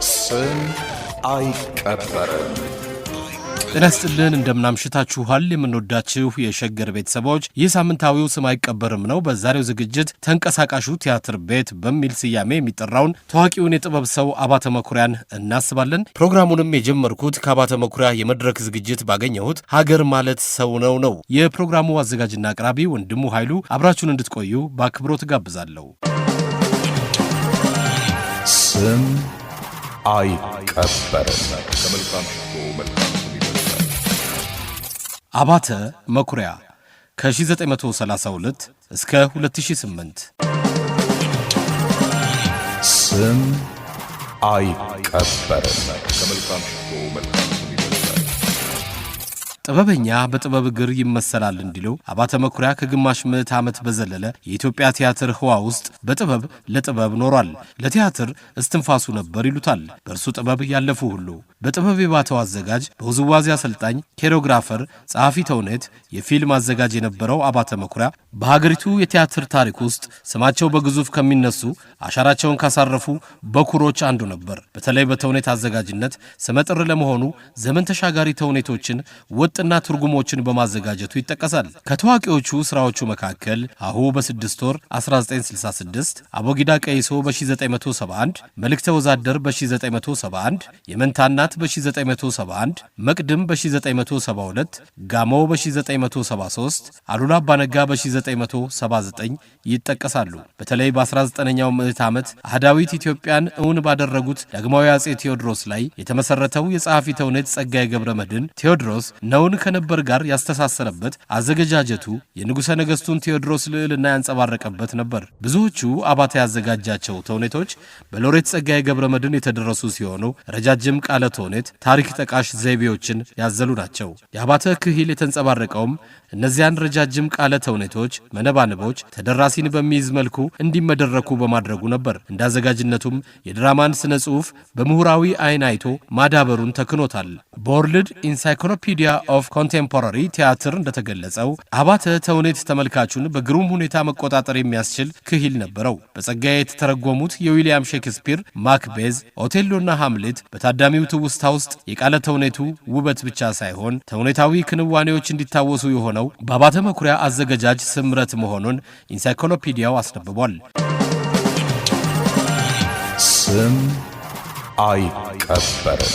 ስም አይቀበርም። ጤና ይስጥልን እንደምናምሽታችኋል የምንወዳችሁ የሸገር ቤተሰቦች። ይህ ሳምንታዊው ስም አይቀበርም ነው። በዛሬው ዝግጅት ተንቀሳቃሹ ቲያትር ቤት በሚል ስያሜ የሚጠራውን ታዋቂውን የጥበብ ሰው አባተ መኩሪያን እናስባለን። ፕሮግራሙንም የጀመርኩት ከአባተ መኩሪያ የመድረክ ዝግጅት ባገኘሁት ሀገር ማለት ሰው ነው። የፕሮግራሙ አዘጋጅና አቅራቢ ወንድሙ ኃይሉ፣ አብራችሁን እንድትቆዩ በአክብሮት ጋብዛለሁ። ስም አይቀበርም። አባተ መኩሪያ ከ1932 እስከ 2008። ስም አይቀበርም። ጥበበኛ በጥበብ እግር ይመሰላል እንዲሉ አባተ መኩሪያ ከግማሽ ምዕት ዓመት በዘለለ የኢትዮጵያ ቲያትር ህዋ ውስጥ በጥበብ ለጥበብ ኖሯል። ለቲያትር እስትንፋሱ ነበር ይሉታል። በእርሱ ጥበብ ያለፉ ሁሉ በጥበብ የባተው አዘጋጅ፣ በውዝዋዜ አሰልጣኝ፣ ኮሪዮግራፈር፣ ጸሐፊ ተውኔት፣ የፊልም አዘጋጅ የነበረው አባተ መኩሪያ በሀገሪቱ የቲያትር ታሪክ ውስጥ ስማቸው በግዙፍ ከሚነሱ አሻራቸውን ካሳረፉ በኩሮች አንዱ ነበር። በተለይ በተውኔት አዘጋጅነት ስመጥር ለመሆኑ ዘመን ተሻጋሪ ተውኔቶችን ወጥና ትርጉሞችን በማዘጋጀቱ ይጠቀሳል። ከታዋቂዎቹ ስራዎቹ መካከል አሁ በ6 ወር 1966፣ አቦጊዳ ቀይሶ በ1971፣ መልእክተ ወዛደር በ1971፣ የመንታ እናት በ1971፣ መቅድም በ1972፣ ጋሞ በ1973፣ አሉላ አባነጋ በ1979 ይጠቀሳሉ። በተለይ በ19ኛው ምዕት ዓመት አህዳዊት ኢትዮጵያን እውን ባደረጉት ዳግማዊ አጼ ቴዎድሮስ ላይ የተመሰረተው የጸሐፊ ተውኔት ጸጋዬ ገብረ መድኅን ቴዎድሮስ ነውን ከነበር ጋር ያስተሳሰረበት አዘገጃጀቱ የንጉሠ ነገሥቱን ቴዎድሮስ ልዕልና ያንጸባረቀበት ነበር። ብዙዎቹ አባተ ያዘጋጃቸው ተውኔቶች በሎሬት ጸጋዬ ገብረ መድኅን የተደረሱ ሲሆኑ ረጃጅም ቃለ ተውኔት፣ ታሪክ ጠቃሽ ዘይቤዎችን ያዘሉ ናቸው። የአባተ ክሂል የተንጸባረቀውም እነዚያን ረጃጅም ቃለ ተውኔቶች መነባንቦች ተደራሲን በሚይዝ መልኩ እንዲመደረኩ በማድረጉ ነበር። እንዳዘጋጅነቱም የድራማን ስነ ጽሑፍ በምሁራዊ አይን አይቶ ማዳበሩን ተክኖታል። በወርልድ ኢንሳይክሎፒዲያ ኦፍ ኮንቴምፖራሪ ቲያትር እንደተገለጸው አባተ ተውኔት ተመልካቹን በግሩም ሁኔታ መቆጣጠር የሚያስችል ክሂል ነበረው። በጸጋዬ የተተረጎሙት የዊሊያም ሼክስፒር ማክቤዝ፣ ኦቴሎና ሃምሌት በታዳሚው ትውስታ ውስጥ የቃለ ተውኔቱ ውበት ብቻ ሳይሆን ተውኔታዊ ክንዋኔዎች እንዲታወሱ የሆነው በአባተ መኩሪያ አዘገጃጅ ስምረት መሆኑን ኢንሳይክሎፒዲያው አስነብቧል። ስም አይቀበርም።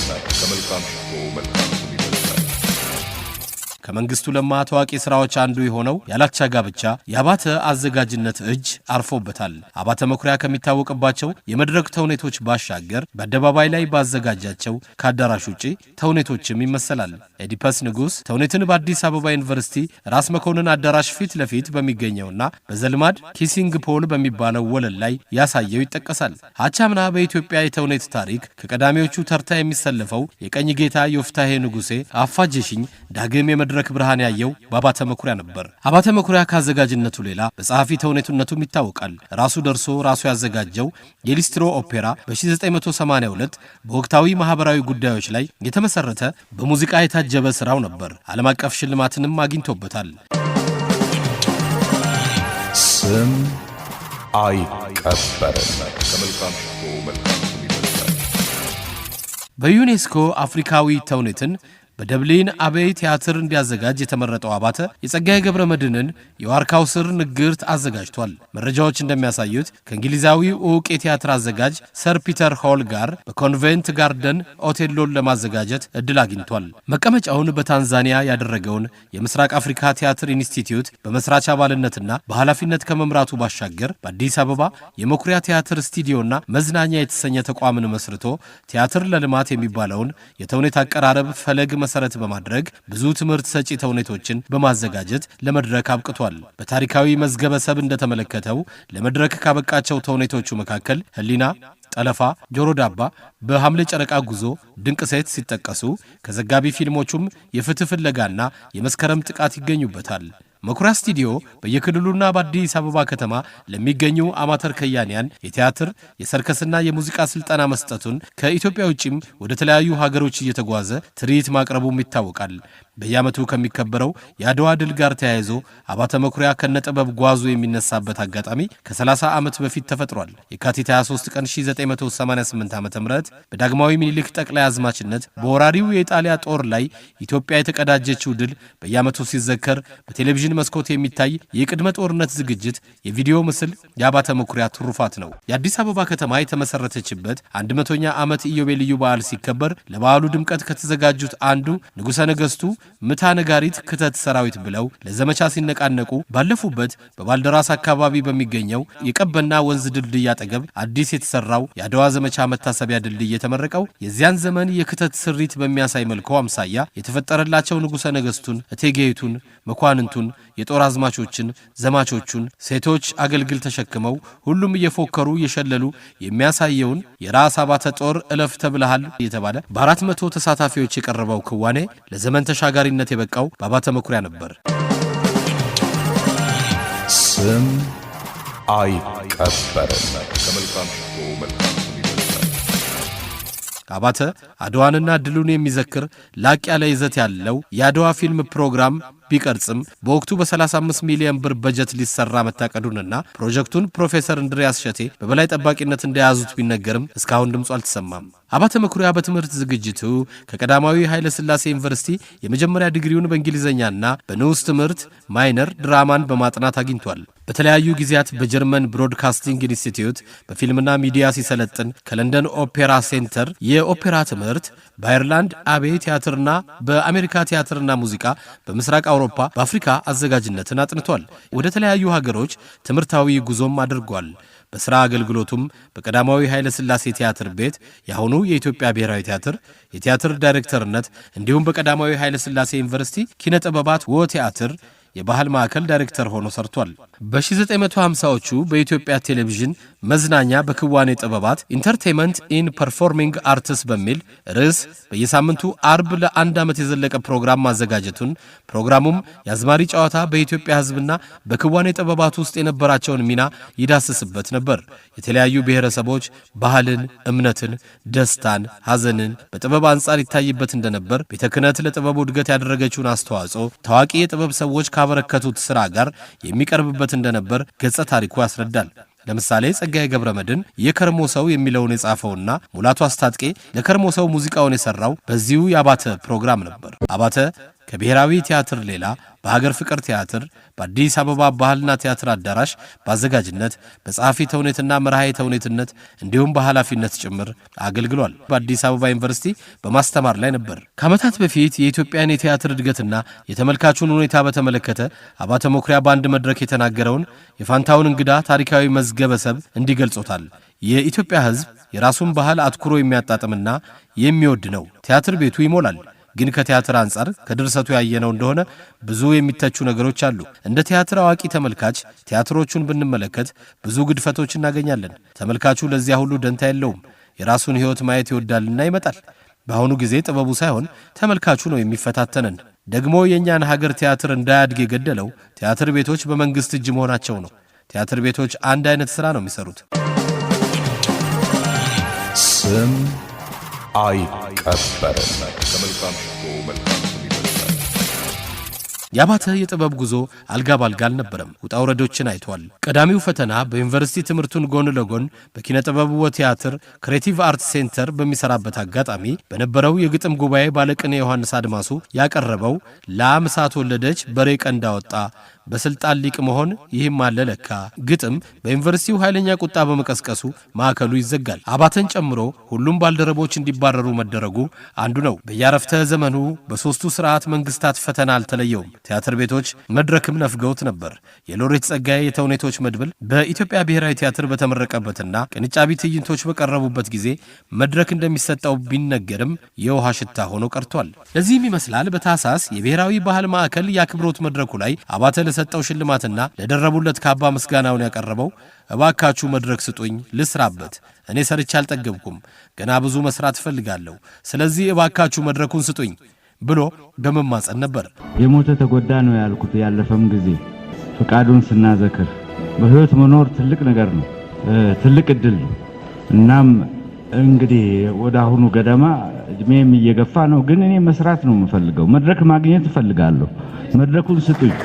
ከመንግስቱ ለማ ታዋቂ ስራዎች አንዱ የሆነው ያላቻ ጋብቻ የአባተ አዘጋጅነት እጅ አርፎበታል። አባተ መኩሪያ ከሚታወቅባቸው የመድረክ ተውኔቶች ባሻገር በአደባባይ ላይ ባዘጋጃቸው ከአዳራሽ ውጪ ተውኔቶችም ይመሰላል። ኤዲፐስ ንጉሥ ተውኔትን በአዲስ አበባ ዩኒቨርሲቲ ራስ መኮንን አዳራሽ ፊት ለፊት በሚገኘውና በዘልማድ ኪሲንግ ፖል በሚባለው ወለል ላይ ያሳየው ይጠቀሳል። አቻምና በኢትዮጵያ የተውኔት ታሪክ ከቀዳሚዎቹ ተርታ የሚሰለፈው የቀኝ ጌታ ዮፍታሔ ንጉሴ አፋጀሽኝ ዳግም የመድረክ ብርሃን ያየው በአባተ መኩሪያ ነበር። አባተ መኩሪያ ካዘጋጅነቱ ሌላ በጸሐፊ ተውኔትነቱም ይታወቃል። ራሱ ደርሶ ራሱ ያዘጋጀው የሊስትሮ ኦፔራ በ1982 በወቅታዊ ማህበራዊ ጉዳዮች ላይ የተመሰረተ በሙዚቃ የታጀበ ስራው ነበር። ዓለም አቀፍ ሽልማትንም አግኝቶበታል። ስም አይቀበርም። በዩኔስኮ አፍሪካዊ ተውኔትን በደብሊን አቤይ ቲያትር እንዲያዘጋጅ የተመረጠው አባተ የጸጋዬ ገብረ መድኅንን የዋርካው ስር ንግርት አዘጋጅቷል። መረጃዎች እንደሚያሳዩት ከእንግሊዛዊው ዕውቅ የቲያትር አዘጋጅ ሰር ፒተር ሆል ጋር በኮንቬንት ጋርደን ኦቴሎን ለማዘጋጀት እድል አግኝቷል። መቀመጫውን በታንዛኒያ ያደረገውን የምስራቅ አፍሪካ ቲያትር ኢንስቲትዩት በመስራች አባልነትና በኃላፊነት ከመምራቱ ባሻገር በአዲስ አበባ የመኩሪያ ቲያትር ስቱዲዮና መዝናኛ የተሰኘ ተቋምን መስርቶ ቲያትር ለልማት የሚባለውን የተውኔት አቀራረብ ፈለግ መሰረት በማድረግ ብዙ ትምህርት ሰጪ ተውኔቶችን በማዘጋጀት ለመድረክ አብቅቷል። በታሪካዊ መዝገበ ሰብ እንደተመለከተው ለመድረክ ካበቃቸው ተውኔቶቹ መካከል ህሊና፣ ጠለፋ፣ ጆሮ ዳባ፣ በሐምሌ ጨረቃ ጉዞ፣ ድንቅ ሴት ሲጠቀሱ ከዘጋቢ ፊልሞቹም የፍትህ ፍለጋና የመስከረም ጥቃት ይገኙበታል። መኩሪያ ስቱዲዮ በየክልሉና በአዲስ አበባ ከተማ ለሚገኙ አማተር ከያንያን የቲያትር የሰርከስና የሙዚቃ ስልጠና መስጠቱን ከኢትዮጵያ ውጭም ወደ ተለያዩ ሀገሮች እየተጓዘ ትርኢት ማቅረቡም ይታወቃል። በየዓመቱ ከሚከበረው የአድዋ ድል ጋር ተያይዞ አባተ መኩሪያ ከነጥበብ ጓዙ የሚነሳበት አጋጣሚ ከ30 ዓመት በፊት ተፈጥሯል። የካቲት 23 ቀን 1988 ዓ.ም በዳግማዊ ምኒልክ ጠቅላይ አዝማችነት በወራሪው የኢጣሊያ ጦር ላይ ኢትዮጵያ የተቀዳጀችው ድል በየዓመቱ ሲዘከር በቴሌቪዥን መስኮት የሚታይ የቅድመ ጦርነት ዝግጅት የቪዲዮ ምስል የአባተ መኩሪያ ትሩፋት ነው። የአዲስ አበባ ከተማ የተመሰረተችበት 100ኛ ዓመት ኢዮቤልዩ በዓል ሲከበር ለበዓሉ ድምቀት ከተዘጋጁት አንዱ ንጉሠ ነገሥቱ ምታ ነጋሪት ክተት ሰራዊት ብለው ለዘመቻ ሲነቃነቁ ባለፉበት በባልደራስ አካባቢ በሚገኘው የቀበና ወንዝ ድልድይ አጠገብ አዲስ የተሰራው የአድዋ ዘመቻ መታሰቢያ ድልድይ የተመረቀው የዚያን ዘመን የክተት ስሪት በሚያሳይ መልኩ አምሳያ የተፈጠረላቸው ንጉሠ ነገሥቱን፣ እቴጌይቱን፣ መኳንንቱን፣ የጦር አዝማቾችን፣ ዘማቾቹን ሴቶች አገልግል ተሸክመው ሁሉም እየፎከሩ እየሸለሉ የሚያሳየውን የራስ አባተ ጦር እለፍ ተብለሃል የተባለ በ400 ተሳታፊዎች የቀረበው ክዋኔ ለዘመን ተሻጋሪነት የበቃው በአባተ መኩሪያ ነበር። ስም አይቀበርም። ከመልካም ሽቶ መልካም ስም ይበልጣል። አባተ አድዋንና ድሉን የሚዘክር ላቅ ያለ ይዘት ያለው የአድዋ ፊልም ፕሮግራም ቢቀርጽም በወቅቱ በ35 ሚሊዮን ብር በጀት ሊሰራ መታቀዱንና ፕሮጀክቱን ፕሮፌሰር እንድሪያስ ሸቴ በበላይ ጠባቂነት እንደያዙት ቢነገርም እስካሁን ድምፁ አልተሰማም። አባተ መኩሪያ በትምህርት ዝግጅቱ ከቀዳማዊ ኃይለ ሥላሴ ዩኒቨርሲቲ የመጀመሪያ ዲግሪውን በእንግሊዝኛና በንዑስ ትምህርት ማይነር ድራማን በማጥናት አግኝቷል። በተለያዩ ጊዜያት በጀርመን ብሮድካስቲንግ ኢንስቲትዩት በፊልምና ሚዲያ ሲሰለጥን ከለንደን ኦፔራ ሴንተር የኦፔራ ትምህርት፣ በአየርላንድ አቤ ቲያትርና በአሜሪካ ቲያትርና ሙዚቃ፣ በምስራቅ አውሮፓ በአፍሪካ አዘጋጅነትን አጥንቷል። ወደ ተለያዩ ሀገሮች ትምህርታዊ ጉዞም አድርጓል። በሥራ አገልግሎቱም በቀዳማዊ ኃይለ ሥላሴ ቲያትር ቤት የአሁኑ የኢትዮጵያ ብሔራዊ ቲያትር የቲያትር ዳይሬክተርነት እንዲሁም በቀዳማዊ ኃይለ ሥላሴ ዩኒቨርሲቲ ኪነ ጥበባት ወቲያትር የባህል ማዕከል ዳይሬክተር ሆኖ ሰርቷል። በ1950ዎቹ በኢትዮጵያ ቴሌቪዥን መዝናኛ በክዋኔ ጥበባት ኢንተርቴይንመንት ኢን ፐርፎርሚንግ አርትስ በሚል ርዕስ በየሳምንቱ አርብ ለ1 ዓመት የዘለቀ ፕሮግራም ማዘጋጀቱን ፕሮግራሙም የአዝማሪ ጨዋታ በኢትዮጵያ ሕዝብና በክዋኔ ጥበባት ውስጥ የነበራቸውን ሚና ይዳስስበት ነበር። የተለያዩ ብሔረሰቦች ባህልን፣ እምነትን፣ ደስታን፣ ሐዘንን በጥበብ አንጻር ይታይበት እንደነበር ቤተ ክህነት ለጥበቡ እድገት ያደረገችውን አስተዋጽኦ ታዋቂ የጥበብ ሰዎች ካበረከቱት ሥራ ጋር የሚቀርብበት እንደነበር ገጸ ታሪኩ ያስረዳል። ለምሳሌ ጸጋዬ ገብረ መድኅን የከርሞ ሰው የሚለውን የጻፈውና ሙላቱ አስታጥቄ ለከርሞ ሰው ሙዚቃውን የሰራው በዚሁ የአባተ ፕሮግራም ነበር። አባተ ከብሔራዊ ቲያትር ሌላ በሀገር ፍቅር ቲያትር፣ በአዲስ አበባ ባህልና ቲያትር አዳራሽ በአዘጋጅነት በጸሐፊ ተውኔትና መርሃይ ተውኔትነት እንዲሁም በኃላፊነት ጭምር አገልግሏል። በአዲስ አበባ ዩኒቨርሲቲ በማስተማር ላይ ነበር። ከዓመታት በፊት የኢትዮጵያን የቲያትር እድገትና የተመልካቹን ሁኔታ በተመለከተ አባተ መኩሪያ በአንድ መድረክ የተናገረውን የፋንታውን እንግዳ ታሪካዊ መዝገበ ሰብ እንዲገልጾታል። የኢትዮጵያ ሕዝብ የራሱን ባህል አትኩሮ የሚያጣጥምና የሚወድ ነው። ቲያትር ቤቱ ይሞላል። ግን ከቲያትር አንጻር ከድርሰቱ ያየነው እንደሆነ ብዙ የሚተቹ ነገሮች አሉ። እንደ ቲያትር አዋቂ ተመልካች ቲያትሮቹን ብንመለከት ብዙ ግድፈቶች እናገኛለን። ተመልካቹ ለዚያ ሁሉ ደንታ የለውም። የራሱን ሕይወት ማየት ይወዳልና ይመጣል። በአሁኑ ጊዜ ጥበቡ ሳይሆን ተመልካቹ ነው የሚፈታተነን። ደግሞ የእኛን ሀገር ቲያትር እንዳያድግ የገደለው ቲያትር ቤቶች በመንግሥት እጅ መሆናቸው ነው። ቲያትር ቤቶች አንድ አይነት ሥራ ነው የሚሰሩት። ስም አይቀበርም። ከመልካም ሽቶ መልካም ስም ይበልጣል። የአባተ የጥበብ ጉዞ አልጋ ባልጋ አልነበረም። ውጣ ውረዶችን አይቷል። ቀዳሚው ፈተና በዩኒቨርሲቲ ትምህርቱን ጎን ለጎን በኪነ ጥበብ ወቲያትር ክሬቲቭ አርት ሴንተር በሚሰራበት አጋጣሚ በነበረው የግጥም ጉባኤ ባለቅኔ ዮሐንስ አድማሱ ያቀረበው ላም እሳት ወለደች በሬ ቀንድ አወጣ በስልጣን ሊቅ መሆን ይህም አለ ለካ ግጥም በዩኒቨርሲቲው ኃይለኛ ቁጣ በመቀስቀሱ ማዕከሉ ይዘጋል። አባተን ጨምሮ ሁሉም ባልደረቦች እንዲባረሩ መደረጉ አንዱ ነው። በያረፍተ ዘመኑ በሶስቱ ስርዓት መንግስታት ፈተና አልተለየውም። ቲያትር ቤቶች መድረክም ነፍገውት ነበር። የሎሬት ጸጋዬ የተውኔቶች መድብል በኢትዮጵያ ብሔራዊ ቲያትር በተመረቀበትና ቅንጫቢ ትዕይንቶች በቀረቡበት ጊዜ መድረክ እንደሚሰጠው ቢነገርም የውሃ ሽታ ሆኖ ቀርቷል። ለዚህም ይመስላል በታሳስ የብሔራዊ ባህል ማዕከል የአክብሮት መድረኩ ላይ አባተ ለሰጠው ሽልማትና ለደረቡለት ካባ ምስጋናውን ያቀረበው እባካችሁ መድረክ ስጡኝ ልስራበት፣ እኔ ሰርቼ አልጠገብኩም፣ ገና ብዙ መስራት እፈልጋለሁ። ስለዚህ እባካችሁ መድረኩን ስጡኝ፣ ብሎ በመማጸን ነበር። የሞተ ተጎዳ ነው ያልኩት ያለፈም ጊዜ ፍቃዱን ስናዘክር በህይወት መኖር ትልቅ ነገር ነው፣ ትልቅ እድል ነው። እናም እንግዲህ ወደ አሁኑ ገደማ እድሜም እየገፋ ነው፣ ግን እኔ መስራት ነው የምፈልገው። መድረክ ማግኘት እፈልጋለሁ። መድረኩን ስጡኝ።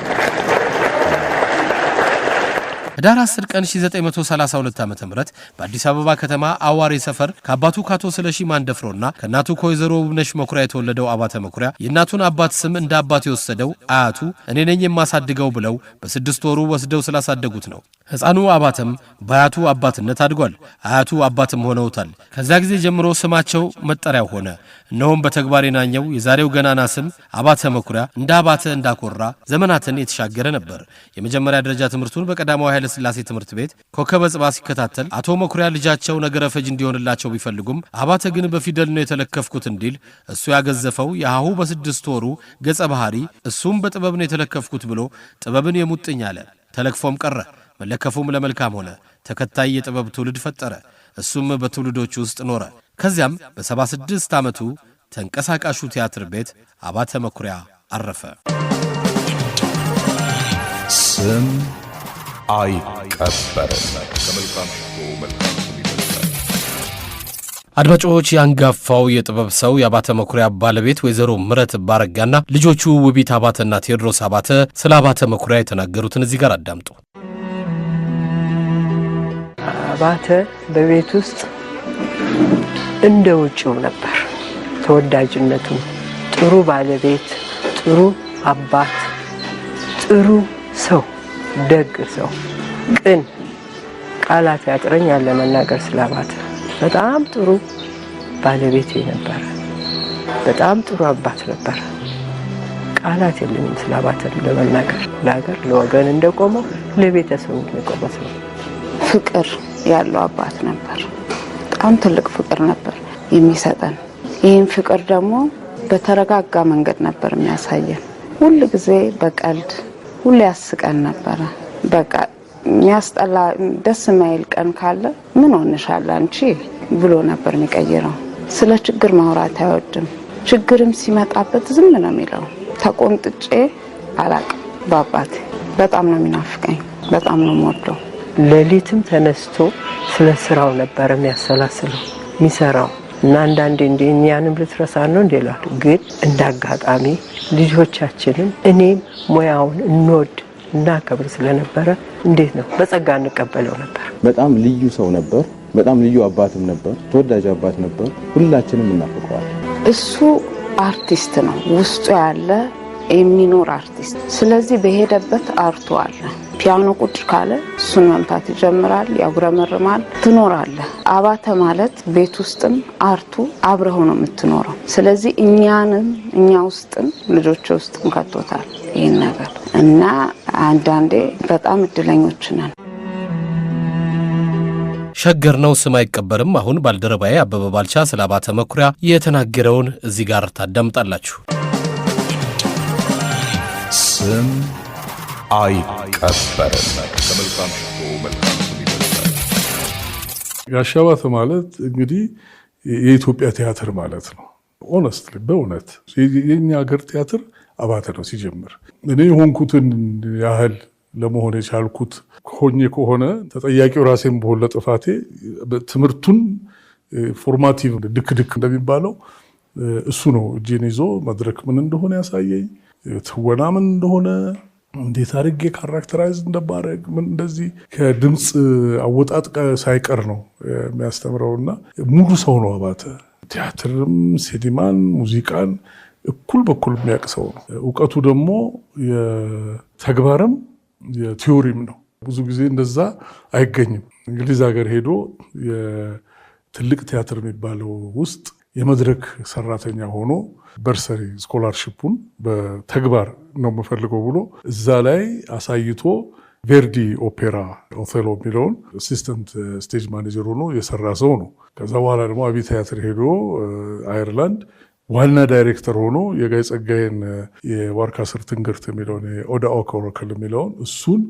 ህዳር 10 ቀን 1932 ዓ.ም በአዲስ አበባ ከተማ አዋሬ ሰፈር ከአባቱ ካቶ ስለሺ ማንደፍሮና ከእናቱ ከወይዘሮ ውብነሽ መኩሪያ የተወለደው አባተ መኩሪያ የእናቱን አባት ስም እንደ አባት የወሰደው አያቱ እኔ ነኝ የማሳድገው ብለው በ6 ወሩ ወስደው ስላሳደጉት ነው። ሕፃኑ አባተም በአያቱ አባትነት አድጓል። አያቱ አባትም ሆነውታል። ከዛ ጊዜ ጀምሮ ስማቸው መጠሪያው ሆነ። እነሆም በተግባር የናኘው የዛሬው ገናና ስም አባተ መኩሪያ እንደ አባተ እንዳኮራ ዘመናትን የተሻገረ ነበር። የመጀመሪያ ደረጃ ትምህርቱን በቀዳማዊ ኃይለ ሥላሴ ትምህርት ቤት ኮከበ ጽባ ሲከታተል አቶ መኩሪያ ልጃቸው ነገረ ፈጅ እንዲሆንላቸው ቢፈልጉም አባተ ግን በፊደል ነው የተለከፍኩት እንዲል እሱ ያገዘፈው የሃሁ በ6 ወሩ ገጸ ባህሪ እሱም በጥበብ ነው የተለከፍኩት ብሎ ጥበብን የሙጥኝ አለ። ተለክፎም ቀረ። መለከፉም ለመልካም ሆነ። ተከታይ የጥበብ ትውልድ ፈጠረ። እሱም በትውልዶች ውስጥ ኖረ። ከዚያም በ76 ዓመቱ ተንቀሳቃሹ ቲያትር ቤት አባተ መኩሪያ አረፈ። ስም አይቀበርም። ከመልካም ሽቶ መልካም ስም ይበልጣል። አድማጮች፣ የአንጋፋው የጥበብ ሰው የአባተ መኩሪያ ባለቤት ወይዘሮ ምረት ባረጋና ልጆቹ ውቢት አባተና ቴዎድሮስ አባተ ስለ አባተ መኩሪያ የተናገሩትን እዚህ ጋር አዳምጡ። አባተ በቤት ውስጥ እንደ ውጭው ነበር ተወዳጅነቱ። ጥሩ ባለቤት፣ ጥሩ አባት፣ ጥሩ ሰው፣ ደግ ሰው፣ ቅን፣ ቃላት ያጥረኛል ለመናገር ስለ አባተ። በጣም ጥሩ ባለቤት ነበር። በጣም ጥሩ አባት ነበር። ቃላት የለኝም ስለ አባተ ለመናገር። ለሀገር ለወገን እንደቆመው ለቤተሰቡ እንደቆመ ሰው ፍቅር ያለው አባት ነበር። በጣም ትልቅ ፍቅር ነበር የሚሰጠን። ይህን ፍቅር ደግሞ በተረጋጋ መንገድ ነበር የሚያሳየን። ሁሉ ጊዜ በቀልድ ሁሉ ያስቀን ነበረ። በቃ የሚያስጠላ ደስ የማይል ቀን ካለ ምን ሆነሻል አንቺ ብሎ ነበር የሚቀይረው። ስለ ችግር ማውራት አይወድም። ችግርም ሲመጣበት ዝም ነው የሚለው። ተቆንጥጬ አላቅም በአባቴ። በጣም ነው የሚናፍቀኝ። በጣም ነው የምወደው። ሌሊትም ተነስቶ ስለ ስራው ነበር የሚያሰላስለው የሚሰራው እና አንዳንዴ እኛንም ልትረሳ ነው እንዴላሉ። ግን እንዳጋጣሚ ልጆቻችንን እኔም ሙያውን እንወድ እናከብር ስለነበረ እንዴት ነው በጸጋ እንቀበለው ነበር። በጣም ልዩ ሰው ነበር። በጣም ልዩ አባትም ነበር። ተወዳጅ አባት ነበር። ሁላችንም እናፍቀዋለን። እሱ አርቲስት ነው፣ ውስጡ ያለ የሚኖር አርቲስት። ስለዚህ በሄደበት አርቱ አለ። ፒያኖ ቁጭ ካለ እሱን መምታት ይጀምራል፣ ያጉረመርማል። ትኖራለህ። አባተ ማለት ቤት ውስጥም አርቱ አብረው ነው የምትኖረው። ስለዚህ እኛ ውስጥም ልጆች ውስጥም ከቶታል ይህን ነገር እና አንዳንዴ በጣም እድለኞች ነን። ሸገር ነው ስም አይቀበርም። አሁን ባልደረባዬ አበበ ባልቻ ስለ አባተ መኩሪያ የተናገረውን እዚህ ጋር ታዳምጣላችሁ። ስም አይቀበርም። ከመልካም ሽቶ መልካም ስም ይበልጣል። ጋሽ አባተ ማለት እንግዲህ የኢትዮጵያ ቲያትር ማለት ነው። ኦነስትሊ በእውነት የኛ ሀገር ቲያትር አባተ ነው ሲጀምር። እኔ የሆንኩትን ያህል ለመሆን የቻልኩት ሆኜ ከሆነ ተጠያቂው ራሴን በሆነ ለጥፋቴ ትምህርቱን ፎርማቲቭ ድክ እንደሚባለው እሱ ነው እጄን ይዞ መድረክ ምን እንደሆነ ያሳየኝ፣ ትወና ምን እንደሆነ፣ እንዴት አድርጌ ካራክተራይዝ እንደማድረግ ምን እንደዚህ ከድምፅ አወጣጥ ሳይቀር ነው የሚያስተምረውና ሙሉ ሰው ነው አባተ። ቲያትርም፣ ሲኒማን፣ ሙዚቃን እኩል በኩል የሚያውቅ ሰው ነው። እውቀቱ ደግሞ የተግባርም የቲዮሪም ነው። ብዙ ጊዜ እንደዛ አይገኝም። እንግሊዝ ሀገር ሄዶ የትልቅ ቲያትር የሚባለው ውስጥ የመድረክ ሰራተኛ ሆኖ በርሰሪ ስኮላርሺፑን በተግባር ነው የምፈልገው ብሎ እዛ ላይ አሳይቶ ቬርዲ ኦፔራ ኦቴሎ የሚለውን አሲስተንት ስቴጅ ማኔጀር ሆኖ የሰራ ሰው ነው። ከዛ በኋላ ደግሞ አብይ ቲያትር ሄዶ አየርላንድ ዋና ዳይሬክተር ሆኖ የጋይ ጸጋዬን የዋርካ ስር ትንግርት የሚለውን የኦዳ ኦኮሮከል የሚለውን እሱን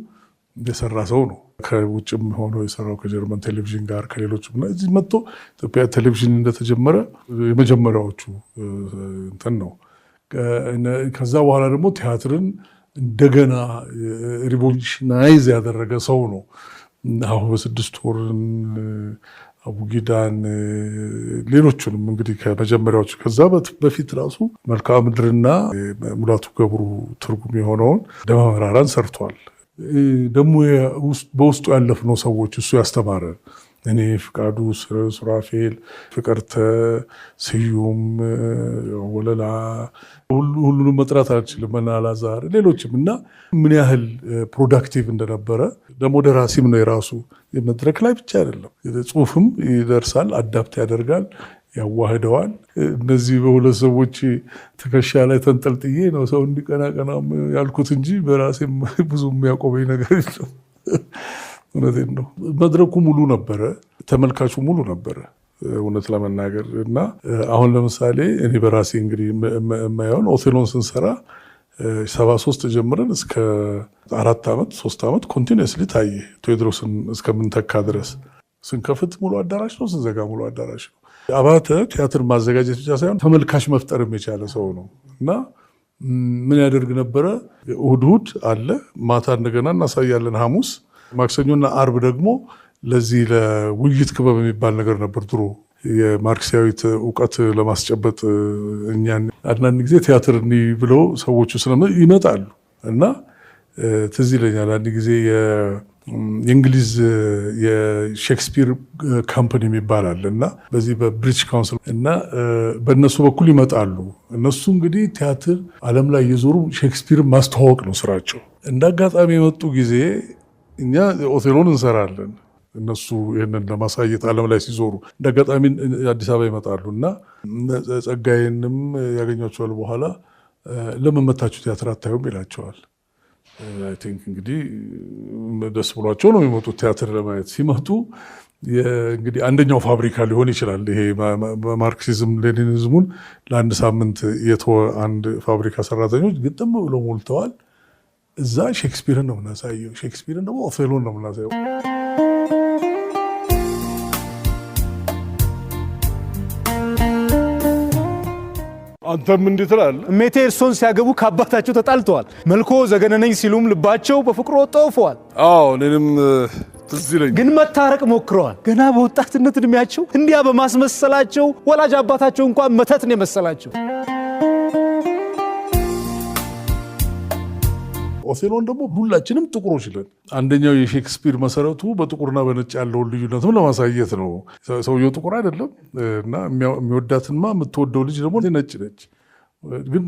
የሰራ ሰው ነው። ከውጭም ሆኖ የሰራው ከጀርመን ቴሌቪዥን ጋር ከሌሎችም እና እዚህ መጥቶ ኢትዮጵያ ቴሌቪዥን እንደተጀመረ የመጀመሪያዎቹ እንትን ነው ከዛ በኋላ ደግሞ ቲያትርን እንደገና ሪቮሉሽናይዝ ያደረገ ሰው ነው። አሁን በስድስት ወርን አቡጊዳን ሌሎቹንም እንግዲህ ከመጀመሪያዎቹ ከዛ በፊት ራሱ መልክዓ ምድርና ሙላቱ ገብሩ ትርጉም የሆነውን ደመ መራራን ሰርቷል። ደግሞ በውስጡ ያለፍነው ሰዎች እሱ ያስተማረ እኔ ፍቃዱ፣ ሱራፌል፣ ፍቅርተ ስዩም፣ ወለላ ሁሉንም መጥራት አልችልም፣ አላዛር ሌሎችም እና ምን ያህል ፕሮዳክቲቭ እንደነበረ ደግሞ ደራሲም ነው። የራሱ መድረክ ላይ ብቻ አይደለም ጽሁፍም ይደርሳል፣ አዳፕት ያደርጋል፣ ያዋህደዋል። እነዚህ በሁለት ሰዎች ትከሻ ላይ ተንጠልጥዬ ነው ሰው እንዲቀናቀና ያልኩት እንጂ በራሴም ብዙ የሚያቆመኝ ነገር የለም። እውነቴን ነው። መድረኩ ሙሉ ነበረ፣ ተመልካቹ ሙሉ ነበረ እውነት ለመናገር እና አሁን ለምሳሌ እኔ በራሴ እንግዲህ የማየውን ኦቴሎን ስንሰራ 73 ጀምረን እስከ 4 ዓመት 3 ዓመት ኮንቲኒየስሊ ታየ። ቴዎድሮስን እስከምንተካ ድረስ ስንከፍት ሙሉ አዳራሽ ነው፣ ስንዘጋ ሙሉ አዳራሽ ነው። አባተ ቲያትር ማዘጋጀት ብቻ ሳይሆን ተመልካች መፍጠርም የቻለ ሰው ነው እና ምን ያደርግ ነበረ? እሑድ አለ፣ ማታ እንደገና እናሳያለን። ሐሙስ፣ ማክሰኞና አርብ ደግሞ ለዚህ ለውይይት ክበብ የሚባል ነገር ነበር ድሮ የማርክሲያዊት እውቀት ለማስጨበጥ እኛን አንዳንድ ጊዜ ቲያትር ብለው ሰዎቹ ይመጣሉ እና ትዝ ይለኛል አንድ ጊዜ የእንግሊዝ የሼክስፒር ካምፓኒ የሚባል አለ እና በዚህ በብሪቲሽ ካውንስል እና በእነሱ በኩል ይመጣሉ። እነሱ እንግዲህ ቲያትር ዓለም ላይ የዞሩ ሼክስፒርን ማስተዋወቅ ነው ስራቸው። እንደ አጋጣሚ የመጡ ጊዜ እኛ ኦቴሎን እንሰራለን፣ እነሱ ይህንን ለማሳየት ዓለም ላይ ሲዞሩ እንደ አጋጣሚ አዲስ አበባ ይመጣሉ እና ጸጋዬንም ያገኟቸዋል። በኋላ ለምን መታችሁ ቲያትር አታዩም ይላቸዋል። አይ ቲንክ እንግዲህ ደስ ብሏቸው ነው የሚመጡት ቲያትር ለማየት። ሲመጡ እንግዲህ አንደኛው ፋብሪካ ሊሆን ይችላል ይሄ ማርክሲዝም ሌኒኒዝሙን ለአንድ ሳምንት የተወ አንድ ፋብሪካ ሰራተኞች ግጥም ብለው ሞልተዋል። እዛ ሼክስፒርን ነው የምናሳየው፣ ሼክስፒርን ደግሞ ኦቴሎን ነው የምናሳየው። አንተም እንዴት ትላለህ? እሜቴ እርሶን ሲያገቡ ከአባታቸው ተጣልተዋል። መልኮ ዘገነነኝ ሲሉም ልባቸው በፍቅሮ ጠውፈዋል። አዎ እኔንም ትዝ ይለኛል። ግን መታረቅ ሞክረዋል። ገና በወጣትነት እድሜያቸው እንዲያ በማስመሰላቸው ወላጅ አባታቸው እንኳን መተት ነው የመሰላቸው። ኦቴሎን ደግሞ ሁላችንም ጥቁሮች ነን። አንደኛው የሼክስፒር መሰረቱ በጥቁርና በነጭ ያለውን ልዩነትም ለማሳየት ነው። ሰውየው ጥቁር አይደለም እና የሚወዳትንማ የምትወደው ልጅ ደግሞ ነጭ ነች። ግን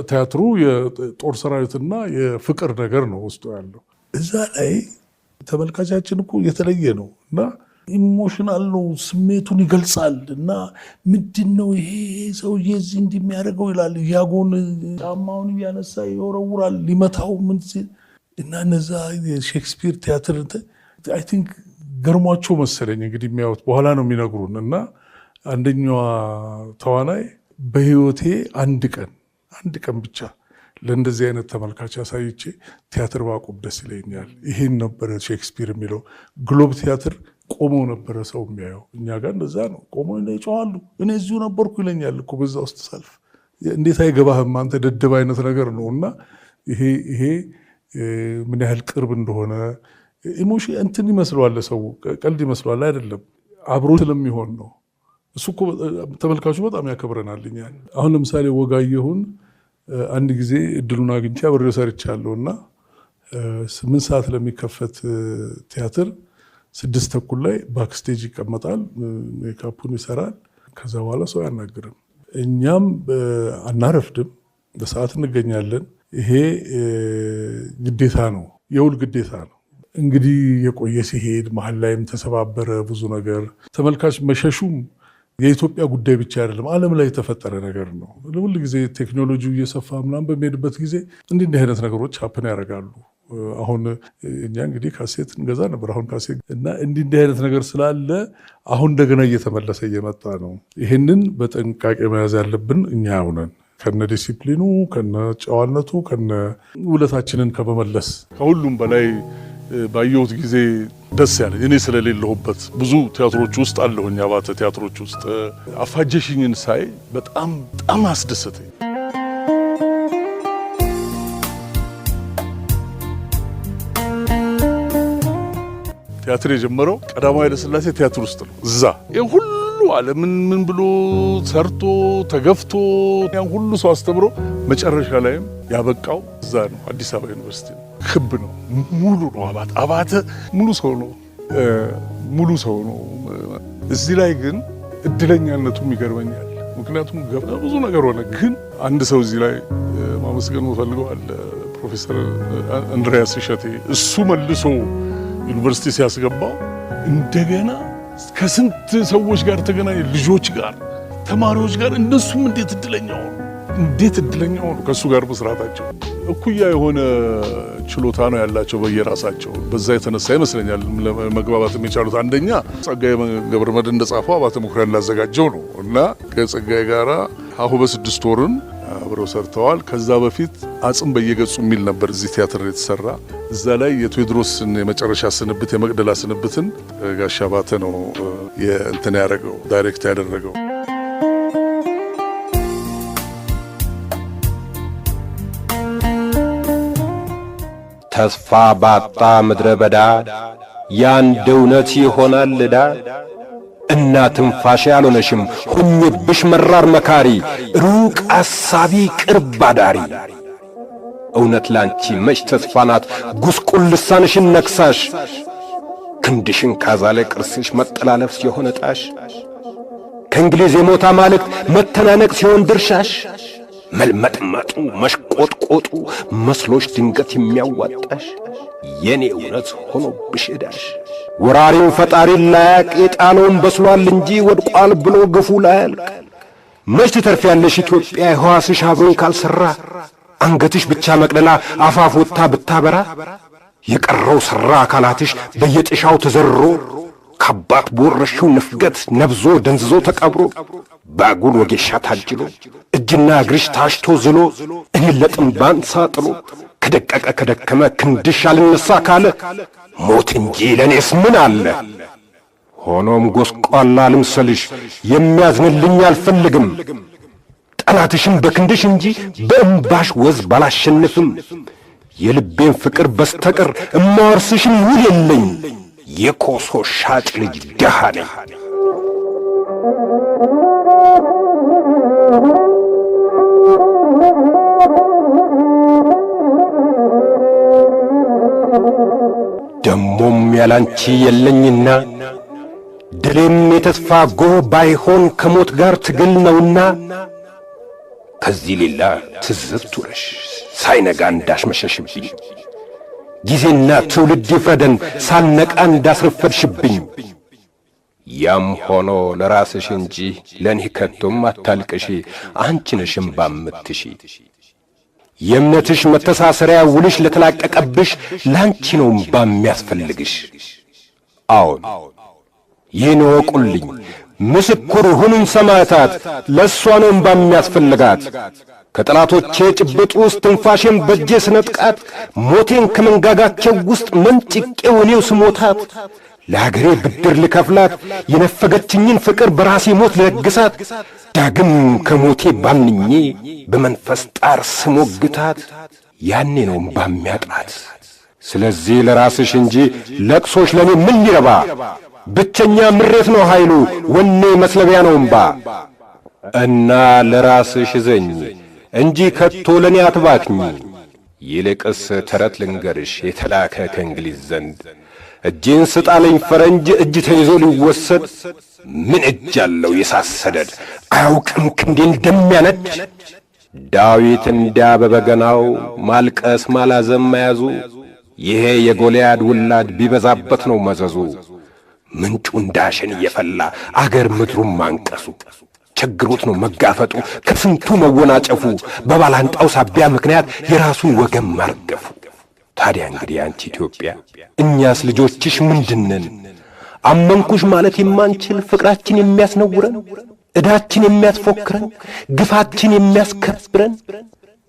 ቲያትሩ የጦር ሰራዊትና የፍቅር ነገር ነው ውስጡ ያለው። እዛ ላይ ተመልካቻችን እኮ የተለየ ነው እና ኢሞሽናል ነው፣ ስሜቱን ይገልጻል እና ምንድን ነው ይሄ ሰውዬ እዚህ እንደሚያደርገው ይላል። ያጎን ጫማውን እያነሳ ይወረውራል ሊመታው ምን ሲል እና እነዛ የሼክስፒር ቲያትር አይ ቲንክ ገርሟቸው መሰለኝ እንግዲህ የሚያዩት በኋላ ነው የሚነግሩን። እና አንደኛዋ ተዋናይ በህይወቴ አንድ ቀን ብቻ ለእንደዚህ አይነት ተመልካች አሳይቼ ቲያትር ባቆም ደስ ይለኛል። ይሄን ነበረ ሼክስፒር የሚለው። ግሎብ ቲያትር ቆመው ነበረ ሰው የሚያየው። እኛ ጋር እንደዛ ነው፣ ቆመው ይጮኻሉ። እኔ እዚሁ ነበርኩ ይለኛል እኮ በዛ ውስጥ ሰልፍ። እንዴት አይገባህም አንተ ደደብ አይነት ነገር ነው። እና ይሄ ምን ያህል ቅርብ እንደሆነ ኢሞሽን እንትን ይመስለዋል፣ ሰው ቀልድ ይመስለዋል። አይደለም አብሮ ስለሚሆን ነው። እሱ እኮ ተመልካቹ በጣም ያከብረናል እኛን። አሁን ለምሳሌ ወጋየሁን አንድ ጊዜ እድሉን አግኝቼ አብሬው ሰርቻለሁ እና 8 ሰዓት ለሚከፈት ቲያትር 6 ተኩል ላይ ባክስቴጅ ይቀመጣል፣ ሜካፑን ይሰራል። ከዛ በኋላ ሰው አያናግርም። እኛም አናረፍድም፣ በሰዓት እንገኛለን። ይሄ ግዴታ ነው፣ የውል ግዴታ ነው። እንግዲህ የቆየ ሲሄድ መሀል ላይም ተሰባበረ ብዙ ነገር። ተመልካች መሸሹም የኢትዮጵያ ጉዳይ ብቻ አይደለም፣ ዓለም ላይ የተፈጠረ ነገር ነው። ሁል ጊዜ ቴክኖሎጂው እየሰፋ ምናምን በሚሄድበት ጊዜ እንዲህ አይነት ነገሮች ሀፕን ያደርጋሉ። አሁን እኛ እንግዲህ ካሴት እንገዛ ነበር። አሁን ካሴት እና እንዲህ አይነት ነገር ስላለ አሁን እንደገና እየተመለሰ እየመጣ ነው። ይህንን በጥንቃቄ መያዝ ያለብን እኛ ሆነን ከነ ዲሲፕሊኑ፣ ከነ ጨዋነቱ፣ ከነ ውለታችንን ከመመለስ ከሁሉም በላይ ባየሁት ጊዜ ደስ ያለኝ እኔ ስለሌለሁበት ብዙ ቲያትሮች ውስጥ አለሁኝ። አባተ ቲያትሮች ውስጥ አፋጀሽኝን ሳይ በጣም አስደሰተኝ። ቲያትር የጀመረው ቀዳማዊ ኃይለ ሥላሴ ቲያትር ውስጥ ነው። እዛ ይሄን ሁሉ ዓለምን ምን ብሎ ሰርቶ ተገፍቶ ያን ሁሉ ሰው አስተምሮ መጨረሻ ላይም ያበቃው እዛ ነው፣ አዲስ አበባ ዩኒቨርሲቲ ነው። ክብ ነው፣ ሙሉ ነው። አባተ ሙሉ ሰው ነው፣ ሙሉ ሰው ነው። እዚህ ላይ ግን እድለኛነቱም ይገርመኛል። ምክንያቱም ብዙ ነገር ሆነ፣ ግን አንድ ሰው እዚህ ላይ ማመስገን ፈልገው አለ ፕሮፌሰር አንድሪያስ እሸቴ። እሱ መልሶ ዩኒቨርሲቲ ሲያስገባው እንደገና ከስንት ሰዎች ጋር ተገናኘ፣ ልጆች ጋር፣ ተማሪዎች ጋር። እነሱም እንዴት እድለኛ ሆኑ ከእሱ ጋር መስራታቸው። እኩያ የሆነ ችሎታ ነው ያላቸው በየራሳቸው። በዛ የተነሳ ይመስለኛል መግባባት የቻሉት። አንደኛ ጸጋዬ ገብረመድኅን እንደጻፈው አባተ መኩሪያ እንዳዘጋጀው ነው እና ከጸጋዬ ጋራ ሀሁ በስድስት ወርን አብረው ሰርተዋል። ከዛ በፊት አጽም በየገጹ የሚል ነበር እዚህ ቲያትር የተሰራ። እዛ ላይ የቴዎድሮስን የመጨረሻ ስንብት፣ የመቅደላ ስንብትን ጋሽ አባተ ነው የእንትን ያደረገው፣ ዳይሬክት ያደረገው። ተስፋ ባጣ ምድረ በዳ ያንድ እውነት ይሆናል ዕዳ። እናትም ፋሽ ያልሆነሽም ሁኝብሽ መራር መካሪ፣ ሩቅ አሳቢ ቅርብ አዳሪ። እውነት ላንቺ መች ተስፋ ናት ጉስቁል ልሳንሽን ነክሳሽ፣ ክንድሽን ካዛለ ቅርስሽ መጠላለፍ ሲሆን ዕጣሽ። ከእንግሊዝ የሞታ ማልክት መተናነቅ ሲሆን ድርሻሽ፣ መልመጥመጡ መሽቆጥቆጡ መስሎሽ ድንገት የሚያዋጣሽ፣ የኔ እውነት ሆኖብሽ ዕዳሽ። ወራሪው ፈጣሪን ላያቅ የጣለውን በስሏል እንጂ ወድቋል ብሎ ግፉ ላያልቅ። መች ትተርፊያለሽ ኢትዮጵያ የሕዋስሽ አብሮኝ ካልሠራ፣ አንገትሽ ብቻ መቅደላ አፋፍ ወጥታ ብታበራ። የቀረው ሠራ አካላትሽ በየጥሻው ተዘርሮ፣ ከአባት በወረሽው ንፍገት ነብዞ ደንዝዞ ተቀብሮ፣ ባጉል ወጌሻ ታጅሎ እጅና እግርሽ ታሽቶ ዝሎ፣ እኔን ለጥንባን ሳጥሎ ከደቀቀ ከደከመ ክንድሽ አልነሳ ካለ፣ ሞት እንጂ ለእኔስ ምን አለ? ሆኖም ጎስቋላ ልምሰልሽ የሚያዝንልኝ አልፈልግም። ጠላትሽን በክንድሽ እንጂ በእምባሽ ወዝ ባላሸንፍም፣ የልቤን ፍቅር በስተቀር እማወርስሽን ውል የለኝ። የኮሶ ሻጭ ልጅ ደሃ ነኝ። ደሞም ያላንቺ የለኝና ድሌም የተስፋ ጎህ ባይሆን ከሞት ጋር ትግል ነውና፣ ከዚህ ሌላ ትዝብት ውረሽ ሳይነጋ እንዳሽመሸሽብኝ፣ ጊዜና ትውልድ ይፍረደን ሳልነቃ እንዳስረፈድሽብኝ። ያም ሆኖ ለራስሽ እንጂ ለእኔ ከቶም አታልቅሺ፣ አንቺ ነሽ እምባ የምትሺ። የእምነትሽ መተሳሰሪያ ውልሽ ለተላቀቀብሽ ላንቺ ነው እምባ የሚያስፈልግሽ። አዎን ይህን እወቁልኝ፣ ምስክር ሁኑን ሰማዕታት፣ ለእሷ ነው እምባ የሚያስፈልጋት። ከጠላቶቼ ጭብጥ ውስጥ ትንፋሼን በእጄ ስነጥቃት፣ ሞቴን ከመንጋጋቸው ውስጥ መንጭቄው እኔው ስሞታት፣ ለአገሬ ብድር ልከፍላት የነፈገችኝን ፍቅር በራሴ ሞት ልለግሳት፣ ዳግም ከሞቴ ባንኜ በመንፈስ ጣር ስሞግታት፣ ያኔ ነው እምባ የሚያጥራት። ስለዚህ ለራስሽ እንጂ ለቅሶሽ ለእኔ ምን ሊረባ? ብቸኛ ምሬት ነው ኃይሉ፣ ወኔ መስለቢያ ነው እምባ። እና ለራስሽ እዘኝ እንጂ ከቶ ለእኔ አትባክኝ። ይልቅስ ተረት ልንገርሽ የተላከ ከእንግሊዝ ዘንድ፣ እጄን ስጣለኝ ፈረንጅ እጅ ተይዞ ሊወሰድ። ምን እጅ አለው የሳሰደድ አያውቅም ክንዴ እንደሚያነድ። ዳዊት እንዲያ በበገናው ማልቀስ ማላዘም መያዙ፣ ይሄ የጎልያድ ውላድ ቢበዛበት ነው መዘዙ። ምንጩ እንዳሸን እየፈላ አገር ምድሩን ማንቀሱ፣ ችግሮት ነው መጋፈጡ ከስንቱ መወናጨፉ፣ በባላንጣው ሳቢያ ምክንያት የራሱን ወገን ማርገፉ። ታዲያ እንግዲህ አንቺ ኢትዮጵያ እኛስ ልጆችሽ ምንድነን? አመንኩሽ ማለት የማንችል ፍቅራችን የሚያስነውረን፣ ዕዳችን የሚያስፎክረን፣ ግፋችን የሚያስከብረን፣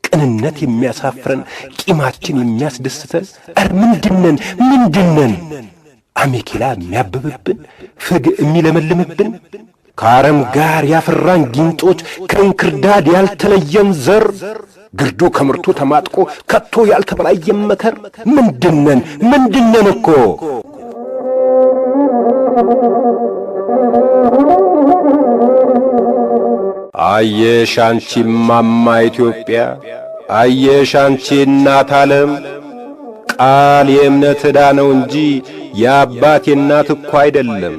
ቅንነት የሚያሳፍረን፣ ቂማችን የሚያስደስተን፣ ኧረ ምንድነን? አሜኬላ የሚያብብብን፣ ፍግ የሚለመልምብን፣ ከአረም ጋር ያፈራን ጊንጦች፣ ከእንክርዳድ ያልተለየም ዘር፣ ግርዱ ከምርቱ ተማጥቆ ከቶ ያልተበላየም መከር። ምንድነን እኮ? አየሽ አንቺ ማማ ኢትዮጵያ አየሽ አንቺ እናት ዓለም ቃል የእምነት ዕዳ ነው እንጂ የአባት የእናት እኮ አይደለም።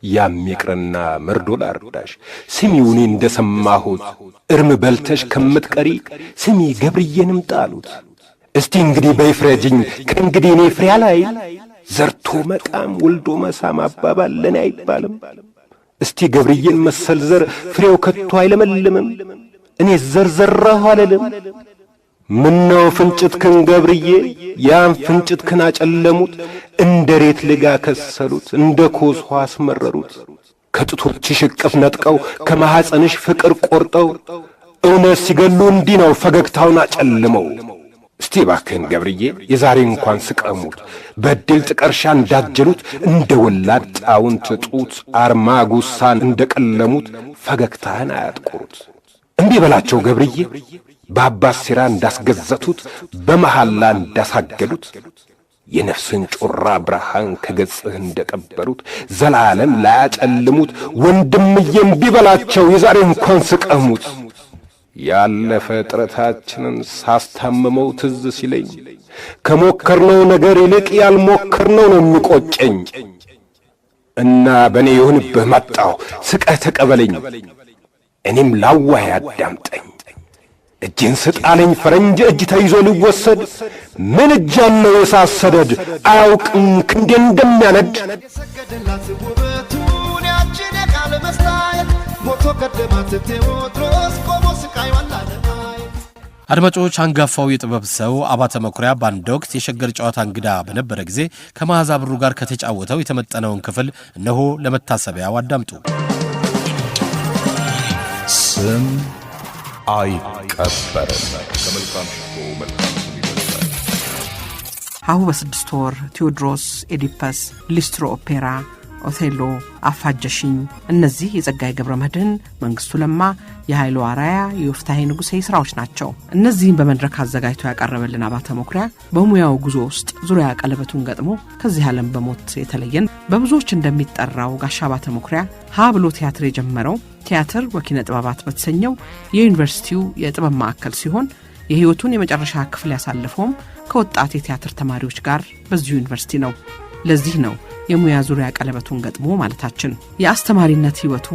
ያሚቅርና መርዶ ላርዳሽ ስሚውኔ እንደሰማሁት እርም በልተሽ ከምትቀሪ ስሚ ገብርዬንም ጣሉት። እስቲ እንግዲህ በይፍረጅኝ ከእንግዲህ እኔ ፍሬ ላይ ዘርቶ መቃም ወልዶ መሳም አባባል ለኔ አይባልም። እስቲ ገብርዬን መሰል ዘር ፍሬው ከቶ አይለመልምም። እኔ ዘርዘራሁ አልልም። ምነው ፍንጭትክን ገብርዬ ያን ፍንጭትክን አጨለሙት፣ እንደ ሬት ልጋ ከሰሉት፣ እንደ ኮስዋ አስመረሩት። ከጥቶችሽ እቅፍ ነጥቀው ከማኅፀንሽ ፍቅር ቆርጠው እውነት ሲገሉ እንዲህ ነው ፈገግታውን አጨልመው። እስቲ ባክህን ገብርዬ የዛሬ እንኳን ስቀሙት በድል ጥቀርሻ እንዳጀሉት እንደ ወላድ ጣውንት ጡት አርማ ጉሳን እንደ ቀለሙት ፈገግታህን አያጥቁሩት። እንዲህ በላቸው ገብርዬ በአባስ ሴራ እንዳስገዘቱት በመሐላ እንዳሳገዱት የነፍስን ጮራ ብርሃን ከገጽህ እንደቀበሩት ዘላለም ላያጨልሙት ወንድምዬም ቢበላቸው የዛሬ እንኳን ስቀሙት። ያለፈ ጥረታችንን ሳስታምመው ትዝ ሲለኝ ከሞከርነው ነገር ይልቅ ያልሞከርነው ነው የሚቆጨኝ። እና በእኔ ይሁንብህ መጣሁ ስቀህ ተቀበለኝ፣ እኔም ላዋይ አዳምጠኝ። እጅን ስጣለኝ ፈረንጅ እጅ ተይዞ ሊወሰድ ምን እጃለው የሳሰደድ አያውቅም ክንዴ እንደሚያነድ የሰገደላት ውበቱን ያችን የቃል መስታየት ሞቶ ቀደማት ቴዎድሮስ ቆሞ ስቃይ ዋላለማይ። አድማጮች አንጋፋው የጥበብ ሰው አባተ መኩሪያ በአንድ ወቅት የሸገር ጨዋታ እንግዳ በነበረ ጊዜ ከመዓዛ ብሩ ጋር ከተጫወተው የተመጠነውን ክፍል እነሆ ለመታሰቢያው አዳምጡ። ስም አይቀበርም። ከመልካም ሽቶ መልካም ስም ይበልጣል። ሀሁ በስድስት ወር፣ ቴዎድሮስ፣ ኤዲፐስ፣ ሊስትሮ ኦፔራ፣ ኦቴሎ፣ አፋጀሽኝ እነዚህ የጸጋዬ ገብረ መድኅን፣ መንግስቱ ለማ፣ የኃይሉ አራያ፣ የወፍታሔ ንጉሴ ስራዎች ናቸው። እነዚህን በመድረክ አዘጋጅቶ ያቀረበልን አባተ መኩሪያ በሙያው ጉዞ ውስጥ ዙሪያ ቀለበቱን ገጥሞ ከዚህ ዓለም በሞት የተለየን በብዙዎች እንደሚጠራው ጋሻ አባተ መኩሪያ ሀ ብሎ ቲያትር የጀመረው ቲያትር ወኪነ ጥበባት በተሰኘው የዩኒቨርሲቲው የጥበብ ማዕከል ሲሆን የህይወቱን የመጨረሻ ክፍል ያሳለፈውም ከወጣት የቲያትር ተማሪዎች ጋር በዚሁ ዩኒቨርሲቲ ነው። ለዚህ ነው የሙያ ዙሪያ ቀለበቱን ገጥሞ ማለታችን። የአስተማሪነት ህይወቱ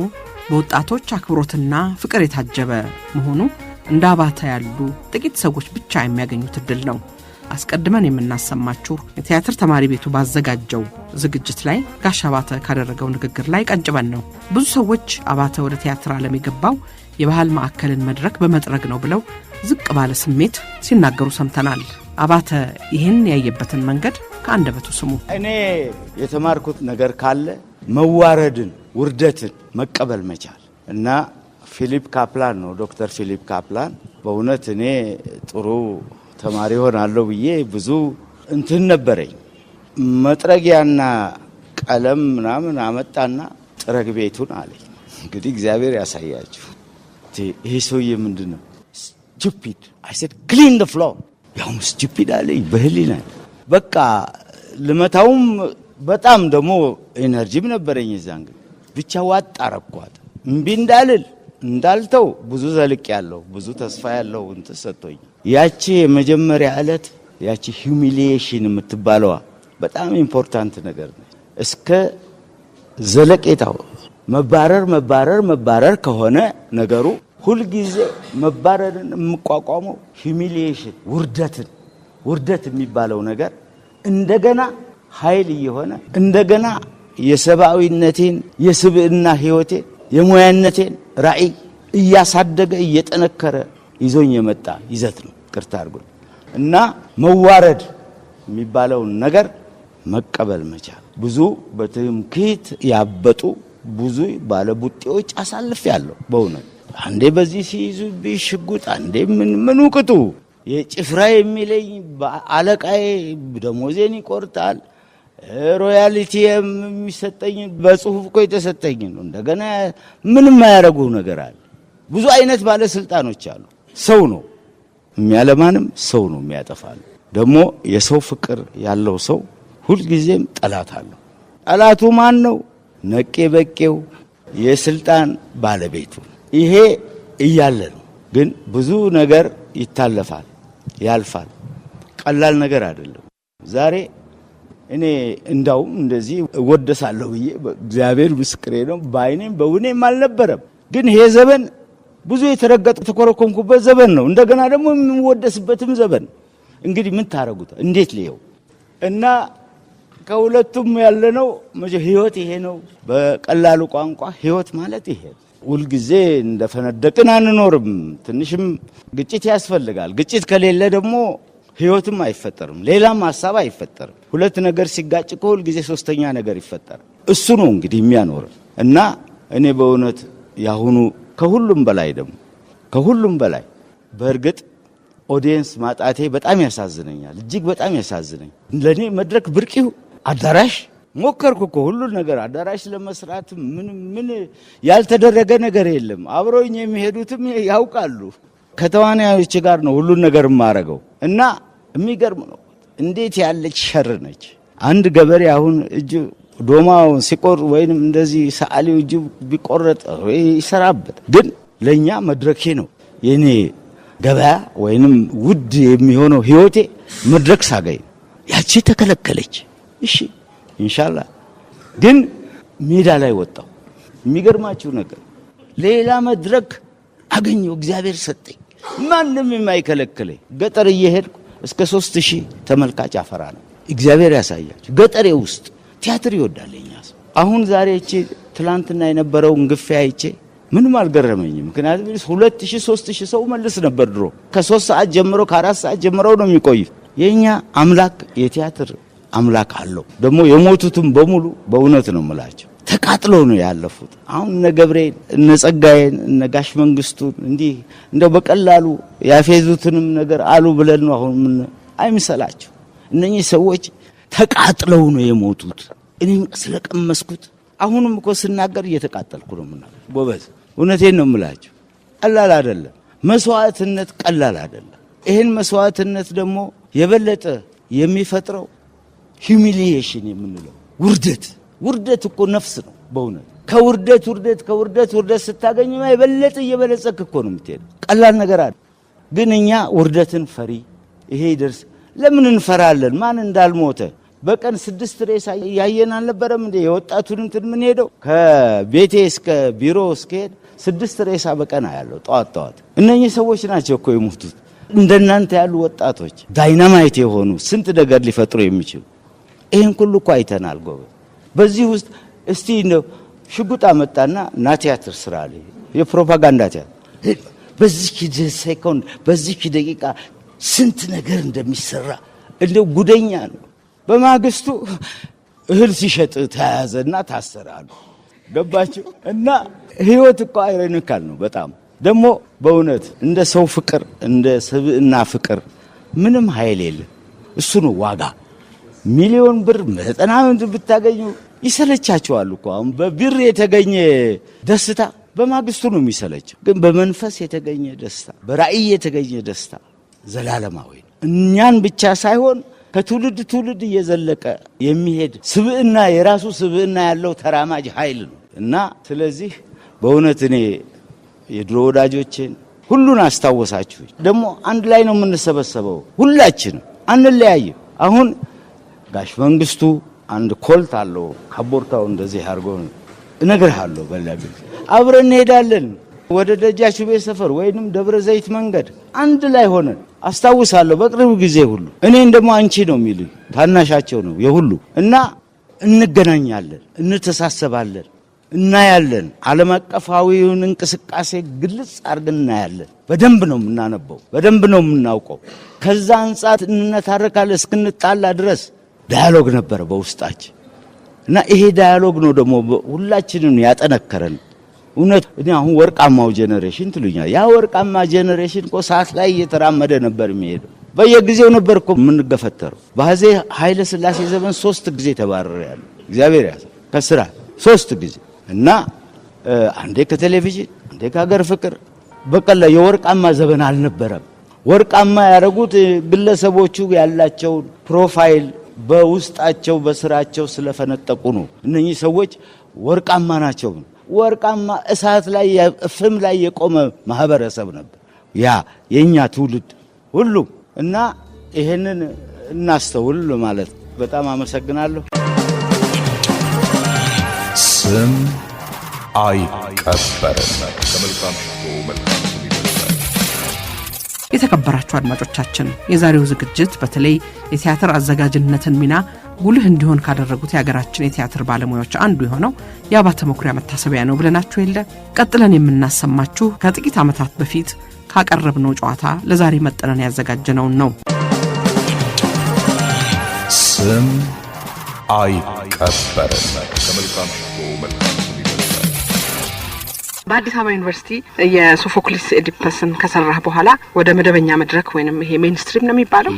በወጣቶች አክብሮትና ፍቅር የታጀበ መሆኑ እንደ አባተ ያሉ ጥቂት ሰዎች ብቻ የሚያገኙት እድል ነው። አስቀድመን የምናሰማችሁ የቲያትር ተማሪ ቤቱ ባዘጋጀው ዝግጅት ላይ ጋሻ አባተ ካደረገው ንግግር ላይ ቀንጭበን ነው። ብዙ ሰዎች አባተ ወደ ቲያትር ዓለም የገባው የባህል ማዕከልን መድረክ በመጥረግ ነው ብለው ዝቅ ባለ ስሜት ሲናገሩ ሰምተናል። አባተ ይህን ያየበትን መንገድ ከአንደበቱ ስሙ። እኔ የተማርኩት ነገር ካለ መዋረድን፣ ውርደትን መቀበል መቻል እና ፊሊፕ ካፕላን ነው ዶክተር ፊሊፕ ካፕላን። በእውነት እኔ ጥሩ ተማሪ ሆናለሁ ብዬ ብዙ እንትን ነበረኝ። መጥረጊያና ቀለም ምናምን አመጣና ጥረግ ቤቱን አለኝ። እንግዲህ እግዚአብሔር ያሳያችሁ። ይሄ ሰውዬ ምንድነው? ስቱፒድ አይ ሴድ ክሊን ዘ ፍሎር። ያው ስቱፒድ አለኝ በህሊና በቃ ልመታውም በጣም ደግሞ ኤነርጂም ነበረኝ። እዛን ግን ብቻ ዋጥ አረኳት። እምቢ እንዳልል እንዳልተው ብዙ ዘልቅ ያለው ብዙ ተስፋ ያለው እንትን ሰጥቶኝ ያቺ የመጀመሪያ ዕለት ያቺ ሂዩሚሊዬሽን የምትባለዋ በጣም ኢምፖርታንት ነገር ነው። እስከ ዘለቄታው መባረር ከሆነ ነገሩ ሁልጊዜ መባረርን የምቋቋመው ሂዩሚሊዬሽን ውርደት የሚባለው ነገር እንደገና ኃይል እየሆነ እንደገና የሰብአዊነቴን የስብዕና ህይወቴን የሙያነቴን ራዕይ እያሳደገ እየጠነከረ ይዞኝ የመጣ ይዘት ነው። ቅርታ አድርጉኝ እና መዋረድ የሚባለውን ነገር መቀበል መቻል። ብዙ በትምክህት ያበጡ ብዙ ባለቡጤዎች አሳልፌያለሁ። በእውነት አንዴ በዚህ ሲይዙብኝ ሽጉጥ፣ አንዴ ምን ቅጡ የጭፍራ የሚለኝ አለቃዬ ደሞዜን ይቆርጣል። ሮያሊቲ የሚሰጠኝ በጽሁፍ እኮ የተሰጠኝ ነው። እንደገና ምንም ማያረጉ ነገር አለ። ብዙ አይነት ባለስልጣኖች አሉ። ሰው ነው የሚያለማንም ሰው ነው የሚያጠፋል። ደግሞ የሰው ፍቅር ያለው ሰው ሁልጊዜም ጠላት አለው። ጠላቱ ማን ነው? ነቄ በቄው የስልጣን ባለቤቱ ይሄ እያለ ነው። ግን ብዙ ነገር ይታለፋል፣ ያልፋል። ቀላል ነገር አይደለም። ዛሬ እኔ እንዳውም እንደዚህ እወደሳለሁ ብዬ እግዚአብሔር ምስክሬ ነው በአይኔም በውኔም አልነበረም። ግን ይሄ ዘመን ብዙ የተረገጠ ተኮረኮምኩበት ዘመን ነው። እንደገና ደግሞ የምወደስበትም ዘመን። እንግዲህ ምን ታረጉት? እንዴት ልየው? እና ከሁለቱም ያለነው ህይወት ይሄ ነው። በቀላሉ ቋንቋ ህይወት ማለት ይሄ ነው። ሁልጊዜ እንደፈነደቅን አንኖርም። ትንሽም ግጭት ያስፈልጋል። ግጭት ከሌለ ደግሞ ህይወትም አይፈጠርም፣ ሌላም ሐሳብ አይፈጠርም። ሁለት ነገር ሲጋጭ ሁል ጊዜ ሶስተኛ ነገር ይፈጠራል። እሱ ነው እንግዲህ የሚያኖር እና እኔ በእውነት ያሁኑ ከሁሉም በላይ ደግሞ ከሁሉም በላይ በእርግጥ ኦዲየንስ ማጣቴ በጣም ያሳዝነኛል፣ እጅግ በጣም ያሳዝነኝ። ለኔ መድረክ ብርቂው አዳራሽ ሞከርኩ እኮ ሁሉ ነገር አዳራሽ ለመስራት ምን ያልተደረገ ነገር የለም። አብሮኝ የሚሄዱትም ያውቃሉ። ከተዋናዮች ጋር ነው ሁሉ ነገር ማረገው እና የሚገርም ነው። እንዴት ያለች ሸር ነች። አንድ ገበሬ አሁን እጁ ዶማው ሲቆር ወይንም እንደዚህ ሰዓሊው እጁ ቢቆረጥ ወይ ይሰራበት፣ ግን ለኛ መድረኬ ነው የኔ ገበያ ወይንም ውድ የሚሆነው ህይወቴ መድረክ ሳገኝ ያቺ ተከለከለች። እሺ ኢንሻአላህ ግን ሜዳ ላይ ወጣው። የሚገርማችሁ ነገር ሌላ መድረክ አገኘው፣ እግዚአብሔር ሰጠኝ። ማንም የማይከለክለኝ ገጠር እየሄድኩ እስከ 3000 ተመልካች አፈራ ነው። እግዚአብሔር ያሳያችሁ። ገጠሬ ውስጥ ቲያትር ይወዳልኛ። አሁን ዛሬ እቺ ትላንትና የነበረውን ግፊያ አይቼ ምንም አልገረመኝም። ምክንያቱም 2000 3000 ሰው መልስ ነበር ድሮ። ከ3 ሰዓት ጀምሮ ከ4 ሰዓት ጀምሮ ነው የሚቆይ። የኛ አምላክ የቲያትር አምላክ አለው። ደግሞ የሞቱትም በሙሉ በእውነት ነው የምላቸው ተቃጥለው ነው ያለፉት። አሁን እነ ገብርኤል እነ ጸጋዬን እነ ጋሽ መንግስቱን እንዲህ እንደው በቀላሉ ያፌዙትንም ነገር አሉ ብለን ነው አሁን ምን አይምሰላችሁ። እነኚህ ሰዎች ተቃጥለው ነው የሞቱት። እኔም ስለቀመስኩት አሁንም እኮ ስናገር እየተቃጠልኩ ነው ምናምን። ጎበዝ እውነቴን ነው የምላችሁ። ቀላል አይደለም መስዋዕትነት፣ ቀላል አይደለም። ይሄን መስዋዕትነት ደግሞ የበለጠ የሚፈጥረው ሂዩሚሊዬሽን የምንለው ውርደት እኮ ነፍስ ነው በእውነት። ከውርደት ስታገኝ የበለጠ እየበለጸክ እኮ ነው የምትሄድ። ቀላል ነገር አይደል። ግን እኛ ውርደትን ፈሪ ይሄ ይደርስ ለምን እንፈራለን? ማን እንዳልሞተ በቀን 6 ሬሳ ያየን አልነበረም እንዴ? የወጣቱን እንትን ምን ሄደው ከቤቴ እስከ ቢሮ እስከሄድ 6 ሬሳ በቀን ያለው ጠዋት። እነኚህ ሰዎች ናቸው እኮ የሞቱት። እንደናንተ ያሉ ወጣቶች ዳይናማይት የሆኑ ስንት ነገር ሊፈጥሩ የሚችሉ ይሄን ሁሉ እኮ አይተናል ጎበዝ። በዚህ ውስጥ እስቲ እንደው ሽጉጥ አመጣና ና ቲያትር ስራ አለ። የፕሮፓጋንዳ ቲያትር በዚህ ሴኮንድ በዚህ ደቂቃ ስንት ነገር እንደሚሰራ እንደው ጉደኛ ነው። በማግስቱ እህል ሲሸጥ ተያዘና ታሰራሉ። ገባችሁ? እና ህይወት እኮ አይረኒካል ነው በጣም ደግሞ በእውነት እንደ ሰው ፍቅር እንደ ሰብእና ፍቅር ምንም ኃይል የለም። እሱ ነው ዋጋ። ሚሊዮን ብር 90 ብታገኙ ይሰለቻቸዋል እኮ። አሁን በብር የተገኘ ደስታ በማግስቱ ነው የሚሰለቸው። ግን በመንፈስ የተገኘ ደስታ፣ በራእይ የተገኘ ደስታ ዘላለማዊ ነው። እኛን ብቻ ሳይሆን ከትውልድ ትውልድ እየዘለቀ የሚሄድ ስብዕና፣ የራሱ ስብዕና ያለው ተራማጅ ኃይል ነው እና ስለዚህ በእውነት እኔ የድሮ ወዳጆችን ሁሉን አስታወሳችሁ። ደግሞ አንድ ላይ ነው የምንሰበሰበው ሁላችንም አንለያይም። አሁን ጋሽ መንግስቱ አንድ ኮልት አለው ካቦርታው እንደዚህ አድርጎ እነግርሃለሁ በላግ አብረን እንሄዳለን ወደ ደጃቹቤ ሰፈር ወይንም ደብረ ዘይት መንገድ አንድ ላይ ሆነን አስታውሳለሁ። በቅርብ ጊዜ ሁሉ እኔን ደግሞ አንቺ ነው የሚሉኝ፣ ታናሻቸው ነው የሁሉ እና እንገናኛለን፣ እንተሳሰባለን፣ እናያለን። ዓለም አቀፋዊውን እንቅስቃሴ ግልጽ አድርገን እናያለን። በደንብ ነው የምናነበው፣ በደንብ ነው የምናውቀው። ከዛ አንጻር እንነታረካለን እስክንጣላ ድረስ ዳያሎግ ነበረ በውስጣችን እና ይሄ ዳያሎግ ነው ደግሞ ሁላችንን ያጠነከረን። እውነት እኔ አሁን ወርቃማው ጄኔሬሽን ትሉኛል። ያ ወርቃማ ጄኔሬሽን እኮ ሰዓት ላይ እየተራመደ ነበር የሚሄደው። በየጊዜው ነበር እኮ የምንገፈተረው። በአፄ ኃይለ ሥላሴ ዘመን 3 ጊዜ ተባረረ እግዚአብሔር ያዘ ከስራ 3 ጊዜ እና አንዴ ከቴሌቪዥን አንዴ ከሀገር ፍቅር። በቀላ የወርቃማ ዘመን አልነበረም። ወርቃማ ያደረጉት ግለሰቦቹ ያላቸውን ፕሮፋይል በውስጣቸው በስራቸው ስለፈነጠቁ ነው። እነኚህ ሰዎች ወርቃማ ናቸው። ወርቃማ እሳት ላይ ፍም ላይ የቆመ ማህበረሰብ ነበር ያ የኛ ትውልድ ሁሉ እና ይሄንን እናስተውል ማለት በጣም አመሰግናለሁ። ስም አይቀበርም። ከመልካም ሽቶ መልካም ስም ይበልጣል። የተከበራችሁ አድማጮቻችን የዛሬው ዝግጅት በተለይ የቲያትር አዘጋጅነትን ሚና ጉልህ እንዲሆን ካደረጉት የሀገራችን የቲያትር ባለሙያዎች አንዱ የሆነው የአባተ መኩሪያ መታሰቢያ ነው ብለናችሁ የለ። ቀጥለን የምናሰማችሁ ከጥቂት ዓመታት በፊት ካቀረብነው ጨዋታ ለዛሬ መጠነን ያዘጋጀነውን ነው። ስም አይቀበርም። ከመልካም ሽቶ መልካም ስም ይበልጣል። በአዲስ አበባ ዩኒቨርሲቲ የሶፎክሊስ ኤዲፐስን ከሰራህ በኋላ ወደ መደበኛ መድረክ ወይንም ይሄ ሜንስትሪም ነው የሚባለው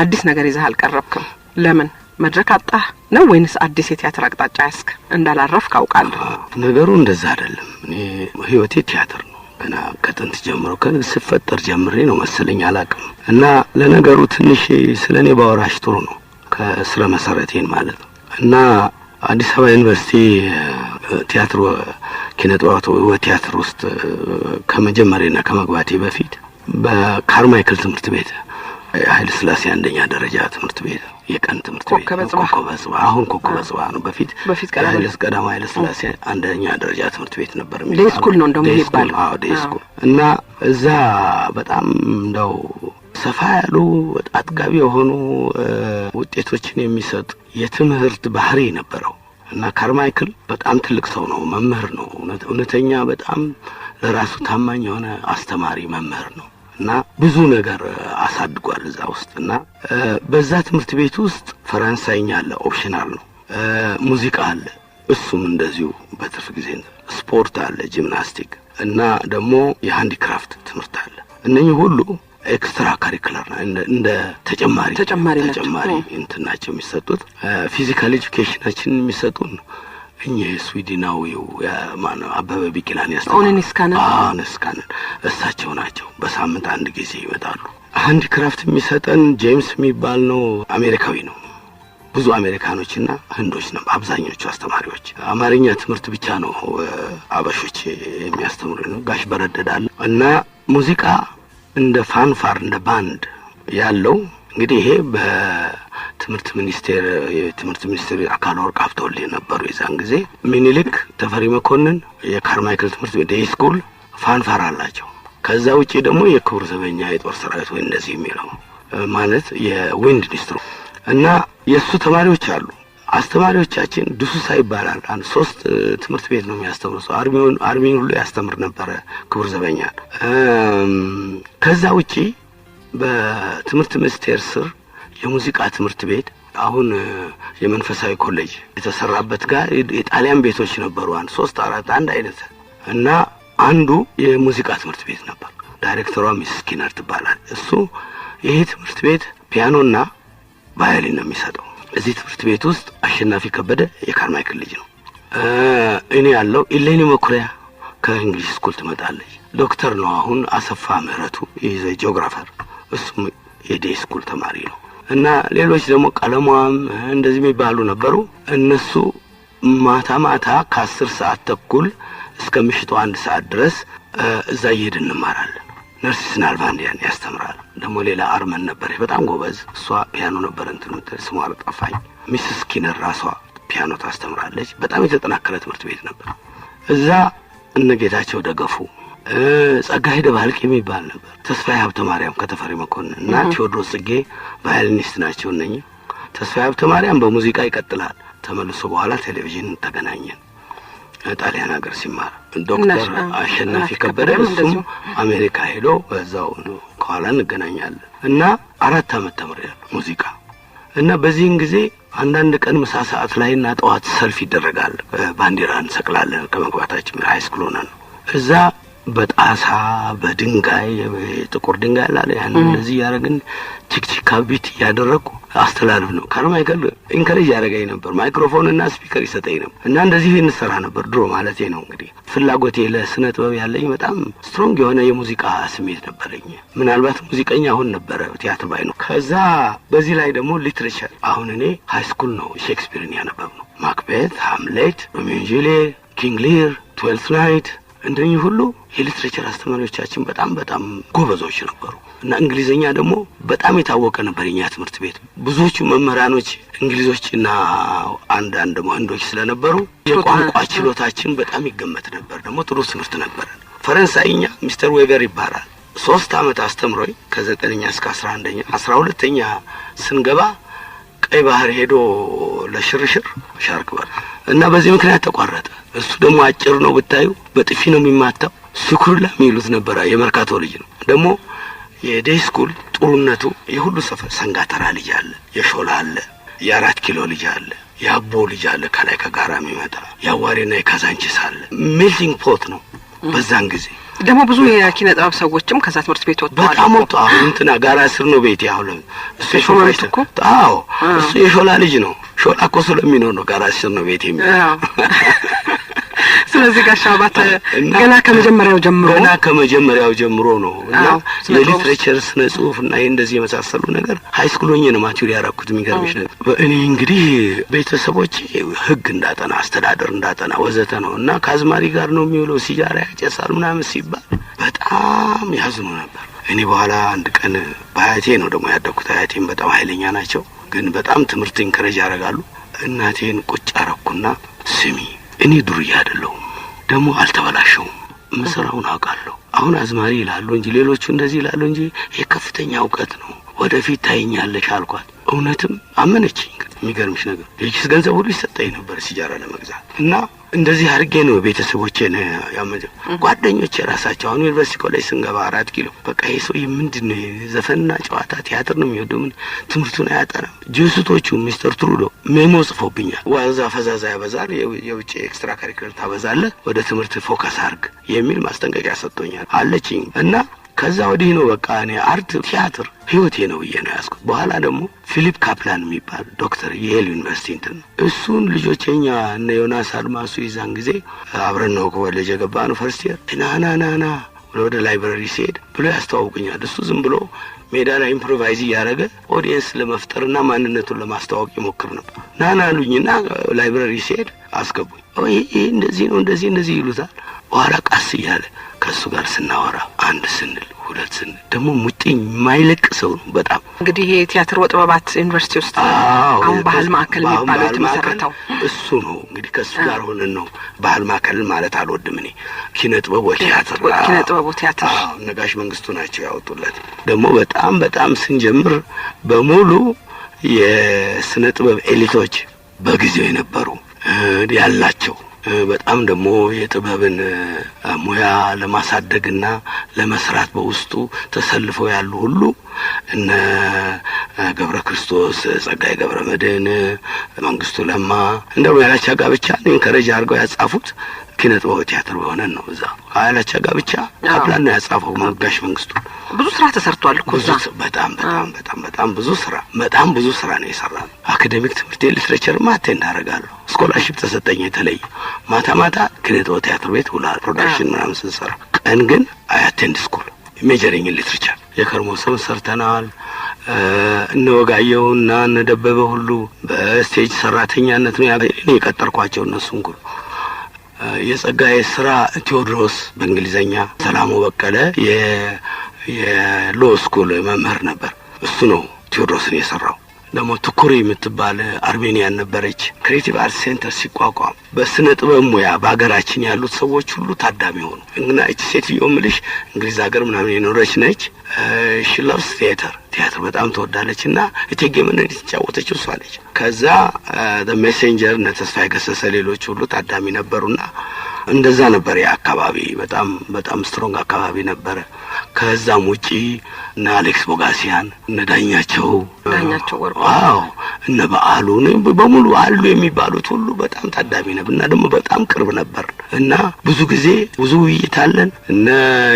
አዲስ ነገር ይዘህ አልቀረብክም። ለምን? መድረክ አጣህ ነው ወይንስ አዲስ የቲያትር አቅጣጫ ያስክ? እንዳላረፍክ አውቃለሁ። ነገሩ እንደዛ አይደለም። እኔ ህይወቴ ቲያትር ነው። ገና ከጥንት ጀምሮ ከስፈጠር ጀምሬ ነው መሰለኝ አላቅም። እና ለነገሩ ትንሽ ስለኔ ባወራሽ ጥሩ ነው ከስረ መሰረቴን ማለት ነው። እና አዲስ አበባ ዩኒቨርሲቲ ቲያትር ኪነጥበብ ወቲያትር ውስጥ ከመጀመሪያና ከመግባቴ በፊት በካርማይክል ትምህርት ቤት ኃይለ ሥላሴ አንደኛ ደረጃ ትምህርት ቤት የቀን ትምህርት ቤት ኮከበጽባ አሁን ኮከበጽባ ነው። በፊት ቀዳማዊ ኃይለ ሥላሴ አንደኛ ደረጃ ትምህርት ቤት ነበር። ዴይ ስኩል ነው እንደውም ይባላል። አዎ ዴይ ስኩል። እና እዛ በጣም እንደው ሰፋ ያሉ አጥጋቢ የሆኑ ውጤቶችን የሚሰጥ የትምህርት ባህሪ ነበረው። እና ካርማይክል በጣም ትልቅ ሰው ነው፣ መምህር ነው። እውነተኛ በጣም ለራሱ ታማኝ የሆነ አስተማሪ መምህር ነው። እና ብዙ ነገር አሳድጓል እዛ ውስጥ። እና በዛ ትምህርት ቤት ውስጥ ፈረንሳይኛ አለ፣ ኦፕሽናል ነው። ሙዚቃ አለ፣ እሱም እንደዚሁ በትርፍ ጊዜ። ስፖርት አለ፣ ጂምናስቲክ እና ደግሞ የሃንዲክራፍት ትምህርት አለ። እነኚህ ሁሉ ኤክስትራ ካሪኩላር እንደ ተጨማሪ እንትናቸው የሚሰጡት። ፊዚካል ኤጁኬሽናችን የሚሰጡን እኚህ ስዊድናዊው ማነው አበበ ቢቂላን ያስተማሩን እሳቸው ናቸው። በሳምንት አንድ ጊዜ ይመጣሉ። ሃንዲክራፍት የሚሰጠን ጄምስ የሚባል ነው፣ አሜሪካዊ ነው። ብዙ አሜሪካኖችና ህንዶች ነው አብዛኞቹ አስተማሪዎች። አማርኛ ትምህርት ብቻ ነው አበሾች የሚያስተምሩ ነው። ጋሽ በረደዳል። እና ሙዚቃ እንደ ፋንፋር እንደ ባንድ ያለው እንግዲህ ይሄ በትምህርት ሚኒስቴር አካል ወርቅ ሀብተወልድ ነበሩ የዛን ጊዜ። ሚኒሊክ ተፈሪ መኮንን የካርማይክል ትምህርት ቤት ዴይ ስኩል ፋንፋር አላቸው። ከዛ ውጪ ደግሞ የክቡር ዘበኛ የጦር ሰራዊት ወይ እንደዚህ የሚለው ማለት የዊንድ ኢንስትሩ እና የሱ ተማሪዎች አሉ። አስተማሪዎቻችን ድሱሳ ይባላል። አንድ 3 ትምህርት ቤት ነው የሚያስተምሩ ሰው አርሚን ሁሉ ያስተምር ነበረ ክቡር ዘበኛ። ከዛ ውጪ በትምህርት ሚኒስቴር ስር የሙዚቃ ትምህርት ቤት አሁን የመንፈሳዊ ኮሌጅ የተሰራበት ጋር የጣሊያን ቤቶች ነበሩ። 3 4 አንድ አይነት እና አንዱ የሙዚቃ ትምህርት ቤት ነበር። ዳይሬክተሯ ሚስ ስኪነር ትባላል። እሱ ይሄ ትምህርት ቤት ፒያኖና ቫዮሊን ነው የሚሰጠው። እዚህ ትምህርት ቤት ውስጥ አሸናፊ ከበደ የካርማይክል ልጅ ነው። እኔ ያለው ኢሌኒ መኩሪያ ከእንግሊዝ ስኩል ትመጣለች። ዶክተር ነው አሁን አሰፋ ምህረቱ የዘ ጂኦግራፈር፣ እሱም የዴይ ስኩል ተማሪ ነው። እና ሌሎች ደግሞ ቀለሟም እንደዚህ የሚባሉ ነበሩ። እነሱ ማታ ከ10 ሰዓት ተኩል እስከ ምሽቱ 1 ሰዓት ድረስ እዛ እየሄድን እንማራለን። ነርሲስ ናልቫንዲያን ያስተምራል። ደግሞ ሌላ አርመን ነበር በጣም ጎበዝ፣ እሷ ፒያኖ ነበር ስሟ ጠፋኝ። ሚስስ ስኪነር ራሷ ፒያኖ ታስተምራለች። በጣም የተጠናከረ ትምህርት ቤት ነበር። እዛ እነጌታቸው ደገፉ፣ ጸጋዬ ደባልቅ የሚባል ነበር፣ ተስፋዬ ሀብተ ማርያም ከተፈሪ መኮንን እና ቴዎድሮስ ጽጌ ቫዮሊኒስት ናቸው። እነኚህ ተስፋዬ ሀብተ ማርያም በሙዚቃ ይቀጥላል። ተመልሶ በኋላ ቴሌቪዥን ተገናኘን ጣሊያን ሀገር ሲማር። ዶክተር አሸናፊ ከበደ እሱም አሜሪካ ሄዶ በዛው ነው ከኋላ እንገናኛለን። እና 4 ዓመት ተምሬያለሁ ሙዚቃ። እና በዚህን ጊዜ አንዳንድ ቀን ምሳ ሰዓት ላይና ጠዋት ሰልፍ ይደረጋል። ባንዲራ እንሰቅላለን ከመግባታችን ሃይስኩል ሆነን እዛ በጣሳ በድንጋይ ጥቁር ድንጋይ አለ ያን እንደዚህ ያረግን ቲክቲካ ቢት ያደረኩ አስተላልፍ ነው። ካርማይክል ኢንከሬጅ ያደረገኝ ነበር። ማይክሮፎን እና ስፒከር ይሰጠኝ ነበር። እና እንደዚህ እንሰራ ነበር ድሮ ማለቴ ነው። እንግዲህ ፍላጎቴ ለስነ ጥበብ ያለኝ በጣም ስትሮንግ የሆነ የሙዚቃ ስሜት ነበረኝ። ምናልባት ሙዚቀኛ አሁን ነበረ ቲያትር ባይ ነው። ከዛ በዚህ ላይ ደግሞ ሊትሬቸር አሁን እኔ ሃይስኩል ነው ሼክስፒርን ያነበብ ነው ማክቤት፣ ሃምሌት፣ ሮሚዮ ኤንድ ጁሊየት፣ ኪንግ ሊር፣ ትዌልት ናይት እንደኚህ ሁሉ የሊትሬቸር አስተማሪዎቻችን በጣም ጎበዞች ነበሩ እና እንግሊዘኛ ደግሞ በጣም የታወቀ ነበር የኛ ትምህርት ቤት። ብዙዎቹ መምህራኖች እንግሊዞችና አንዳንድ ወንዶች ስለነበሩ የቋንቋ ችሎታችን በጣም ይገመት ነበር። ደግሞ ጥሩ ትምህርት ነበር። ፈረንሳይኛ ሚስተር ዌቨር ይባላል 3 ዓመት አስተምሮኝ ከ9ኛ እስከ 11ኛ 12ኛ ስንገባ ቀይ ባህር ሄዶ ለሽርሽር ሻርክ በር እና በዚህ ምክንያት ተቋረጠ። እሱ ደግሞ አጭር ነው ብታዩ፣ በጥፊ ነው የሚማታው። ስኩርላ የሚሉት ነበር። የመርካቶ ልጅ ነው። ደግሞ የዴይ ስኩል ጥሩነቱ የሁሉ ሰፈር ሰንጋተራ ልጅ አለ፣ የሾላ አለ፣ የ4 ኪሎ ልጅ አለ፣ የአቦ ልጅ አለ፣ ከላይ ከጋራ የሚመጣ የአዋሬና የካዛንቺስ አለ። ሜልቲንግ ፖት ነው በዛን ጊዜ። ደግሞ ብዙ የኪነ ጥበብ ሰዎችም ከዛ ትምህርት ቤት ወጥተዋል። በጣም ወጥተው አሁን እንትና ጋራ ስር ነው ቤት ያው እሱ የሾላ እኮ እሱ የሾላ ልጅ ነው። ሾላ እኮ ስለሚኖር ነው ጋራ ስር ነው ቤት የሚለው። ስለዚህ ጋሻ አባተ ገና ከመጀመሪያው ጀምሮ ነው እና የሊትሬቸር ስነ ጽሁፍ እና እንደዚህ የመሳሰሉ ነገር ሃይ ስኩል ሆኜ ነው ማቹር ያደረኩት። የሚገርምሽ ነገር እኔ እንግዲህ ቤተሰቦቼ ህግ እንዳጠና አስተዳደር እንዳጠና ወዘተ ነው እና ከአዝማሪ ጋር ነው የሚውለው፣ ሲጋራ ያጨሳል ምናምን ሲባል በጣም ያዝኑ ነበር። እኔ በኋላ አንድ ቀን በአያቴ ነው ደግሞ ያደኩት። አያቴም በጣም ኃይለኛ ናቸው፣ ግን በጣም ትምህርት ኢንከሬጅ ያደርጋሉ። እናቴን ቁጭ አረኩና ስሚ እኔ ዱርዬ አይደለሁም፣ ደግሞ አልተበላሸውም፣ መስራውን አውቃለሁ። አሁን አዝማሪ ይላሉ እንጂ ሌሎቹ እንደዚህ ይላሉ እንጂ የከፍተኛ እውቀት ነው፣ ወደፊት ታይኛለሽ አልኳት። እውነትም አመነችኝ። የሚገርምሽ ነገር የኪስ ገንዘብ ሁሉ ይሰጠኝ ነበር ሲጃራ ለመግዛት እና እንደዚህ አድርጌ ነው ቤተሰቦቼን ያመጀው። ጓደኞቼ ራሳቸው አሁን ዩኒቨርሲቲ ኮሌጅ ስንገባ 4 ኪሎ በቃ ይሄ ሰው ምንድነው ዘፈንና ጨዋታ ቲያትር ነው የሚወደው፣ ምን ትምህርቱን አያጠናም። ጄሱቶቹ ሚስተር ትሩዶ ሜሞ ጽፎብኛል። ዋዛ ፈዛዛ ያበዛል፣ የውጭ ኤክስትራ ካሪኩለር ታበዛለህ፣ ወደ ትምህርት ፎከስ አድርግ የሚል ማስጠንቀቂያ ሰጥቶኛል አለችኝ እና ከዛ ወዲህ ነው በቃ እኔ አርት ቲያትር ህይወቴ ነው ብዬ ነው ያዝኩት። በኋላ ደግሞ ፊሊፕ ካፕላን የሚባል ዶክተር የየል ዩኒቨርሲቲ እንትን እሱን ልጆቼኛ እነ ዮናስ አድማሱ ይዛን ጊዜ አብረን ነው ኮሌጅ የገባነው ፈርስት ይር ና ወደ ላይብረሪ ሲሄድ ብሎ ያስተዋውቁኛል። እሱ ዝም ብሎ ሜዳ ላይ ኢምፕሮቫይዝ እያደረገ ኦዲየንስ ለመፍጠርና ማንነቱን ለማስተዋወቅ ይሞክር ነበር። ናሉኝና ላይብረሪ ሲሄድ አስገቡኝ። ይሄ እንደዚህ ነው እንደዚህ ይሉታል። በኋላ ቃስ እያለ ከሱ ጋር ስናወራ አንድ ስንል ሁለት ስንል ደግሞ ሙጥኝ የማይለቅ ሰው ነው በጣም። እንግዲህ ይሄ ቲያትር ወጥበባት ዩኒቨርሲቲ ውስጥ አሁን ባህል ማዕከል የሚባለው የተመሰረተው እሱ ነው። እንግዲህ ከሱ ጋር ሆነን ነው ባህል ማዕከል ማለት አልወድም እኔ ኪነ ጥበብ ቲያትር ነጋሽ መንግስቱ ናቸው ያወጡለት። ደግሞ በጣም ስንጀምር በሙሉ የስነ ጥበብ ኤሊቶች በጊዜው የነበሩ ያላቸው በጣም ደግሞ የጥበብን ሙያ ለማሳደግና ለመስራት በውስጡ ተሰልፈው ያሉ ሁሉ እነ ገብረ ክርስቶስ፣ ጸጋዬ ገብረ መድኅን፣ መንግስቱ ለማ እንደው ያላቻ ጋብቻ ኢንከሬጅ አድርገው ያጻፉት ኪነ ጥበብ ቲያትር በሆነን ነው። እዛ ያላቻ ጋብቻ ካፕላን ነው ያጻፈው ነጋሽ መንግስቱ። ብዙ ስራ ተሰርቷል እኮ እዛ። በጣም ብዙ ስራ ነው የሰራው። አካዴሚክ ትምህርት ሊትሬቸር ማቴ እንዳረጋለሁ። ስኮላርሺፕ ተሰጠኝ የተለየ። ማታ ኪነ ጥበብ ቲያትር ቤት ውላ ፕሮዳክሽን ምናምን ስንሰራ፣ ቀን ግን አቴንድ ስኩል ሜጀሪንግ ሊትሬቸር የከርሞ ሰው ሰርተናል። እነ ወጋየውና እነ ደበበ ሁሉ በስቴጅ ሰራተኛነት ነው የቀጠርኳቸው እነሱን ሁሉ። የጸጋዬ ስራ ቴዎድሮስ በእንግሊዘኛ፣ ሰላሙ በቀለ የሎ ስኩል መምህር ነበር። እሱ ነው ቴዎድሮስን የሰራው። ደግሞ ትኩሪ የምትባል አርሜኒያን ነበረች። ክሬቲቭ አርት ሴንተር ሲቋቋም በስነ ጥበብ ሙያ በሀገራችን ያሉት ሰዎች ሁሉ ታዳሚ ሆኑ እና እቺ ሴትዮ ምልሽ እንግሊዝ ሀገር ምናምን የኖረች ነች። ሺ ሎቭስ ቲያትር በጣም ትወዳለች እና እቴጌ መነን የተጫወተችው እሷ ነች። ከዛ ሜሴንጀር እነ ተስፋዬ ገሰሰ ሌሎች ሁሉ ታዳሚ ነበሩና እንደዛ ነበር። የአካባቢ በጣም ስትሮንግ አካባቢ ነበረ። ከዛም ውጪ እነ አሌክስ ቦጋሲያን እነ ዳኛቸው ወርቁ እነ በዓሉ በሙሉ አሉ የሚባሉት ሁሉ በጣም ታዳሚ ነበር እና ደግሞ በጣም ቅርብ ነበር እና ብዙ ጊዜ ብዙ ውይይት አለን። እነ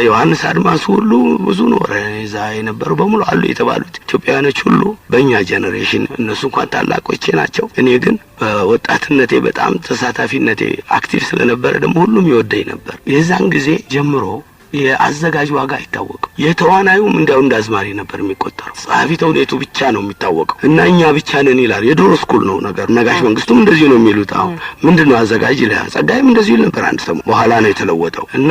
ዮሐንስ አድማሱ ሁሉ ብዙ ኖረ እዛ የነበሩ በሙሉ አሉ የተባሉት ኢትዮጵያውያኖች ሁሉ በእኛ ጄኔሬሽን። እነሱ እንኳን ታላቆቼ ናቸው። እኔ ግን በወጣትነቴ በጣም ተሳታፊነቴ አክቲቭ ስለነበረ ደግሞ ሁሉም ይወደኝ ነበር። የዛን ጊዜ ጀምሮ የአዘጋጅ ዋጋ አይታወቅም። የተዋናዩም እንዲያው እንዳዝማሪ ነበር የሚቆጠረው። ጸሐፊ ተውኔቱ ብቻ ነው የሚታወቀው እና እኛ ብቻ ነን ይላል። የድሮ ስኩል ነው ነገር። ነጋሽ መንግስቱም እንደዚህ ነው የሚሉት። አሁን ምንድነው አዘጋጅ ይላል። ጸጋይም እንደዚህ ይል ነበር አንድ ሰሞን። በኋላ ነው የተለወጠው እና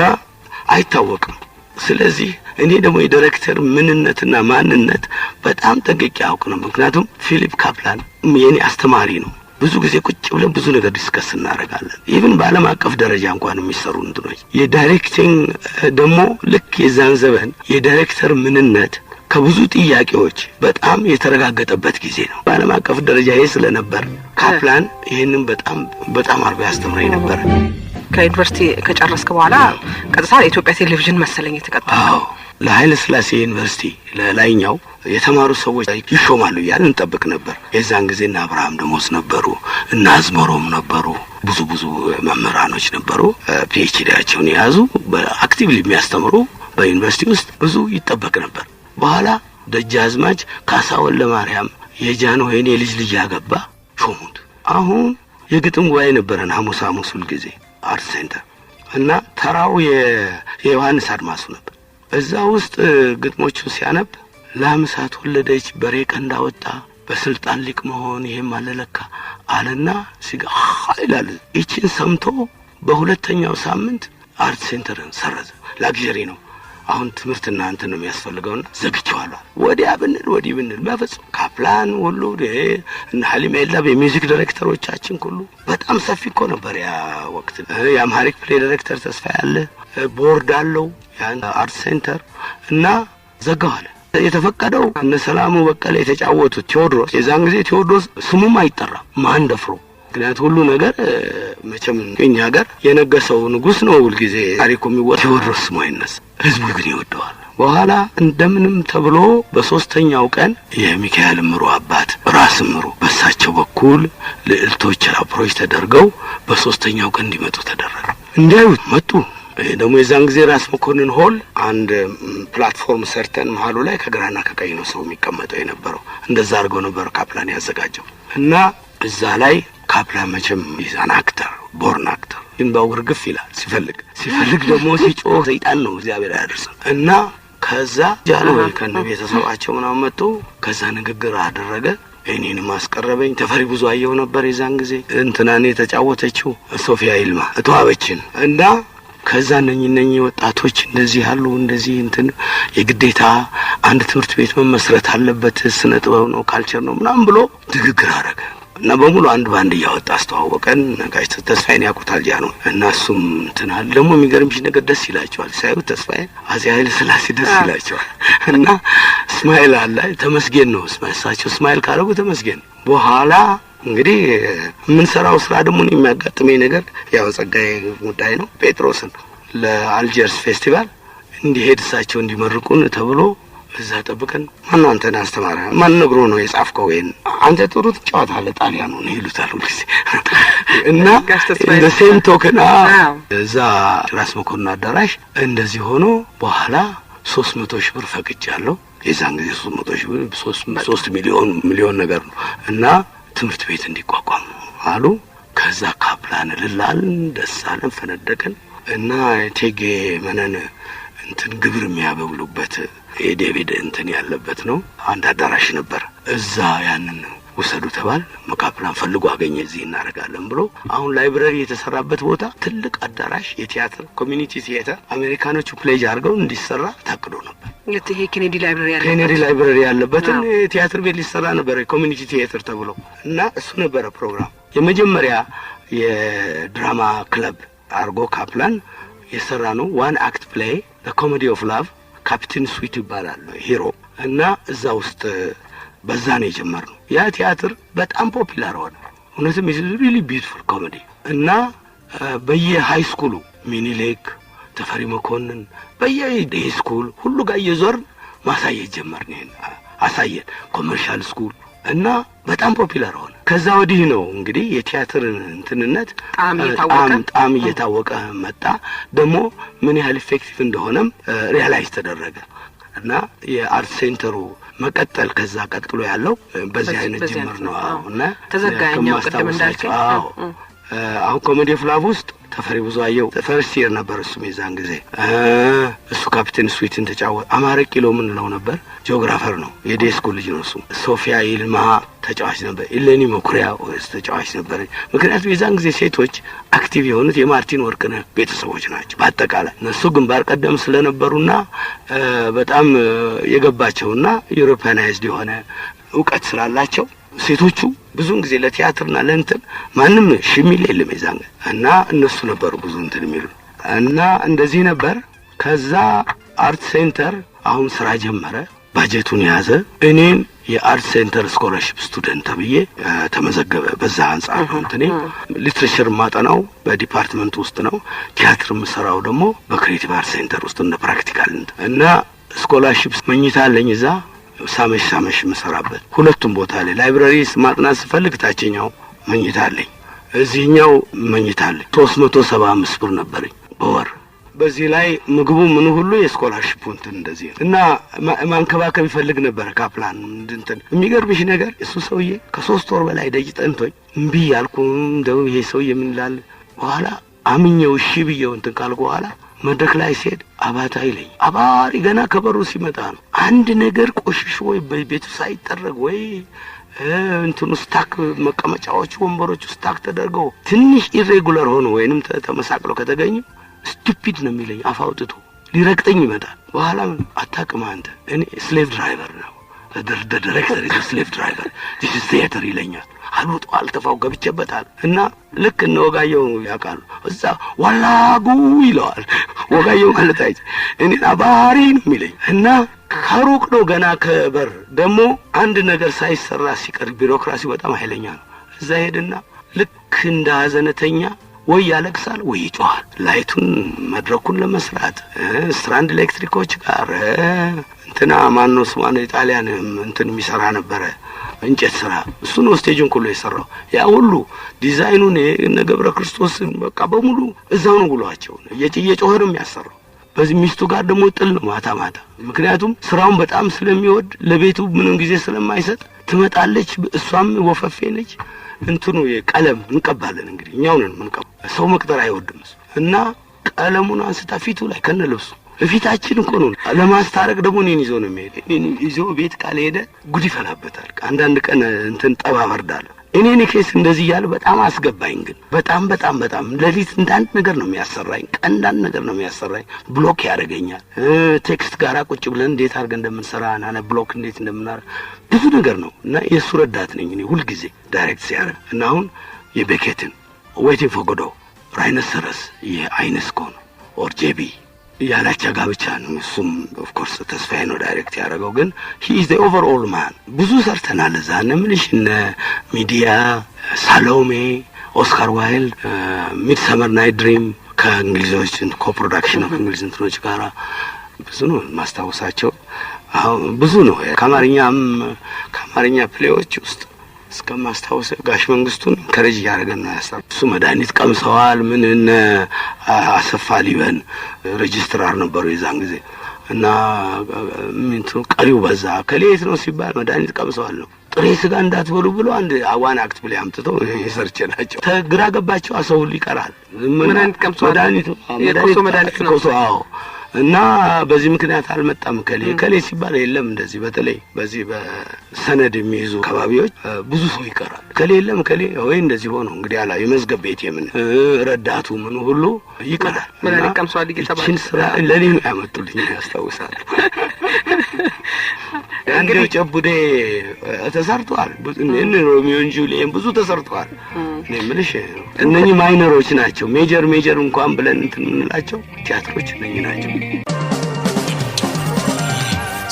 አይታወቅም። ስለዚህ እኔ ደግሞ የዳይሬክተር ምንነትና ማንነት በጣም ጠንቅቄ አውቅ ነው። ምክንያቱም ፊሊፕ ካፕላን የኔ አስተማሪ ነው። ብዙ ጊዜ ቁጭ ብለን ብዙ ነገር ዲስከስ እናደርጋለን። ኢቭን በዓለም አቀፍ ደረጃ እንኳን የሚሰሩ እንትኖች የዳይሬክቲንግ ደግሞ ልክ የዛን ዘመን የዳይሬክተር ምንነት ከብዙ ጥያቄዎች በጣም የተረጋገጠበት ጊዜ ነው። በዓለም አቀፍ ደረጃ ይሄ ስለነበር ካፕላን ይህንን በጣም አርጎ ያስተምረኝ ነበር። ከዩኒቨርሲቲ ከጨረስክ በኋላ ቀጥታ የኢትዮጵያ ቴሌቪዥን መሰለኝ የተቀጠለው። ለኃይለ ሥላሴ ዩኒቨርሲቲ ለላይኛው የተማሩ ሰዎች ይሾማሉ እያልን እንጠብቅ ነበር። የዛን ጊዜ እና አብርሃም ደሞዝ ነበሩ እና አዝመሮም ነበሩ። ብዙ መምህራኖች ነበሩ ፒኤችዲያቸውን የያዙ በአክቲቭሊ የሚያስተምሩ በዩኒቨርሲቲ ውስጥ ብዙ ይጠበቅ ነበር። በኋላ ደጃዝማች ካሳ ወልደ ማርያም የጃንሆይን የልጅ ያገባ ሾሙት። አሁን የግጥም ጉባኤ ነበረን ሐሙስ ሁል ጊዜ አርት ሴንተር እና ተራው የዮሐንስ አድማሱ ነበር። እዛ ውስጥ ግጥሞቹን ሲያነብ ላምሳት ወለደች በሬ ቀንዳ ወጣ በስልጣን ሊቅ መሆን ይሄም አለለካ አለና ሲጋ ይላል። ይችን ሰምቶ በሁለተኛው ሳምንት አርት ሴንተርን ሰረዘ። ላግዠሪ ነው አሁን ትምህርትና እንትን ነው የሚያስፈልገውና ዘግቼዋለሁ። ወዲያ ብንል ወዲህ ብንል በፍጹም ካፕላን ሁሉ እና ሐሊም ኤላብ የሚውዚክ ዳይሬክተሮቻችን ሁሉ በጣም ሰፊ እኮ ነበር ያ ወቅት። የአምሃሪክ ፕሌይ ዳይሬክተር ተስፋ ያለ ቦርድ አለው ያን አርት ሴንተር እና ዘጋዋል። የተፈቀደው እነ ሰላሙ በቀለ የተጫወቱት ቴዎድሮስ፣ የዛን ጊዜ ቴዎድሮስ ስሙም አይጠራም ማን ደፍሮ። ምክንያቱም ሁሉ ነገር መቼም እኛ ሀገር የነገሰው ንጉስ ነው ሁልጊዜ ታሪኩ የሚወጣው። ቴዎድሮስ ስሙ አይነሳ፣ ህዝቡ ግን ይወደዋል። በኋላ እንደምንም ተብሎ በሶስተኛው ቀን የሚካኤል ምሩ አባት ራስ ምሩ በሳቸው በኩል ልዕልቶች አፕሮች ተደርገው በሶስተኛው ቀን እንዲመጡ ተደረገ። እንዲያዩት መጡ። ደግሞ የዛን ጊዜ ራስ መኮንን ሆል አንድ ፕላትፎርም ሰርተን መሀሉ ላይ ከግራና ከቀኝ ነው ሰው የሚቀመጠው የነበረው። እንደዛ አድርገው ነበር ካፕላን ያዘጋጀው እና እዛ ላይ ካፕላን መቼም ይዛን አክተር ቦርን አክተር እንባው ግርግፍ ይላል። ሲፈልግ ደግሞ ሲጮህ ሰይጣን ነው እግዚአብሔር ያደርሰው እና ከዛ ጃንሆይ ከነ ቤተሰባቸው ምናምን መጡ። ከዛ ንግግር አደረገ። እኔንም አስቀረበኝ። ተፈሪ ብዙ አየው ነበር የዛን ጊዜ እንትናኔ የተጫወተችው ሶፊያ ይልማ እተዋበችን እና ከዛ እነኚህ ወጣቶች እንደዚህ ያሉ እንደዚህ እንትን የግዴታ አንድ ትምህርት ቤት መመስረት አለበት፣ ስነ ጥበብ ነው ካልቸር ነው ምናምን ብሎ ንግግር አደረገ እና በሙሉ አንድ ባንድ እያወጣ አስተዋወቀን። ጋሽ ተስፋዬን ያውቁታል ጃንሆይ እና እሱም እንትን አለ። ደግሞ የሚገርምሽ ነገር ደስ ይላቸዋል ሲያዩት ተስፋዬ አፄ ኃይለ ሥላሴ ደስ ይላቸዋል እና እስማኤል አለ ተመስገን ነው እሳቸው እስማኤል ካረጉ ተመስገን። በኋላ እንግዲህ የምንሰራው ስራ ደግሞ የሚያጋጥመኝ ነገር ያው ጸጋዬ ጉዳይ ነው። ጴጥሮስን ለአልጀርስ ፌስቲቫል እንዲሄድ እሳቸው እንዲመርቁን ተብሎ እዛ ጠብቀን ማን ነው አንተን አስተማረ ማን ነግሮ ነው የጻፍከው? ወይን አንተ ጥሩ ትጫወታለህ ጣሊያኑ ነው ይሉታል ሁልጊዜ እና እንደ ሴም ቶክን እዛ ራስ መኮንን አዳራሽ እንደዚህ ሆኖ በኋላ 300,000 ብር ፈቅጃለሁ። የዛን ጊዜ 300,000 ብር 3 ሚሊዮን ነገር ነው እና ትምህርት ቤት እንዲቋቋም አሉ። ከዛ ካፕላን ልላልን ደሳለን ፈነደቀን እና ቴጌ መነን እንትን ግብር የሚያበሉበት የዴቪድ እንትን ያለበት ነው አንድ አዳራሽ ነበር። እዛ ያንን ወሰዱ ተባል። ካፕላን ፈልጎ አገኘ። እዚህ እናደርጋለን ብሎ አሁን ላይብረሪ የተሰራበት ቦታ ትልቅ አዳራሽ የቲያትር ኮሚኒቲ ቲያትር አሜሪካኖቹ ፕሌጅ አድርገው እንዲሰራ ታቅዶ ነበር። ይሄ ኬኔዲ ላይብረሪ ያለበትን ቲያትር ቤት ሊሰራ ነበር ኮሚኒቲ ቲያትር ተብሎ እና እሱ ነበረ ፕሮግራም። የመጀመሪያ የድራማ ክለብ አርጎ ካፕላን የሰራ ነው። ዋን አክት ፕሌይ ኮሜዲ ኦፍ ላቭ ካፕቴን ስዊት ይባላል ሂሮ እና እዛ ውስጥ በዛ ነው የጀመርነው። ያ ቲያትር በጣም ፖፑላር ሆነ። እውነትም ኢዝ ሪሊ ቢዩቲፉል ኮሜዲ እና በየሃይ ስኩሉ ሚኒሌክ ተፈሪ መኮንን በየሃይ ስኩል ሁሉ ጋር እየዞርን ማሳየት ጀመርን። ይሄን አሳየን ኮመርሻል ስኩል እና በጣም ፖፑላር ሆነ። ከዛ ወዲህ ነው እንግዲህ የቲያትር እንትንነት ጣም እየታወቀ መጣ። ደግሞ ምን ያህል ኢፌክቲቭ እንደሆነም ሪያላይዝ ተደረገ እና የአርት ሴንተሩ መቀጠል ከዛ ቀጥሎ ያለው በዚህ አይነት ጅምር ነው። እና ተዘጋኛው ቀደም እንዳልከኝ አሁን ኮሜዲ ኦፍ ላቭ ውስጥ ተፈሪ ብዙአየሁ ፈርስት ይር ነበር እሱም የዛን ጊዜ እሱ ካፒቴን ስዊትን ተጫወተ። አማረ ኪሎ ምን ነው ነበር ጂኦግራፈር ነው የዴስኩ ልጅ ነው እሱ። ሶፊያ ይልማ ተጫዋች ነበር። ኢሌኒ መኩሪያ ተጫዋች ነበር። ምክንያቱም የዛን ጊዜ ሴቶች አክቲቭ የሆኑት የማርቲን ወርቅነህ ቤተሰቦች ናቸው። በአጠቃላይ እነሱ ግንባር ቀደም ስለነበሩና በጣም የገባቸውና ዩሮፒያናይዝድ የሆነ እውቀት ስላላቸው ሴቶቹ ብዙውን ጊዜ ለቲያትርና ለእንትን ማንም ሽሚል የለም የዛን እና እነሱ ነበሩ ብዙ እንትን የሚሉ እና እንደዚህ ነበር። ከዛ አርት ሴንተር አሁን ስራ ጀመረ፣ ባጀቱን ያዘ። እኔን የአርት ሴንተር ስኮላርሺፕ ስቱደንት ተብዬ ተመዘገበ። በዛ አንጻር ነው እንትኔ ሊትሬቸር ማጠናው በዲፓርትመንት ውስጥ ነው። ቲያትር የምሰራው ደግሞ በክሬቲቭ አርት ሴንተር ውስጥ እንደ ፕራክቲካል እና ስኮላርሺፕ መኝታ አለኝ እዛ ሳመሽ መሰራበት ሁለቱም ቦታ ላይ ላይብራሪ ማጥናት ስፈልግ ታችኛው መኝታ አለኝ፣ እዚህኛው መኝታ አለኝ። 375 ብር ነበርኝ በወር። በዚህ ላይ ምግቡ ምን ሁሉ የስኮላርሺፕ እንትን እንደዚህ እና ማንከባከብ ይፈልግ ነበር ካፕላን እንትን። የሚገርምሽ ነገር እሱ ሰውዬ ከ3 ወር በላይ ደጅ ጠንቶኝ እምቢ ያልኩ እንደው ይሄ ሰውዬ ምን ይላል በኋላ አምኜው እሺ ብዬው እንትን ካልኩ በኋላ መድረክ ላይ ሲሄድ አባታ ይለኝ። አባሪ ገና ከበሩ ሲመጣ ነው አንድ ነገር ቆሽሽ ወይ በቤቱ ሳይጠረግ ወይ እንትኑ ስታክ መቀመጫዎች ወንበሮች ስታክ ተደርገው ትንሽ ኢሬጉላር ሆኖ ወይንም ተመሳቅለው ከተገኙ ስቱፒድ ነው የሚለኝ። አፋውጥቶ ሊረግጠኝ ይመጣል። በኋላ አታውቅም አንተ እኔ ስሌቭ ድራይቨር ነው ዳይሬክተር ኢዝ ስሌቭ ድራይቨር ዲስ ኢዝ ቲያትር ይለኛል። አልወጡ አልተፋው ገብቼበታል እና ልክ እነ ወጋየሁ ያውቃሉ። እዛ ዋላጉ ይለዋል ወጋየሁ ማለት አይደል እኔ አባሪ ነው የሚለኝ እና ከሩቅ ነው ገና ከበር ደግሞ አንድ ነገር ሳይሰራ ሲቀር ቢሮክራሲ በጣም ኃይለኛ ነው። እዛ ሄድና ልክ እንደ ሀዘነተኛ ወይ ያለቅሳል ወይ ይጮሃል። ላይቱን መድረኩን ለመስራት ስትራንድ ኤሌክትሪኮች ጋር እንትና ማነው ስማነ ኢጣሊያን እንትን የሚሰራ ነበረ እንጨት ስራ እሱ ነው ስቴጁን ሁሉ የሰራው። ያ ሁሉ ዲዛይኑን የገብረ ክርስቶስን በቃ በሙሉ እዛው ነው ብሏቸው እየጮኸ ነው የሚያሰራው። በዚህ ሚስቱ ጋር ደግሞ ጥል ነው ማታ ማታ። ምክንያቱም ስራውን በጣም ስለሚወድ ለቤቱ ምንም ጊዜ ስለማይሰጥ ትመጣለች። እሷም ወፈፌ ነች። እንትኑ የቀለም እንቀባለን እንግዲህ እኛው ነን ምንቀባ። ሰው መቅጠር አይወድም እና ቀለሙን አንስታ ፊቱ ላይ ከነለብሱ ፊታችን እኮ ነው ለማስታረቅ ደግሞ እኔን ይዞ ነው የሚሄድ። እኔን ይዞ ቤት ካልሄደ ጉድ ይፈላበታል። አንዳንድ ቀን እንትን ጠባ በርዳለሁ እኔን ኬስ እንደዚህ ያለ በጣም አስገባኝ። ግን በጣም ለሊት እንዳንድ ነገር ነው የሚያሰራኝ፣ ቀን እንዳንድ ነገር ነው የሚያሰራኝ። ብሎክ ያደርገኛል። ቴክስት ጋራ ቁጭ ብለን እንዴት አድርገን እንደምንሰራ እና ብሎክ እንዴት እንደምናረ ብዙ ነገር ነው እና የሱ ረዳት ነኝ እኔ ሁሉ ጊዜ ዳይሬክት ሲያረ እና አሁን የቤኬትን ዌይቲንግ ፎር ጎዶ ራይነሰረስ የአይነስኮ ነው ኦር ጄቢ ያላቻ ጋብቻ ነው። እሱም ኦፍ ኮርስ ተስፋዬ ነው ዳይሬክት ያደረገው። ግን ሂ ኢዝ ዘ ኦቨርኦል ማን። ብዙ ሰርተናል እዛ እነምልሽ እነ ሚዲያ ሳሎሜ፣ ኦስካር ዋይልድ፣ ሚድሰመር ናይት ድሪም ከእንግሊዞች ኮፕሮዳክሽን ኦፍ እንግሊዝ እንትኖች ጋር ብዙ ነው ማስታወሳቸው። አሁን ብዙ ነው ከአማርኛ ፕሌዎች ውስጥ እስከማስታወስ ጋሽ መንግስቱን ከረጅ ያደረገን ነው ያሰራ። እሱ መድኃኒት ቀምሰዋል። ምን እነ አሰፋ ሊበን ሬጅስትራር ነበሩ የዛን ጊዜ እና ምንቱ ቀሪው በዛ ከሌት ነው ሲባል መድኃኒት ቀምሰዋል ነው። ጥሬ ስጋ እንዳትበሉ ብሎ አንድ አዋን አክት ብለ አምጥተው ይሰርችላቸው ተግራ ገባቸው። አሰው ይቀራል መድኃኒት ቀምሰዋል። መድኃኒት ነው አዎ። እና በዚህ ምክንያት አልመጣም ከሌ ሲባል የለም። እንደዚህ በተለይ በዚህ በሰነድ የሚይዙ ከባቢዎች ብዙ ሰው ይቀራል። የለም ወይ እንደዚህ ሆኖ እንግዲህ አላ የመዝገብ ቤት የምን ረዳቱ ምን ሁሉ ይቀራል። መድኃኒት ቀምሰዋል ይገባል። እቺን ስራ ለኔ ነው ያመጡልኝ ያስታውሳል። እንግዲህ ጨቡዴ ተሰርቷል። እነ ሮሚዮ ኤንድ ጁሊየት ብዙ ተሰርቷል። እኔ ምልሽ እነኚህ ማይነሮች ናቸው። ሜጀር እንኳን ብለን እንትን እንላቸው ቲያትሮች እነኚህ ናቸው።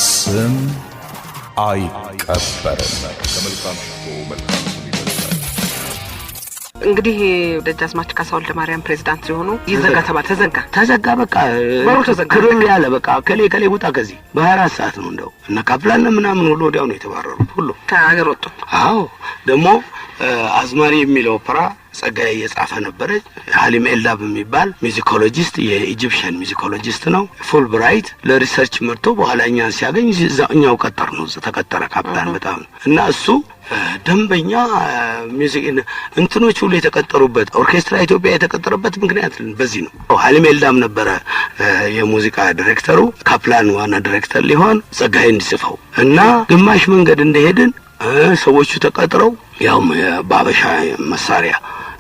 ስም አይቀበርም። ከመልካም ሽቶ መልካም ስም ይበልጣል። እንግዲህ ደጃዝማች ካሳ ወልደ ማርያም ፕሬዝዳንት ሲሆኑ ይዘጋ ተዘጋ በቃ በሩ ተዘጋ ያለ በቃ ከሌ ውጣ ከዚህ በ24 ሰዓት ነው እንደው እነ ካፕላን ምናምን ሁሉ ወዲያው ነው የተባረሩት ሁሉ ከሀገር ወጡ። አዎ ደግሞ አዝማሪ የሚለው ኦፔራ ጸጋዬ የጻፈ ነበረ። ሀሊም ኤልዳብ የሚባል ሚውዚኮሎጂስት የኢጂፕሽያን ሚውዚኮሎጂስት ነው። ፉል ብራይት ለሪሰርች መርቶ በኋላ እኛን ሲያገኝ እኛው ቀጠር ነው ተቀጠረ ካፕላን በጣም እና እሱ ደንበኛ ሚውዚክ እንትኖች ሁሉ የተቀጠሩበት ኦርኬስትራ ኢትዮጵያ የተቀጠረበት ምክንያት በዚህ ነው። ሀሊም ኤልዳብ ነበረ የሙዚቃ ዳይሬክተሩ፣ ካፕላን ዋና ዳይሬክተር ሊሆን ጸጋዬ እንዲጽፈው እና ግማሽ መንገድ እንደሄድን ሰዎቹ ተቀጥረው ያው በአበሻ መሳሪያ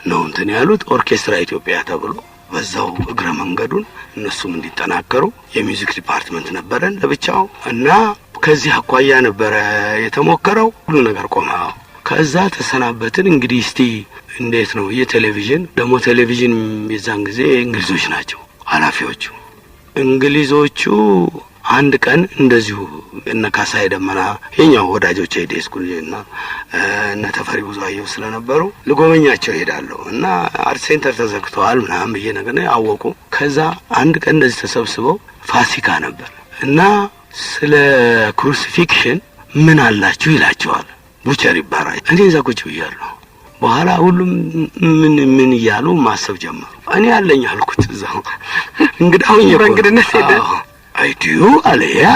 ነው እንትን ያሉት ኦርኬስትራ ኢትዮጵያ ተብሎ በዛው እግረ መንገዱን እነሱም እንዲጠናከሩ የሚውዚክ ዲፓርትመንት ነበረን ለብቻው እና ከዚህ አኳያ ነበረ የተሞከረው። ሁሉ ነገር ቆመ። ከዛ ተሰናበትን። እንግዲህ እስቲ እንዴት ነው የቴሌቪዥን ደግሞ ቴሌቪዥን የዛን ጊዜ እንግሊዞች ናቸው ኃላፊዎቹ። እንግሊዞቹ አንድ ቀን እንደዚሁ እነ ካሳዬ ደመና የኛው ወዳጆቼ ዴስኩልና እነ ተፈሪ ብዙአየሁ ስለነበሩ ልጎበኛቸው ሄዳለሁ እና አርት ሴንተር ተዘግቷል ምናምን ብዬ ነገር አወቁ። ከዛ አንድ ቀን እንደዚህ ተሰብስበው ፋሲካ ነበር እና ስለ ክሩሲፊክሽን ምን አላችሁ ይላቸዋል። ቡቸር ይባላል። እኔ እዛ ቁጭ ብያለሁ። በኋላ ሁሉም ምን እያሉ ማሰብ ጀመሩ። እኔ ያለኝ አልኩት እዛው እንግዳው በእንግድነት ሄደ አይዲዩ አለ ያ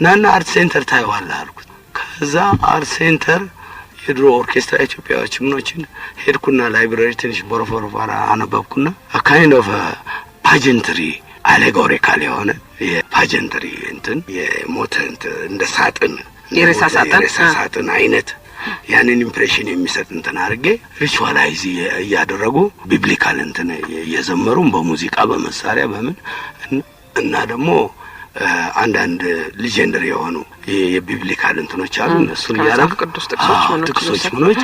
ናና አርት ሴንተር ታይዋለህ አልኩት። ከዛ አርት ሴንተር የድሮ ኦርኬስትራ ኢትዮጵያዎች ምኖችን ሄድኩና ላይብራሪ ትንሽ ቦረፎራ አነበብኩና ካይንድ ኦፍ ፓጀንትሪ አሌጎሪካል የሆነ የፓጀንትሪ እንትን የሞተ እንደ ሳጥን የሬሳ ሳጥን አይነት ያንን ኢምፕሬሽን የሚሰጥ እንትን አድርጌ ሪቹዋላይዝ እያደረጉ ቢብሊካል እንትን እየዘመሩ በሙዚቃ በመሳሪያ በምን እና ደግሞ አንዳንድ ሌጀንደሪ የሆኑ የቢብሊካል እንትኖች አሉ እነሱን ያላቅ ጥቅሶች ምኖች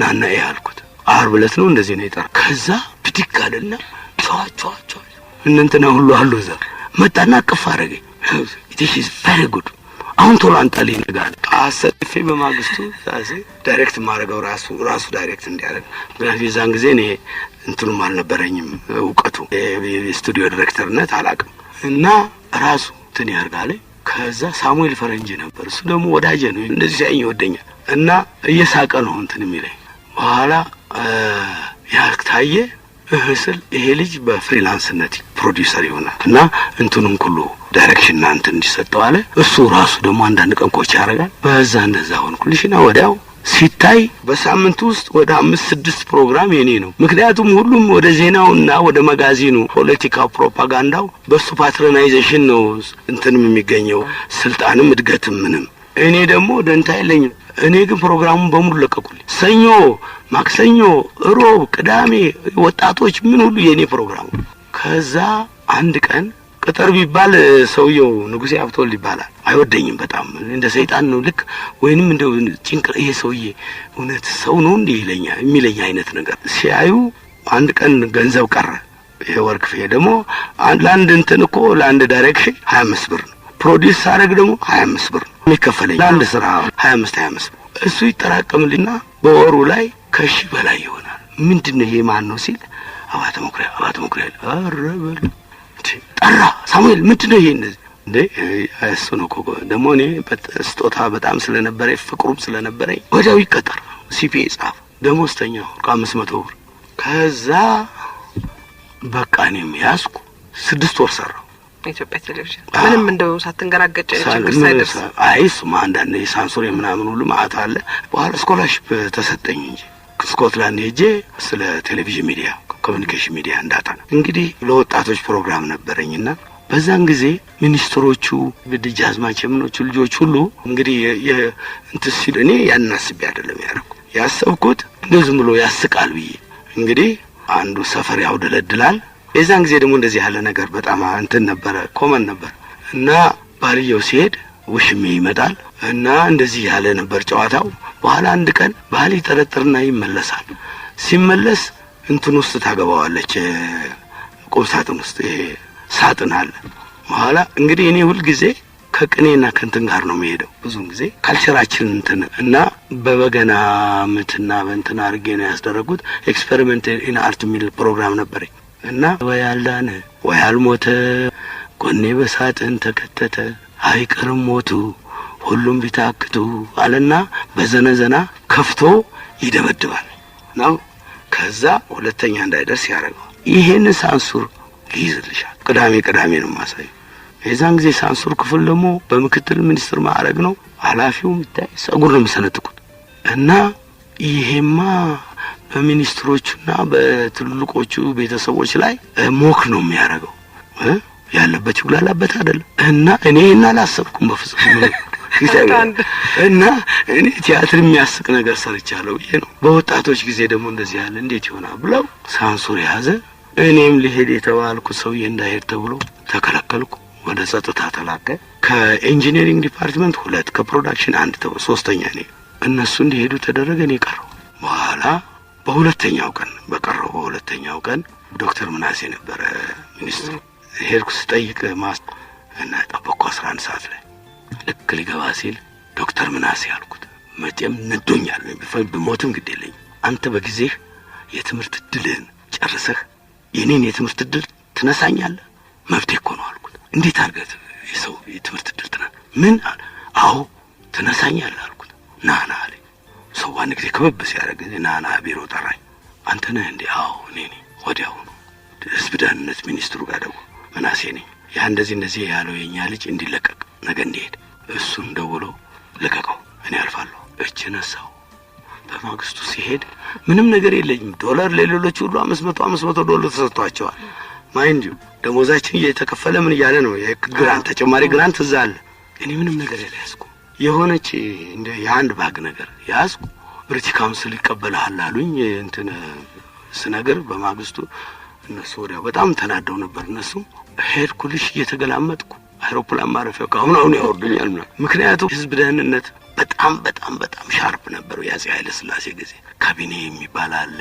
ናና ያልኩት ዓርብ ዕለት ነው እንደዚህ ነው ይጣር። ከዛ ብድግ አለና ቻቻቻ እንንተና ሁሉ አሉ እዛ መጣና ቅፍ አረገኝ። this is very good አሁን ቶሎ አንጣልኝ ነገር አሰጥፌ በማግስቱ ታዚ ዳይሬክት ማረጋው ራሱ ዳይሬክት እንዲያደርግ ምክንያቱም የዛን ጊዜ እኔ እንትኑም አልነበረኝም እውቀቱ የስቱዲዮ ዳይሬክተርነት አላቅም እና ራሱ እንትን ያርጋለ። ከዛ ሳሙኤል ፈረንጅ ነበር እሱ ደግሞ ወዳጄ ነው እንደዚህ ሳይኝ ይወደኛል እና እየሳቀ ነው እንትን የሚለኝ። በኋላ ያክታየ እህስል ይሄ ልጅ በፍሪላንስነት ፕሮዲዩሰር ይሆናል እና እንትኑን ሁሉ ዳይሬክሽን እንትን እንዲሰጠው አለ። እሱ ራሱ ደግሞ አንዳንድ ቀን ኮች ያደርጋል። በዛ እንደዛ ሆንኩልሽና ወዲያው ሲታይ በሳምንት ውስጥ ወደ 5-6 ፕሮግራም የኔ ነው። ምክንያቱም ሁሉም ወደ ዜናውና ወደ መጋዚኑ ፖለቲካ ፕሮፓጋንዳው በሱ ፓትሮናይዜሽን ነው እንትንም የሚገኘው ስልጣንም እድገትም ምንም። እኔ ደግሞ ደንታ የለኝም። እኔ ግን ፕሮግራሙን በሙሉ ለቀቁልኝ። ሰኞ፣ ማክሰኞ፣ ሮብ፣ ቅዳሜ ወጣቶች ምን ሁሉ የኔ ፕሮግራም። ከዛ አንድ ቀን ቅጥር ቢባል ሰውየው ንጉሴ ሀብተወልድ ይባላል። አይወደኝም በጣም እንደ ሰይጣን ነው ልክ ወይንም እንደው ጭንቅር ይሄ ሰውዬ እውነት ሰው ነው እንዴ ይለኛል የሚለኝ አይነት ነገር ሲያዩ አንድ ቀን ገንዘብ ቀረ። ይሄ ወርክ ፍሬ ደግሞ ለአንድ እንትን እኮ ለአንድ ዳይሬክሽን 25 ብር ነው። ፕሮዲዩስ አረግ ደግሞ 25 ብር ነው የሚከፈለኝ ለአንድ ስራ 25 እሱ ይጠራቀምልኝና በወሩ ላይ ከሺ በላይ ይሆናል። ምንድነው ይሄ ማን ነው ሲል አባተ መኩሪያ አረበል ጠራ። ሳሙኤል ምንድነው ይሄ እንዴ እሱ ነው እኮ ደግሞ እኔ ስጦታ በጣም ስለነበረ ፍቅሩም ስለነበረ ወዲያው ይቀጠር ሲፒኤ ጻፍ ደሞዝተኛው ከ500 ብር። ከዛ በቃ እኔም ያዝኩ 6 ወር ሰራው ኢትዮጵያ ቴሌቪዥን ምንም እንደው ሳትንገራገጭ ችግር ሳይደርስ አይስማ አንዳንድ የሳንሱር ምናምን ሁሉ ማአት አለ። በኋላ ስኮላርሺፕ ተሰጠኝ እንጂ ስኮትላንድ ሄጄ ስለ ቴሌቪዥን ሚዲያ ኮሚኒኬሽን ሚዲያ እንዳጣ እንግዲህ ለወጣቶች ፕሮግራም ነበረኝና በዛን ጊዜ ሚኒስትሮቹ በደጃዝማች ምኖቹ ልጆች ሁሉ እንግዲህ እንትን ሲሉ እኔ ያናስብ አይደለም ያረኩ ያሰብኩት እንደዚህ ብሎ ያስቃል ብዬ እንግዲህ አንዱ ሰፈር ያውደለድላል። የዛን ጊዜ ደግሞ እንደዚህ ያለ ነገር በጣም እንትን ነበረ ኮመን ነበር እና ባልየው ሲሄድ ውሽሜ ይመጣል እና እንደዚህ ያለ ነበር ጨዋታው። በኋላ አንድ ቀን ባል ይጠረጥርና ይመለሳል። ሲመለስ እንትን ውስጥ ታገባዋለች ቁምሳጥን ውስጥ ይሄ ሳጥን አለ። በኋላ እንግዲህ እኔ ሁሉ ጊዜ ከቅኔና ከንትን ጋር ነው የሚሄደው ብዙን ጊዜ ካልቸራችን እንትን እና በበገና ምትና በእንትን አድርጌ ነው ያስደረጉት። ኤክስፔሪመንት ኢን አርት ሚል ፕሮግራም ነበረኝ እና ወይ አልዳነ ወይ አልሞተ ጎኔ በሳጥን ተከተተ አይቀርም ሞቱ ሁሉም ቢታክቱ አለና በዘነዘና ከፍቶ ይደበድባል ነው ከዛ ሁለተኛ እንዳይደርስ ያደርገዋል። ይሄን ሳንሱር ይይዝልሻል። ቅዳሜ ነው ማሳየው። የዛን ጊዜ ሳንሱር ክፍል ደግሞ በምክትል ሚኒስትር ማዕረግ ነው ኃላፊው የሚታይ ጸጉር ነው የሚሰነጥቁት። እና ይሄማ በሚኒስትሮችና በትልልቆቹ ቤተሰቦች ላይ ሞክ ነው የሚያደርገው ያለበት ይጉላላበት አይደለም። እና እኔና አላሰብኩም በፍጹም እና እኔ ቲያትር የሚያስቅ ነገር ሰርቻለሁ ይሄ ነው። በወጣቶች ጊዜ ደግሞ እንደዚህ ያለ እንዴት ይሆናል ብለው ሳንሱር ያዘ። እኔም ልሄድ የተባልኩ ሰውዬ እንዳይሄድ ተብሎ ተከለከልኩ። ወደ ጸጥታ ተላከ። ከኢንጂነሪንግ ዲፓርትመንት 2 ከፕሮዳክሽን 1 ተብሎ 3ኛ ነኝ። እነሱ እንዲሄዱ ተደረገ። እኔ ቀረሁ። በኋላ በሁለተኛው ቀን ዶክተር ምናሴ ነበረ ሚኒስትሩ። ሄድኩ ስጠይቅ እና ጠበቅኩ 11 ሰዓት ላይ ልክ ሊገባ ሲል ዶክተር ምናሴ አልኩት። መቼም ነዶኛል ብሞትም ግድ የለኝ አንተ በጊዜህ የትምህርት እድልህን ጨርሰህ የኔን የትምህርት እድል ትነሳኛለህ? መብቴ እኮ ነው አልኩት። እንዴት አድርገህ የሰው የትምህርት እድል ምን? አዎ ትነሳኛለህ አልኩት። ና አለኝ። ሰው አንድ ጊዜ ከበብ ሲያደርግ ና ቢሮ ጠራኝ። አንተ ነህ እንዴ? አዎ እኔ ነኝ። ወዲያውኑ ህዝብ ደህንነት ሚኒስትሩ ጋር ደወልኩ። ምናሴ ነኝ። ያ እንደዚህ ያለው የኛ ልጅ እንዲለቀቅ ነገ እንዲሄድ እሱን ደውሎ ለቀቀው። እኔ አልፋለሁ። እጅ ነሳው። በማግስቱ ሲሄድ ምንም ነገር የለኝም። ዶላር ለሌሎች ሁሉ 500 ዶላር ተሰጥቷቸዋል። ማይንድ ዩ ደሞዛችን እየተከፈለ ምን እያለ ነው የግራንት ተጨማሪ ግራንት እዛ አለ። እኔ ምንም ነገር ያልያዝኩም የሆነች እንደ የአንድ ባግ ነገር ያዝኩ። ብሪቲሽ ካውንስል ይቀበላል አሉኝ። እንትን ስነገር በማግስቱ እነሱ ወዲያው በጣም ተናደው ነበር። እነሱ ሄድኩልሽ እየተገላመጥኩ አይሮፕላን ማረፊያው አሁን ያወርዱኛል። ምክንያቱም ህዝብ ደህንነት በጣም ሻርፕ ነበር። ያጼ ኃይለ ሥላሴ ጊዜ ካቢኔ የሚባል አለ።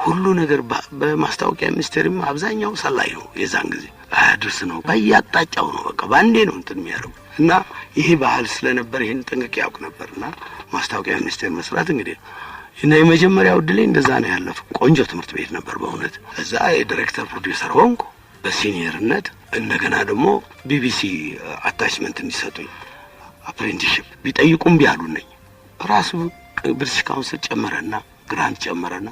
ሁሉ ነገር በማስታወቂያ ሚኒስቴርም አብዛኛው ሰላይ ነው። የዛን ጊዜ አያድርስ ነው። በየአቅጣጫው ነው። በቃ ባንዴ ነው እንትን የሚያደርጉ እና ይሄ ባህል ስለነበር ይሄን ጠንቅቄ ያውቅ ነበርና ማስታወቂያ ሚኒስቴር መስራት እንግዲህ እና የመጀመሪያው ድሌ እንደዛ ነው ያለፈው። ቆንጆ ትምህርት ቤት ነበር በእውነት። እዛ የዳይሬክተር ፕሮዲዩሰር ሆንኩ በሲኒየርነት። እንደገና ደግሞ ቢቢሲ አታችመንት እንዲሰጡኝ አፕሬንቲስሺፕ ቢጠይቁም ቢያሉኝ ራሱ ብሪቲሽ ካውንስል ጨመረና ግራንት ጨመረና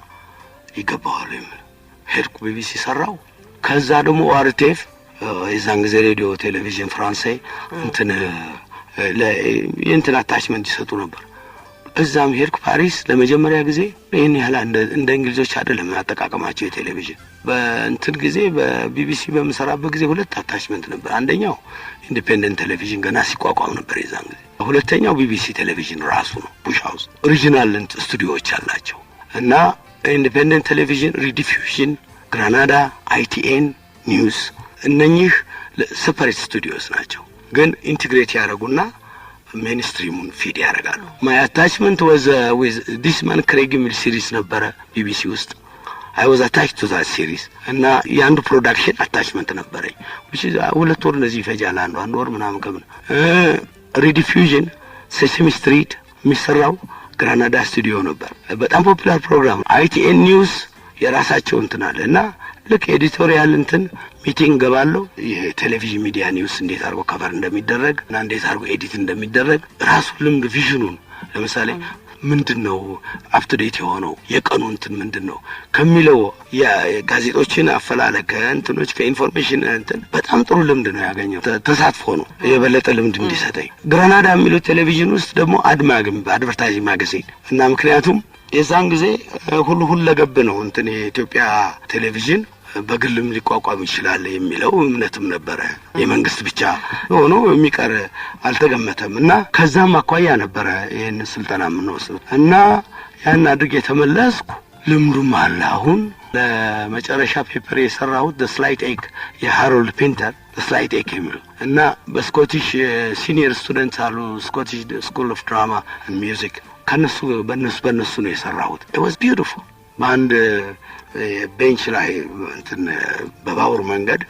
ይገባዋል የሚል ሄድኩ። ቢቢሲ ሰራው። ከዛ ደግሞ አርቴፍ የዛን ጊዜ ሬዲዮ ቴሌቪዥን ፍራንሳይ እንትን አታችመንት ይሰጡ ነበር። እዛም ሄድኩ ፓሪስ ለመጀመሪያ ጊዜ። ይሄን ያህል እንደ እንግሊዞች አይደለም አጠቃቀማቸው የቴሌቪዥን። በእንትን ጊዜ በቢቢሲ በመሰራበት ጊዜ 2 አታችመንት ነበር። አንደኛው ኢንዲፔንደንት ቴሌቪዥን ገና ሲቋቋም ነበር የዛን ጊዜ። ሁለተኛው ቢቢሲ ቴሌቪዥን ራሱ ነው። ቡሽ ሃውስ ኦሪጂናል ስቱዲዮዎች አላቸው እና ኢንዲፔንደንት ቴሌቪዥን፣ ሪዲፊውዥን፣ ግራናዳ፣ አይቲኤን ኒውስ እነኚህ ሴፐሬት ስቱዲዮስ ናቸው፣ ግን ኢንቲግሬት ያደረጉና ሜንስትሪሙን ፊድ ያደርጋሉ። ማይ አታችመንት ወዝ ዊዝ ዲስ ማን ክሬግ የሚል ሲሪስ ነበረ ቢቢሲ ውስጥ። አይ ዋዝ አታች ቱ ዛት ሲሪስ እና የአንዱ ፕሮዳክሽን አታችመንት ነበረኝ። which is 2 ወር እንደዚህ ይፈጃል። አንድ ወር ምናምን ከምን ሪዲፊውዥን ሴሰሚ ስትሪት የሚሰራው ግራናዳ ስቱዲዮ ነበር። በጣም ፖፑላር ፕሮግራም። አይቲኤን ኒውስ የራሳቸው እንትን አለ እና ልክ ኤዲቶሪያል እንትን ሚቲንግ ገባለሁ። የቴሌቪዥን ሚዲያ ኒውስ እንዴት አድርጎ ከቨር እንደሚደረግ እና እንዴት አድርጎ ኤዲት እንደሚደረግ ራሱ ልምድ ቪዥኑን ለምሳሌ ምንድነው አፕቱዴት የሆነው የቀኑ እንትን ምንድነው ከሚለው የጋዜጦችን አፈላለገ እንትኖች ከኢንፎርሜሽን እንትን በጣም ጥሩ ልምድ ነው ያገኘው። ተሳትፎ ነው የበለጠ ልምድ እንዲሰጠኝ። ግራናዳ የሚለው ቴሌቪዥን ውስጥ ደግሞ አድማግም በአድቨርታይዚንግ ማጋዚን እና ምክንያቱም የዛን ጊዜ ሁለገብ ነው እንትን የኢትዮጵያ ቴሌቪዥን በግልም ሊቋቋም ይችላል የሚለው እምነትም ነበረ። የመንግስት ብቻ ሆኖ የሚቀር አልተገመተም እና ከዛም አኳያ ነበረ ይሄን ስልጠና የምንወስደው እና ያን አድርጌ የተመለስኩ ልምዱም አለ። አሁን ለመጨረሻ ፔፐር የሰራሁት the slight egg የሃሮልድ ፒንተር the slight egg የሚለው እና በስኮቲሽ ሲኒየር ስቱደንት አሉ ስኮቲሽ ስኩል ኦፍ ድራማ ኤንድ ሚውዚክ ከነሱ በነሱ ነው የሰራሁት። it was beautiful። በአንድ ቤንች ላይ እንትን በባቡር መንገድ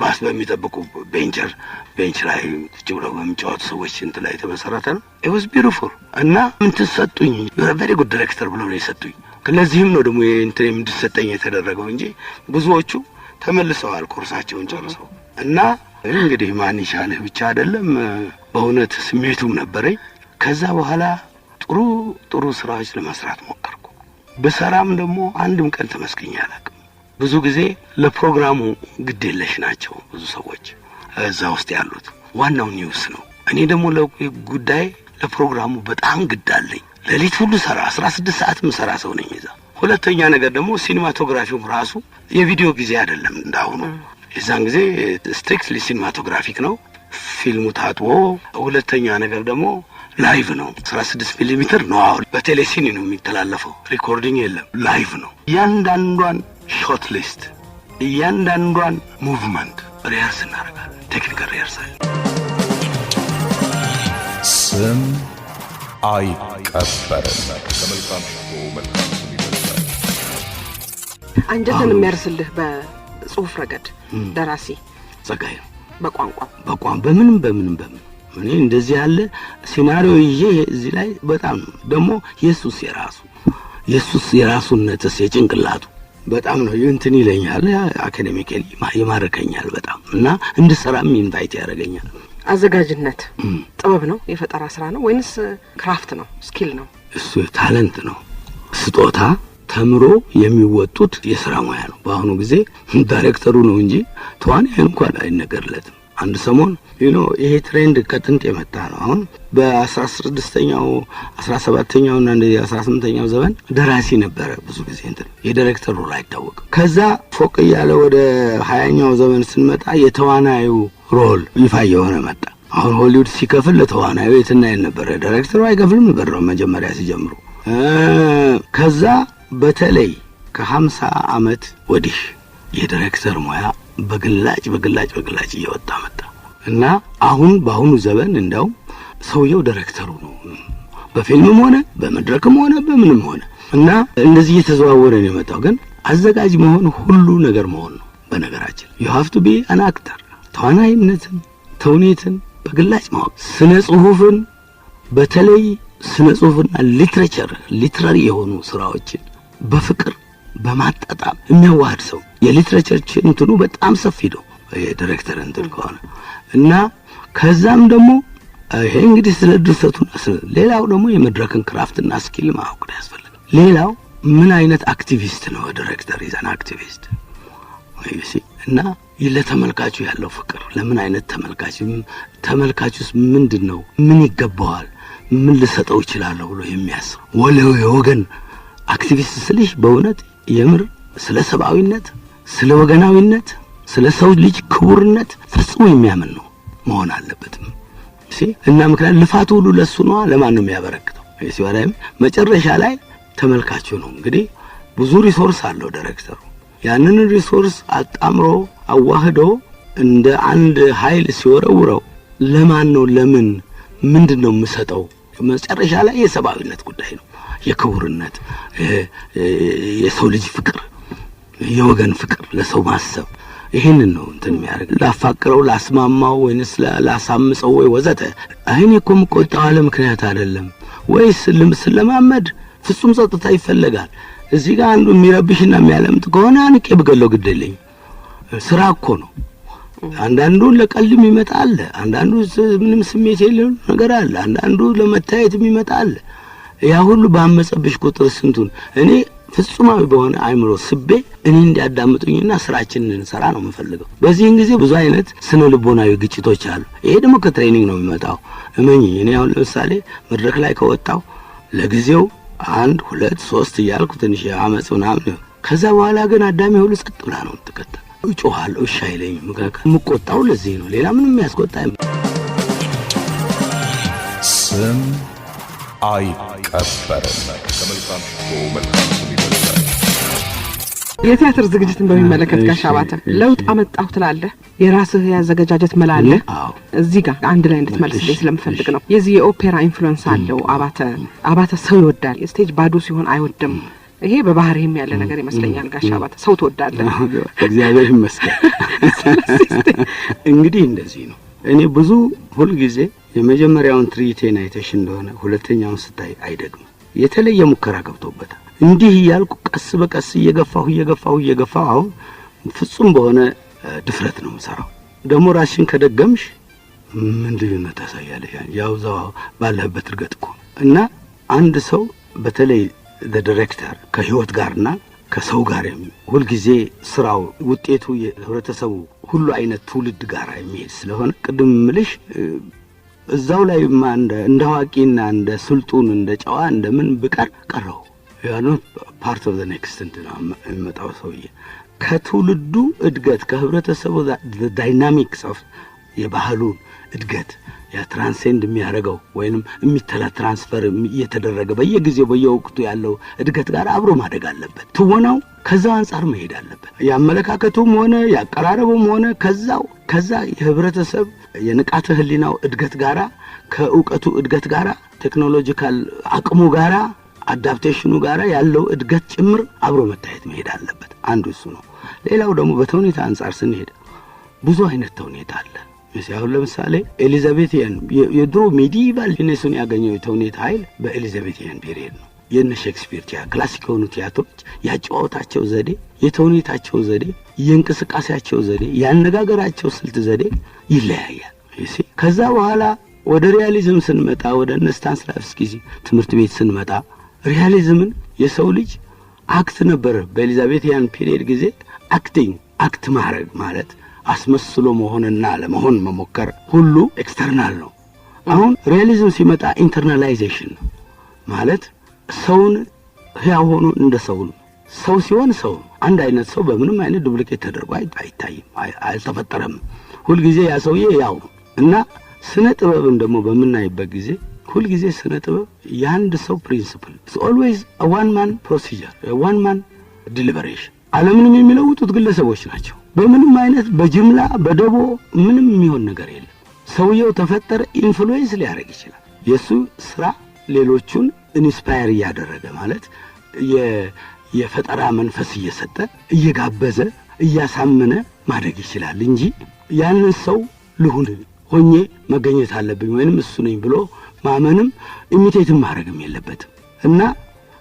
ባስ በሚጠብቁ ቤንች ላይ ቁጭ ብለው በሚጫወቱ ሰዎች እንትን ላይ የተመሰረተ ነው። it was beautiful እና ምን ተሰጡኝ very good director ብለው ነው የሰጡኝ። ለዚህም ነው ደግሞ እንትን እንድሰጠኝ የተደረገው እንጂ ብዙዎቹ ተመልሰዋል ኮርሳቸውን ጨርሰው እና እንግዲህ ማን ይሻለ ብቻ አይደለም በእውነት ስሜቱም ነበረኝ። ከዛ በኋላ ጥሩ ስራዎች ለመስራት ሞከርኩ። በሰራም ደግሞ አንድም ቀን ተመስገኛ አላውቅም። ብዙ ጊዜ ለፕሮግራሙ ግዴለሽ ናቸው ብዙ ሰዎች እዛ ውስጥ ያሉት። ዋናው ኒውስ ነው። እኔ ደግሞ ለጉዳይ ለፕሮግራሙ በጣም ግዳለኝ። ሌሊት ሁሉ ሰራ 16 ሰዓት ምሰራ ሰው ነኝ እዛ። ሁለተኛ ነገር ደግሞ ሲኒማቶግራፊው ራሱ የቪዲዮ ጊዜ አይደለም እንዳሁኑ። የዛን ጊዜ ስትሪክትሊ ሲኒማቶግራፊክ ነው ፊልሙ ታጥቦ። ሁለተኛ ነገር ደግሞ ላይቭ ነው 16 ሚሊ ሜትር ነው። አሁን በቴሌሲኒ ነው የሚተላለፈው፣ ሪኮርዲንግ የለም፣ ላይቭ ነው። እያንዳንዷን ሾት ሊስት እያንዳንዷን ሙቭመንት ሪያርስ እናደርጋለን። ቴክኒካል ሪያርሳል። ስም አይቀበርም። ከመልካም ሽቶ መልካም ስም ይበልጣል። አንጀትን የሚያርስልህ በጽሁፍ ረገድ ደራሲ ጸጋዬ በቋንቋ በምንም እኔ እንደዚህ ያለ ሲናሪዮ ይዤ እዚህ ላይ በጣም ደግሞ ኢየሱስ የራሱነትስ የጭንቅላቱ በጣም ነው እንትን ይለኛል። አካዴሚካሊ ይማርከኛል በጣም እና እንድሰራም ኢንቫይት ያደርገኛል። አዘጋጅነት ጥበብ ነው፣ የፈጠራ ስራ ነው ወይንስ ክራፍት ነው፣ ስኪል ነው? እሱ ታለንት ነው፣ ስጦታ ተምሮ የሚወጡት የሥራ ሙያ ነው። በአሁኑ ጊዜ ዳይሬክተሩ ነው እንጂ ተዋናዩ እንኳን አይነገርለትም። አንድ ሰሞን ይሄ ትሬንድ ከጥንት የመጣ ነው። አሁን በ16ኛው 17ኛው እና 18ኛው ዘመን ደራሲ ነበረ ብዙ ጊዜ እንትን የዳይሬክተሩ ላይ አይታወቅም። ከዛ ፎቅ ያለ ወደ 20ኛው ዘመን ስንመጣ የተዋናዩ ሮል ይፋ የሆነ መጣ። አሁን ሆሊውድ ሲከፍል ለተዋናዩ የትናይ ነበር፣ ዳይሬክተሩ አይከፍልም ነበር መጀመሪያ ሲጀምሩ። ከዛ በተለይ ከ50 ዓመት ወዲህ የዳይሬክተር ሙያ በግላጭ እየወጣ መጣ እና አሁን በአሁኑ ዘመን እንደው ሰውየው ዳይሬክተሩ ነው በፊልምም ሆነ በመድረክም ሆነ በምንም ሆነ እና እንደዚህ እየተዘዋወረ ነው የመጣው። ግን አዘጋጅ መሆን ሁሉ ነገር መሆን ነው። በነገራችን you have to be an actor። ተዋናይነትን ተውኔትን በግላጭ ማወቅ፣ ስነ ጽሁፍን በተለይ ስነ ጽሁፍና ሊትራሪ የሆኑ ስራዎችን በፍቅር በማጣጣም የሚያዋህድ ሰው የሊትሬቸር እንትኑ በጣም ሰፊ ነው የዳይሬክተር እንትን ከሆነ እና ከዛም ደግሞ ይሄ እንግዲህ ስለ ድርሰቱና ሌላው ደግሞ የመድረክን ክራፍትና ስኪል ማወቅ ያስፈልጋል። ሌላው ምን አይነት አክቲቪስት ነው ዳይሬክተር? ይዘን አክቲቪስት እና ለተመልካቹ ያለው ፍቅር ለምን አይነት ተመልካቹስ ምንድነው? ምን ይገባዋል? ምን ልሰጠው ይችላል ብሎ የሚያስብ ወለው የወገን አክቲቪስት ስልሽ በእውነት የምር ስለ ሰብአዊነት፣ ስለ ወገናዊነት፣ ስለ ሰው ልጅ ክቡርነት ፈጽሞ የሚያምን ነው መሆን አለበት። እና ምክንያት ልፋቱ ሁሉ ለሱ ነው። ለማን ነው የሚያበረክተው? ሲዋላይም መጨረሻ ላይ ተመልካቹ ነው። እንግዲህ ብዙ ሪሶርስ አለው ዳይሬክተሩ። ያንን ሪሶርስ አጣምሮ አዋህዶ እንደ አንድ ኃይል ሲወረውረው ለማን ነው ለምን ምንድነው የምሰጠው? መጨረሻ ላይ የሰብአዊነት ጉዳይ ነው፣ የክቡርነት፣ የሰው ልጅ ፍቅር፣ የወገን ፍቅር፣ ለሰው ማሰብ። ይሄንን ነው እንትን የሚያደርግ። ላፋቅረው፣ ላስማማው ወይንስ ላሳምፀው ወይ ወዘተ። አይኔ እኮ የምቆጣው አለ ምክንያት አይደለም ወይስ ለማመድ ፍጹም ጸጥታ ይፈልጋል። እዚህ ጋር አንዱ የሚረብሽና የሚያለምጥ ከሆነ አንቄ ብገለው ግድልኝ። ስራ እኮ ነው። አንዳንዱ ለቀልም ይመጣል፣ አንዳንዱ ምንም ስሜት የሌለው ነገር አለ፣ አንዳንዱ ለመታየት ይመጣል። ያ ሁሉ ባመጸብሽ ቁጥር ስንቱን እኔ ፍጹማዊ በሆነ አይምሮ ስቤ እኔ እንዲያዳምጡኝና ስራችንን እንሰራ ነው የምፈልገው። በዚህን ጊዜ ብዙ አይነት ስነ ልቦናዊ ግጭቶች አሉ። ይሄ ደግሞ ከትሬኒንግ ነው የሚመጣው። እመኝ እኔ አሁን ለምሳሌ መድረክ ላይ ከወጣው ለጊዜው 1 2 3 እያልኩ ትንሽ አመጽ ምናምን፣ ከዛ በኋላ ግን አዳሚ ሁሉ ጸጥ ብላ ነው የምትከተል። እጮሃለሁ፣ እሺ አይለኝም። ምክንያቱም የምቆጣው ለዚህ ነው፣ ሌላ ምንም የሚያስቆጣኝ ስም አይቀበርም። ከመልካም ሽቶ መልካም ስም ይበልጣል። የቲያትር ዝግጅትን በሚመለከት ጋሽ አባተ ለውጥ አመጣሁ ትላለህ? የራስህ ያዘጋጃጀት መላለ እዚህ ጋር አንድ ላይ እንድትመልስልኝ ስለምፈልግ ነው። የዚህ የኦፔራ ኢንፍሉዌንስ አለው አባተ ሰው ይወዳል፣ ስቴጅ ባዶ ሲሆን አይወድም። ይሄ በባህሪም ያለ ነገር ይመስለኛል። ጋሽ አባተ ሰው ትወዳለህ። እግዚአብሔር ይመስገን። እንግዲህ እንደዚህ ነው። እኔ ብዙ ሁሉ ጊዜ የመጀመሪያውን ትርኢቴን አይተሽ እንደሆነ ሁለተኛውን ስታይ አይደግም። የተለየ ሙከራ ገብቶበታል። እንዲህ ያልኩ ቀስ በቀስ እየገፋሁ አሁን ፍጹም በሆነ ድፍረት ነው የምሰራው። ደግሞ ራስሽን ከደገምሽ ምንድን ነው ታሳያለሽ? ያው ዛው ባለበት እርገጥ እኮ እና አንድ ሰው በተለይ ዳይሬክተር ከህይወት ጋርና ከሰው ጋር ሁሉ ጊዜ ስራው ውጤቱ የህብረተሰቡ ሁሉ አይነት ትውልድ ጋር የሚሄድ ስለሆነ ቅድም ምልሽ እዛው ላይ እንደ ዋቂና እንደ ስልጡን እንደ ጨዋ እንደምን ብቀር ቀረው ያኑ ፓርት ኦፍ ዘ ኔክስት እንትና መጣው ሰውዬ ከትውልዱ እድገት ከህብረተሰቡ ዳይናሚክስ ኦፍ የባህሉን እድገት ያ ትራንሴንድ የሚያደርገው ወይንም የሚተላ ትራንስፈር እየተደረገ በየጊዜው በየወቅቱ ያለው እድገት ጋር አብሮ ማደግ አለበት። ትወናው ከዛው አንፃር መሄድ አለበት። ያመለካከቱም ሆነ ያቀራረቡም ሆነ ከዛ የህብረተሰብ የንቃተ ህሊናው እድገት ጋራ ከእውቀቱ እድገት ጋራ ቴክኖሎጂካል አቅሙ ጋራ አዳፕቴሽኑ ጋራ ያለው እድገት ጭምር አብሮ መታየት መሄድ አለበት። አንዱ እሱ ነው። ሌላው ደግሞ በተውኔት አንፃር ስንሄድ ብዙ አይነት ተውኔት አለ። አሁን ለምሳሌ ኤሊዛቤቲያን የድሮ ሜዲቫል ኔሱን ያገኘው የተውኔት ኃይል በኤሊዛቤቲያን ፔሪየድ ነው። የነ ሼክስፒር ክላሲክ የሆኑ ቲያትሮች ያጫወታቸው ዘዴ፣ የተውኔታቸው ዘዴ፣ የእንቅስቃሴያቸው ዘዴ፣ ያነጋገራቸው ስልት ዘዴ ይለያያል። ከዛ በኋላ ወደ ሪያሊዝም ስንመጣ ወደ ስታንስላቭስኪ ትምህርት ቤት ስንመጣ ሪያሊዝምን የሰው ልጅ አክት ነበር። በኤሊዛቤቲያን ፔሪየድ ጊዜ አክት ማድረግ ማለት አስመስሎ መሆንና ለመሆን መሞከር ሁሉ ኤክስተርናል ነው። አሁን ሪያሊዝም ሲመጣ ኢንተርናላይዜሽን ነው ማለት ሰውን ህያው ሆኖ እንደ ሰው ሲሆን ሰው አንድ አይነት ሰው በምንም አይነት ዱፕሊኬት ተደርጎ አይታይም፣ አልተፈጠረም። ሁሉ ጊዜ ያ ሰውዬ ያው እና ስነ ጥበብን ደግሞ በመናይበት ጊዜ ሁሉ ጊዜ ስነ ጥበብ የአንድ ሰው ፕሪንሲፕል ኢትስ ኦልዌይዝ a one man procedure, a one man deliberation። ዓለምንም የሚለውጡት ግለሰቦች ናቸው። በምንም አይነት በጅምላ በደቦ ምንም የሚሆን ነገር የለም። ሰውየው ተፈጠረ ኢንፍሉዌንስ ሊያደርግ ይችላል። የሱ ስራ ሌሎቹን ኢንስፓየር ያደረገ ማለት የፈጠራ መንፈስ እየሰጠ እየጋበዘ እያሳመነ ማድረግ ይችላል እንጂ ያንን ሰው ልሁን ሆኜ መገኘት አለብኝ ወይንም እሱ ነኝ ብሎ ማመንም ኢሚቴትም ማድረግም የለበትም። እና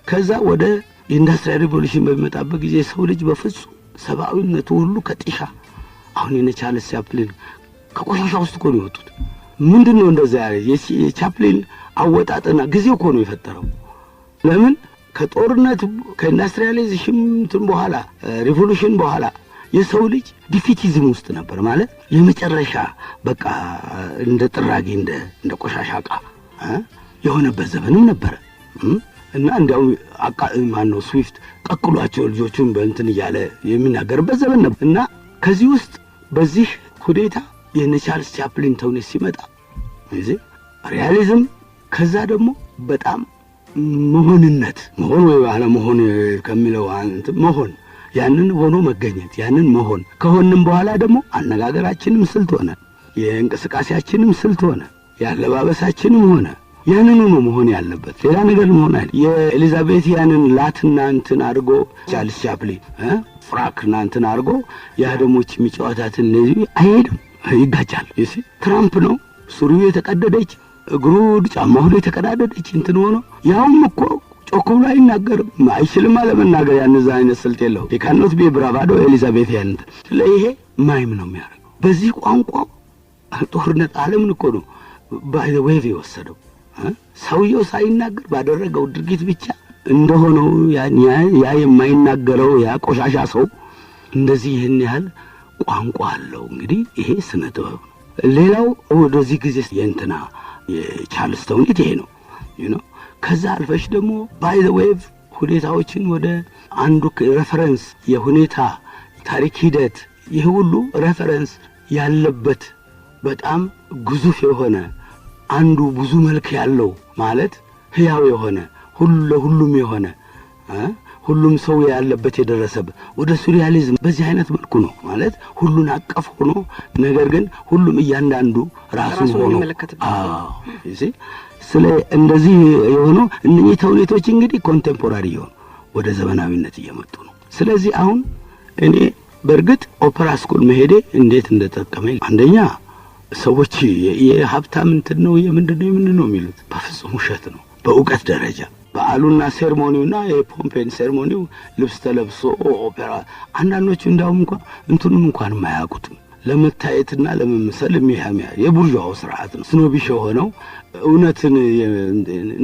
ከዛ ወደ ኢንዱስትሪያል ሪቮሉሽን በሚመጣበት ጊዜ ሰው ልጅ በፍጹም ሰብአዊነቱ ሁሉ ከጥሻ አሁን የቻርልስ ቻፕሊን ከቆሻሻ ውስጥ እኮ ነው የወጡት። ምንድነው እንደዛ ያለ የቻፕሊን አወጣጥና ጊዜው እኮ ነው የፈጠረው። ለምን ከጦርነት ከኢንዱስትሪያላይዜሽን በኋላ ሪቮሉሽን በኋላ የሰው ልጅ ዲፊቲዝም ውስጥ ነበር ማለት የመጨረሻ በቃ እንደ ጥራጊ እንደ ቆሻሻ ዕቃ የሆነበት ዘመንም ነበር። እና እንደው ማነው ስዊፍት ቀቅሏቸው ልጆቹን በእንትን እያለ የሚናገርበት ዘመን ነበር። እና ከዚህ ውስጥ በዚህ ሁኔታ የቻርልስ ቻፕሊን ተውኔት ሲመጣ ሪያሊዝም ከዛ ደግሞ በጣም መሆን ወይ ባለ መሆን ከሚለው መሆን ያንን ሆኖ መገኘት ያንን መሆን ከሆነም በኋላ ደግሞ አነጋገራችንም ስልት ሆነ፣ የእንቅስቃሴያችንም ስልት ሆነ፣ ያለባበሳችንም ሆነ ያንን ነው መሆን ያለበት። ሌላ ነገር መሆን አይደል። የኤሊዛቤቲያንን ላትና እንትን አድርጎ ቻርልስ ቻፕሊን ፍራክና እንትን አድርጎ ያ ደሞች የሚጫወታትን ለዚህ አይሄድም፣ ይጋጫል። ትራምፕ ነው ሱሪው የተቀደደች እግሩ ጫማው ላይ የተቀዳደደች እንትን ሆኖ ያውም እኮ ጮክ ብሎ አይናገርም፣ አይችልም አለመናገር። ያንዛ አይነት ስልት የለው። የካኖት ቢብራቫዶ ኤሊዛቤቲያን ስለይሄ ማይም ነው የሚያደርገው። በዚህ ቋንቋ ጦርነት ዓለምን እኮ ነው ባይ ዘ ዌቭ የወሰደው። ሰውየው ሳይናገር ባደረገው ድርጊት ብቻ እንደሆነው ያ የማይናገረው ያ ቆሻሻ ሰው እንደዚህ ይህን ያህል ቋንቋ አለው። እንግዲህ ይሄ ስነ ጥበብ ነው። ሌላው ወደዚህ ጊዜ የእንትና የቻርልስ ተውኔት ይሄ ነው ነው። ከዛ አልፈሽ ደግሞ ባይ ዘ ዌቭ ሁኔታዎችን ወደ አንዱ ሬፈረንስ የሁኔታ ታሪክ ሂደት ይህ ሁሉ ሬፈረንስ ያለበት በጣም ግዙፍ የሆነ አንዱ ብዙ መልክ ያለው ማለት ህያው የሆነ ሁሉም የሆነ ሁሉም ሰው ያለበት የደረሰበት ወደ ሱሪያሊዝም በዚህ አይነት መልኩ ነው ማለት ሁሉን አቀፍ ሆኖ ነገር ግን ሁሉም እያንዳንዱ ራሱን ሆኖ ስለ እንደዚህ የሆነው እነኚህ ተውኔቶች እንግዲህ ኮንቴምፖራሪ የሆኑ ወደ ዘመናዊነት እየመጡ ነው። ስለዚህ አሁን እኔ በእርግጥ ኦፔራ ስኩል መሄዴ እንዴት እንደተጠቀመኝ አንደኛ ሰዎች የሀብታም እንትን ነው የምንድነው የሚሉት በፍጹም ውሸት ነው። በእውቀት ደረጃ በዓሉና ሴርሞኒውና የፖምፔን ሴርሞኒው ልብስ ተለብሶ ኦፔራ አንዳንዶቹ እንዳውም እንኳን እንትኑን እንኳን የማያውቁትም ለመታየትና ለመምሰል የሚያሚያ የቡርዣው ስርዓት ነው። ስኖቢሽ የሆነው እውነትን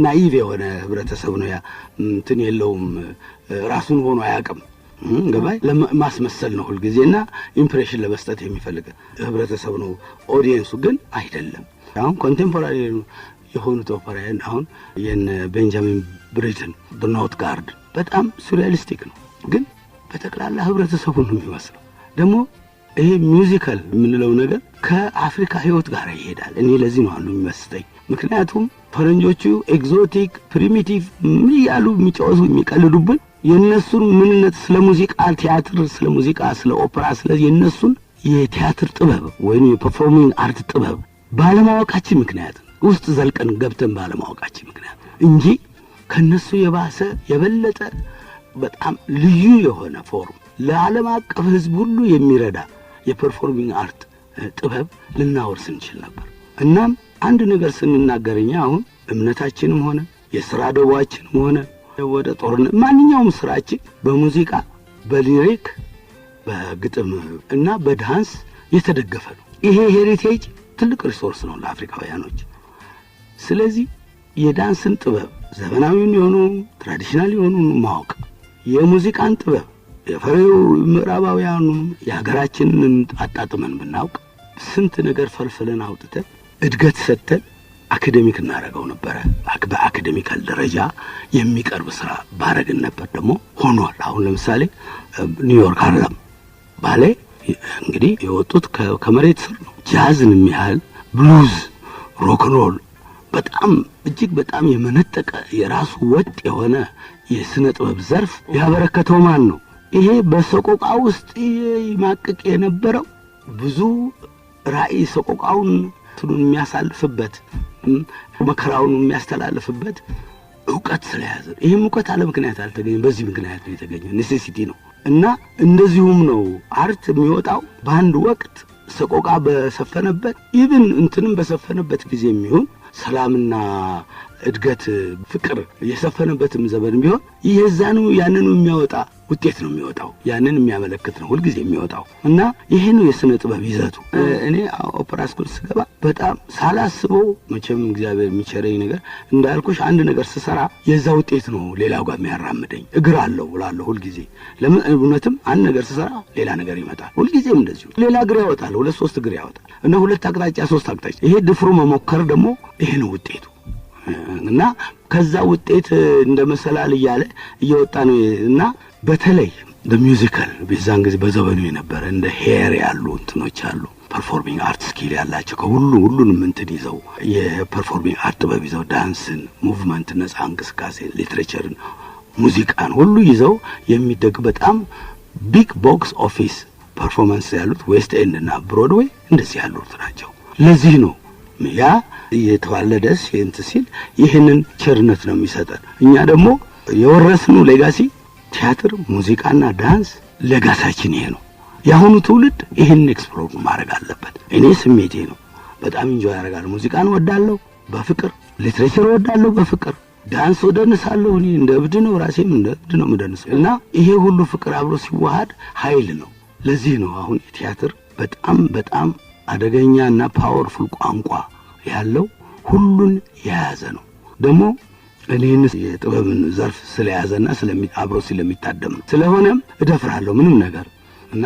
ናይቭ የሆነ ህብረተሰብ ነው። ያ እንትን የለውም ራሱን ሆኖ አያውቅም። ገባይ ለማስመሰል ነው ሁሉ ጊዜና ኢምፕሬሽን ለመስጠት የሚፈልግ ህብረተሰብ ነው። ኦዲየንሱ ግን አይደለም። አሁን ኮንቴምፖራሪ የሆኑት ኦፔራን አሁን የነ ቤንጃሚን ብሪትን ኖት ጋርድ በጣም ሱሪያሊስቲክ ነው፣ ግን በተክላላ ህብረተሰቡ ነው የሚመስለው። ደግሞ ይሄ ሚውዚካል የምንለው ነገር ከአፍሪካ ህይወት ጋር ይሄዳል። እኔ ለዚህ ነው አሉ የሚመስጠኝ። ምክንያቱም ፈረንጆቹ ኤግዞቲክ ፕሪሚቲቭ ምን ያሉ የሚጫወቱ የሚቀልዱብን የነሱን ምንነት ስለ ሙዚቃ ቲያትር፣ ስለ ሙዚቃ፣ ስለ ኦፔራ፣ ስለ የነሱን የቲያትር ጥበብ ወይም የፐርፎርሚንግ አርት ጥበብ ባለማወቃችን ምክንያት ውስጥ ዘልቀን ገብተን ባለማወቃችን ምክንያት እንጂ ከነሱ የባሰ የበለጠ በጣም ልዩ የሆነ ፎርም ለዓለም አቀፍ ህዝብ ሁሉ የሚረዳ የፐርፎርሚንግ አርት ጥበብ ልናወርስ እንችል ነበር። እናም አንድ ነገር ስንናገርኛ አሁን እምነታችንም ሆነ የሥራ ደባችንም ሆነ ወደ ጦርነት ማንኛውም ስራችን በሙዚቃ በሊሪክ በግጥም እና በዳንስ የተደገፈ ነው። ይሄ ሄሪቴጅ ትልቅ ሪሶርስ ነው ለአፍሪካውያኖች። ስለዚህ የዳንስን ጥበብ ዘመናዊውን የሆኑ ትራዲሽናል የሆኑ ማወቅ፣ የሙዚቃን ጥበብ የፈሬው ምዕራባውያኑ የሀገራችንን አጣጥመን ብናውቅ ስንት ነገር ፈልፍለን አውጥተን እድገት ሰጥተን አካዴሚክ እናረጋው ነበር። በአካዴሚካል ደረጃ የሚቀርብ ስራ ባረግን ነበር። ደግሞ ሆኗል። አሁን ለምሳሌ ኒውዮርክ ሃርለም ባሌ እንግዲህ የወጡት ከመሬት ስር ነው። ጃዝን የሚያህል ብሉዝ፣ ሮክሮል በጣም እጅግ በጣም የመነጠቀ የራሱ ወጥ የሆነ የስነ ጥበብ ዘርፍ ያበረከተው ማን ነው? ይሄ በሰቆቃ ውስጥ ይማቅቅ የነበረው ብዙ ራእይ ሰቆቃውን ትሉን የሚያሳልፍበት መከራውን የሚያስተላልፍበት ዕውቀት ስለያዘ ይሄም ዕውቀት አለ ምክንያት አልተገኘ፣ በዚህ ምክንያት ነው የተገኘ። ኔሴሲቲ ነው። እና እንደዚሁም ነው አርት የሚወጣው በአንድ ወቅት ሰቆቃ በሰፈነበት ኢቭን እንትንም በሰፈነበት ጊዜ የሚሆን ሰላምና እድገት ፍቅር የሰፈነበትም ዘመን ቢሆን ይሄዛኑ ያንኑ የሚያወጣ ውጤት ነው የሚወጣው። ያንን የሚያመለክት ነው ሁልጊዜ የሚወጣው። እና ይሄ ነው የሥነ ጥበብ ይዘቱ። እኔ ኦፔራ ስኩል ስገባ በጣም ሳላስበው መቼም እግዚአብሔር የሚቸረኝ ነገር እንዳልኩሽ አንድ ነገር ስሰራ የዛ ውጤት ነው ሌላው ጋር የሚያራምደኝ። እግር አለው እላለሁ ሁልጊዜ። ለምን እውነትም አንድ ነገር ስሰራ ሌላ ነገር ይመጣል። ሁልጊዜም እንደዚሁ ሌላ እግር ያወጣል፣ 2-3 እግር ያወጣል እና 2 አቅጣጫ 3 አቅጣጫ። ይሄ ድፍሮ መሞከር ደግሞ ይሄ ነው ውጤቱ። እና ከዛ ውጤት እንደ መሰላል እያለ እየወጣ ነው። እና በተለይ በሚውዚካል በዛን ጊዜ በዘመኑ የነበረ እንደ ሄር ያሉ እንትኖች አሉ ፐርፎርሚንግ አርት ስኪል ያላቸው ሁሉንም እንትን ይዘው የፐርፎርሚንግ አርት ጥበብ ይዘው ዳንስን፣ ሙቭመንት፣ ነፃ እንቅስቃሴ፣ ሊትሬቸርን፣ ሙዚቃን ሁሉ ይዘው የሚደግ በጣም ቢግ ቦክስ ኦፊስ ፐርፎርማንስ ያሉት ዌስት ኤንድ እና ብሮድዌይ እንደዚህ ያሉት ናቸው። ለዚህ ነው ያ የተዋለደስ እንት ሲል ይህንን ቸርነት ነው የሚሰጠን። እኛ ደግሞ የወረስነው ሌጋሲ ቲያትር፣ ሙዚቃና ዳንስ ሌጋሳችን ይሄ ነው። የአሁኑ ትውልድ ይህንን ኤክስፕሎር ማድረግ አለበት። እኔ ስሜቴ ነው። በጣም ኢንጆይ ያደርጋል። ሙዚቃን ወዳለሁ በፍቅር፣ ሊትሬቸር ወዳለሁ በፍቅር፣ ዳንስ ወደንሳለሁ። እኔ እንደ እብድ ነው ራሴም እንደ እብድ ነው የምደንሰው። እና ይሄ ሁሉ ፍቅር አብሮ ሲዋሃድ ኃይል ነው። ለዚህ ነው አሁን ቲያትር በጣም በጣም አደገኛና ፓወርፉል ቋንቋ ያለው ሁሉን የያዘ ነው። ደግሞ እኔን የጥበብን ዘርፍ ስለያዘና አብሮ ስለሚታደም ነው። ስለሆነም እደፍራለሁ ምንም ነገር እና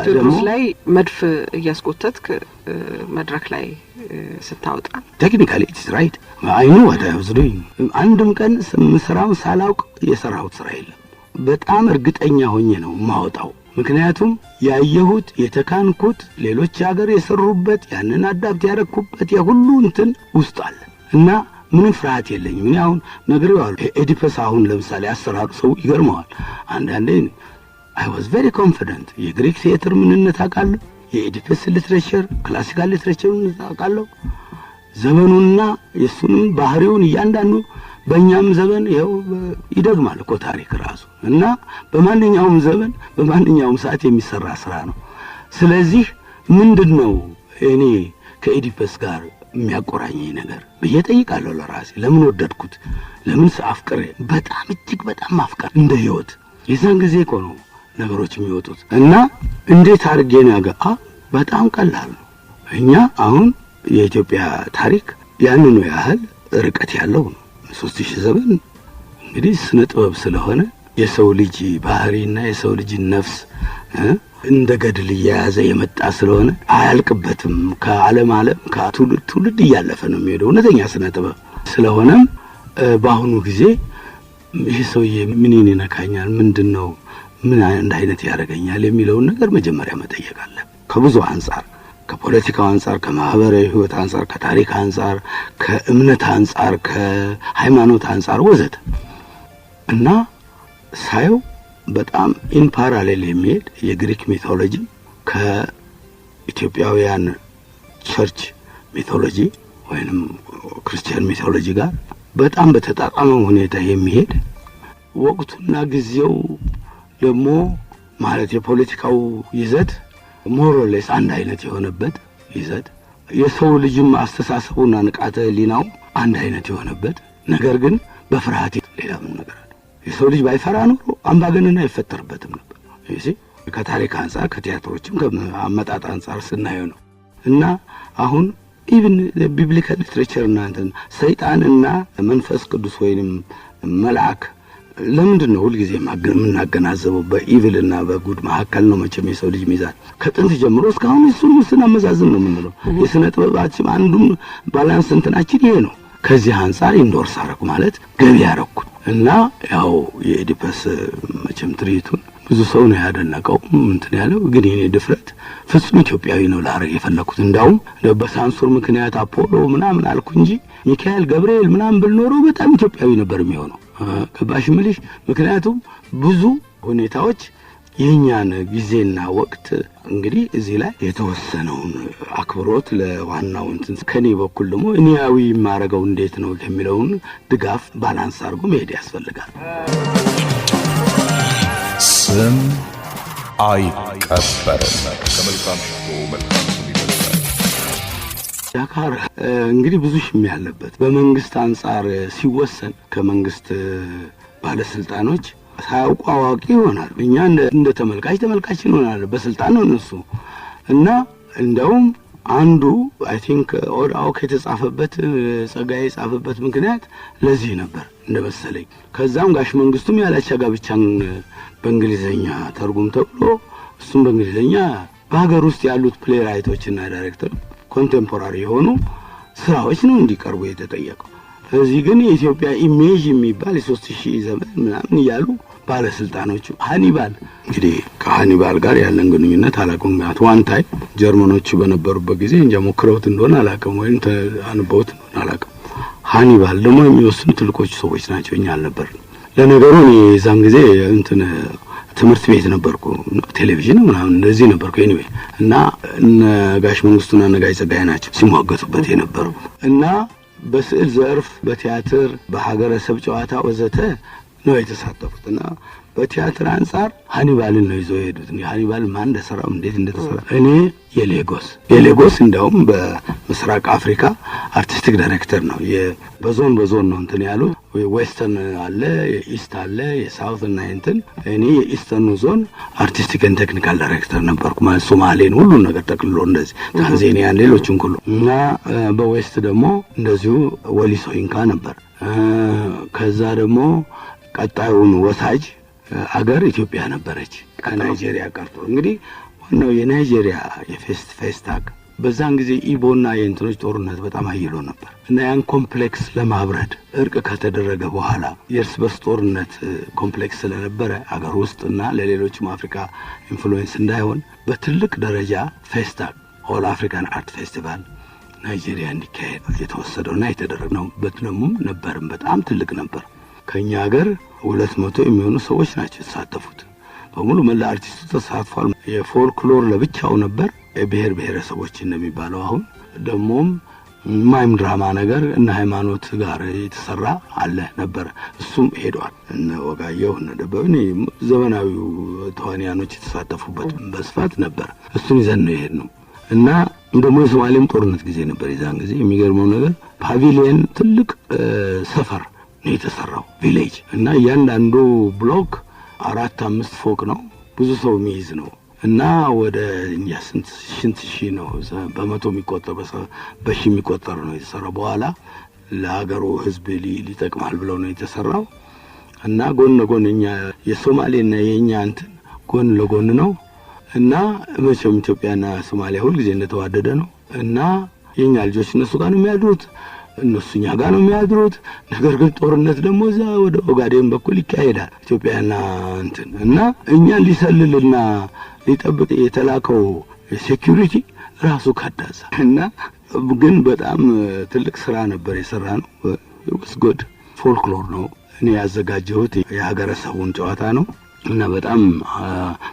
ደግሞ ላይ መድፍ እያስቆተትክ መድረክ ላይ ስታወጣ ቴክኒካሊ ኢትስ ራይት አይኑ ወዳውዝዶኝ አንድም ቀን ስራው ሳላውቅ የሰራሁት ስራ የለም። በጣም እርግጠኛ ሆኜ ነው ማወጣው። ምክንያቱም ያየሁት የተካንኩት ሌሎች ሀገር የሰሩበት ያንን አዳፕት ያደረኩበት የሁሉ እንትን ውስጥ አለ እና ምንም ፍርሃት የለኝም። እኔ አሁን ነግሬዋለሁ። ኤዲፐስ አሁን ለምሳሌ አሰራሩ ሰው ይገርመዋል። አንዳንዴ I was very confident የግሪክ ቲያትር ምንነት አውቃለሁ፣ የኤዲፐስ ሊትሬቸር ክላሲካል ሊትሬቸር አውቃለሁ፣ ዘመኑና የሱንም ባህሪውን እያንዳንዱ በእኛም ዘመን ይኸው ይደግማል እኮ ታሪክ ራሱ እና በማንኛውም ዘመን በማንኛውም ሰዓት የሚሰራ ስራ ነው። ስለዚህ ምንድነው እኔ ከኤዲፐስ ጋር የሚያቆራኘኝ ነገር ብዬ ጠይቃለሁ ለራሴ። ለምን ወደድኩት? ለምን አፍቅሬ በጣም እጅግ በጣም ማፍቀር እንደ ህይወት የዛን ጊዜ እኮ ነው ነገሮች የሚወጡት። እና እንዴት አድርጌ ነው በጣም ቀላል ነው። እኛ አሁን የኢትዮጵያ ታሪክ ያንኑ ያህል ርቀት ያለው ነው። 3000 ዘመን እንግዲህ ስነ ጥበብ ስለሆነ የሰው ልጅ ባህሪና የሰው ልጅ ነፍስ እንደ ገድል እየያዘ የመጣ ስለሆነ አያልቅበትም። ከዓለም ከትውልድ እያለፈ ነው የሚሄደው እውነተኛ ስነ ጥበብ ስለሆነም በአሁኑ ጊዜ ይሄ ሰውዬ ምን ይነካኛል፣ ምንድነው፣ ምን አይነት ያደርገኛል የሚለውን ነገር መጀመሪያ መጠየቅ አለ። ከብዙ አንፃር፣ ከፖለቲካው አንፃር፣ ከማህበራዊ ህይወት አንፃር፣ ከታሪክ አንፃር፣ ከእምነት አንፃር፣ ከሃይማኖት አንፃር ወዘተ እና ሳየው በጣም ኢን ፓራሌል የሚሄድ የግሪክ ሚቶሎጂ ከኢትዮጵያውያን ቸርች ሚቶሎጂ ወይንም ክርስቲያን ሚቶሎጂ ጋር በጣም በተጣጣመ ሁኔታ የሚሄድ ወቅቱና ጊዜው ደግሞ ማለት የፖለቲካው ይዘት ሞሮሌስ አንድ አይነት የሆነበት ይዘት የሰው ልጅም አስተሳሰቡና ንቃተ ህሊናው አንድ አይነት የሆነበት ነገር ግን በፍርሃት ሌላ ምን ነገር አለ። የሰው ልጅ ባይፈራ ኖሮ አምባገነን አይፈጠርበትም ነበር። እሺ ከታሪክ አንፃር ከቲያትሮችም ከአመጣጥ አንፃር ስናየው ነው እና አሁን ኢቭን ቢብሊካል ሊትሬቸር እና ሰይጣንና መንፈስ ቅዱስ ወይንም መልአክ ለምንድን ነው ሁልጊዜ የምናገናዘበው በኢቪል እና በጉድ መካከል ነው? መቼም የሰው ልጅ ሚዛን ከጥንት ጀምሮ እስካሁን እሱን ስናመዛዝን ነው የምንለው። የሥነ ጥበባችን አንዱም ባላንስ እንትናችን ይሄ ነው። ከዚህ አንፃር ኢንዶርስ አረኩ ማለት ገቢ ያረኩ እና ያው የኢዲፐስ መቼም ትርኢቱን ብዙ ሰው ነው ያደነቀው እንትን ያለው፣ ግን የኔ ድፍረት ፍጹም ኢትዮጵያዊ ነው ላረግ የፈለኩት። እንዳውም በሳንሱር ምክንያት አፖሎ ምናምን አልኩ እንጂ ሚካኤል ገብርኤል ምናምን ብል ኖሮ በጣም ኢትዮጵያዊ ነበር የሚሆነው። ከባሽ ምልሽ ምክንያቱም ብዙ ሁኔታዎች የኛን ጊዜና ወቅት እንግዲህ እዚህ ላይ የተወሰነውን አክብሮት ለዋናው እንትን ከኔ በኩል ደግሞ እኔያዊ ማረጋው እንዴት ነው የሚለውን ድጋፍ ባላንስ አድርጎ መሄድ ያስፈልጋል። ስም አይቀበርም። ከመልካም ሽቶ መልካም ስም ይበልጣል። ዳካር እንግዲህ ብዙ ሽም ያለበት በመንግስት አንፃር ሲወሰን ከመንግስት ባለስልጣኖች ሳያውቁ አዋቂ ይሆናል። እኛ እንደ ተመልካች ይሆናል። በስልጣን ነው እነሱ እና እንደውም አንዱ አይ ቲንክ ኦዳውክ የተጻፈበት ጸጋዬ የጻፈበት ምክንያት ለዚህ ነበር እንደመሰለኝ። ከዛም ጋሽ መንግስቱም ያላቻ ጋብቻን በእንግሊዘኛ ተርጉም ተብሎ እሱም በእንግሊዘኛ በሀገር ውስጥ ያሉት ፕሌራይቶችና ዳይሬክተር ኮንቴምፖራሪ የሆኑ ስራዎች ነው እንዲቀርቡ የተጠየቀው። እዚህ ግን የኢትዮጵያ ኢሜጅ የሚባል የ3000 ዘመን ምናምን ያሉ ባለስልጣኖቹ ሃኒባል እንግዲህ ከሃኒባል ጋር ያለን ግንኙነት አላውቅም። ጋት ዋን ታይም ጀርመኖቹ በነበሩበት ጊዜ እንጃ ሞክረውት እንደሆነ አላውቅም ወይም አንበውት እንደሆነ አላውቅም። ሃኒባል ደግሞ የሚወስኑ ትልቆች ሰዎች ናቸው፣ እኛ አልነበርንም። ለነገሩ እኔ የዛን ጊዜ እንትን ትምህርት ቤት ነበርኩ፣ ቴሌቪዥን ምናምን እንደዚህ ነበርኩ ኤኒዌይ እና ጋሽ መንግስቱና ነጋይ ጸጋዬ ናቸው ሲሟገቱበት የነበረው እና በስዕል ዘርፍ በቲያትር በሀገረሰብ ጨዋታ ወዘተ ነው የተሳተፉትና በቲያትር አንፃር ሃኒባልን ነው ይዘው ሄዱት። ሃኒባል ማን እንደሰራው እንዴት እንደተሰራ እኔ የሌጎስ እንደውም በምስራቅ አፍሪካ አርቲስቲክ ዳይሬክተር ነው። በዞን ነው እንትን ያሉ ዌስተርን አለ፣ የኢስት አለ፣ የሳውት እና እንትን እኔ የኢስተርኑ ዞን አርቲስቲክ ኤንድ ቴክኒካል ዳይሬክተር ነበርኩ። ማለት ሶማሌን ሁሉ ነገር ጠቅልሎ እንደዚህ ታንዛኒያን ሌሎችን ሁሉ እና በዌስት ደግሞ እንደዚሁ ወሊሶ ኢንካ ነበር። ከዛ ደግሞ ቀጣዩን ወሳጅ አገር ኢትዮጵያ ነበረች ከናይጄሪያ ቀርቶ። እንግዲህ ዋናው የናይጄሪያ የፌስታግ በዛን ጊዜ ኢቦና የእንትኖች ጦርነት በጣም አይሎ ነበር እና ያን ኮምፕሌክስ ለማብረድ እርቅ ከተደረገ በኋላ የእርስ በርስ ጦርነት ኮምፕሌክስ ስለነበረ አገር ውስጥና ለሌሎችም አፍሪካ ኢንፍሉዌንስ እንዳይሆን በትልቅ ደረጃ ፌስታግ ኦል አፍሪካን አርት ፌስቲቫል ናይጄሪያ እንዲካሄድ የተወሰደውና የተደረገው በትለሙም ነበርም በጣም ትልቅ ነበር። ከኛ ሀገር 200 የሚሆኑ ሰዎች ናቸው የተሳተፉት። በሙሉ መላ አርቲስቱ ተሳትፏል። የፎልክሎር ለብቻው ነበር፣ የብሔር ብሔረሰቦች እንደሚባለው አሁን ደግሞም ማይም ድራማ ነገር እና ሃይማኖት ጋር የተሰራ አለ ነበር። እሱም ሄዷል። እነ ወጋየሁ እነ ደበበ ዘመናዊው ተዋንያኖች የተሳተፉበት በስፋት ነበር። እሱን ይዘን ነው የሄድነው እና እንደሞ የሶማሌም ጦርነት ጊዜ ነበር። የዛን ጊዜ የሚገርመው ነገር ፓቪሊየን ትልቅ ሰፈር ነው የተሰራው ቪሌጅ እና እያንዳንዱ ብሎክ 4-5 ፎቅ ነው፣ ብዙ ሰው የሚይዝ ነው እና ወደ እኛ ስንት ሺህ ነው በመቶ የሚቆጠር በሺ የሚቆጠር ነው የተሰራው። በኋላ ለሀገሩ ህዝብ ሊጠቅማል ብለው ነው የተሰራው። እና ጎን ለጎን እኛ የሶማሌና የኛ እንትን ጎን ለጎን ነው። እና መቼም ኢትዮጵያና ሶማሊያ ሁሉ ጊዜ እንደተዋደደ ነው። እና የኛ ልጆች እነሱ ጋር ነው የሚያድሩት፣ እነሱ እኛ ጋር ነው የሚያድሩት። ነገር ግን ጦርነት ደግሞ እዛ ወደ ኦጋዴን በኩል ይካሄዳል ኢትዮጵያና እንትን እና እኛን ሊሰልልና ሊጠብቅ የተላከው ሴኩሪቲ ራሱ ካዳዛ እና ግን በጣም ትልቅ ስራ ነበር የሰራ ነው። ወስጎድ ፎልክሎር ነው እኔ ያዘጋጀሁት የሀገረሰቡን ጨዋታ ነው። እና በጣም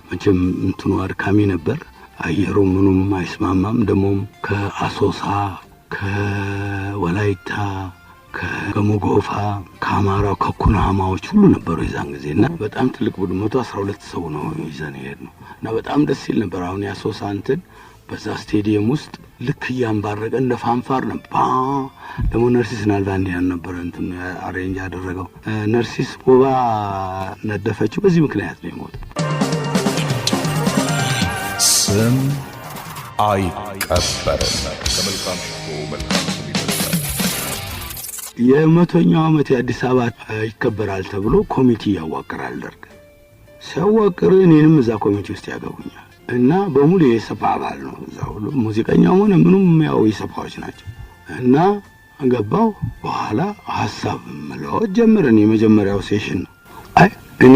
መቼም እንትኑ አድካሚ ነበር። አየሩ ምኑም አይስማማም። ደሞም ከአሶሳ ከወላይታ ከሞጎፋ ከአማራው ከኩናማዎች ሁሉ ነበሩ የዛን ጊዜና በጣም ትልቅ ቡድን 112 ሰው ነው ይዘን የሄድነው እና በጣም ደስ ይል ነበር። አሁን ያሶሳ እንትን በዛ ስቴዲየም ውስጥ ልክ እያንባረቀ እንደ ፋንፋር ነበር። ደግሞ ነርሲስ ናልባንዲያን ነበር እንትን አሬንጅ ያደረገው። ነርሲስ ወባ ነደፈችው። በዚህ ምክንያት ነው የሞተው። ስም አይቀበርም። ከመልካም ሽቶ መልካም ስም ይበልጣል። የ100ኛው ዓመት የአዲስ አበባ ይከበራል ተብሎ ኮሚቴ ያዋቅራል ደርግ። ሲያዋቅር እኔንም እዛ ኮሚቴ ውስጥ ያገቡኛል እና በሙሉ የሰፋ አባል ነው። እዛ ሁሉ ሙዚቀኛው ሆነ ምኑም ያው የሰፋዎች ናቸው። እና ገባው በኋላ ሐሳብ መለወጥ ጀመርን። የመጀመሪያው ሴሽን ነው። አይ እኔ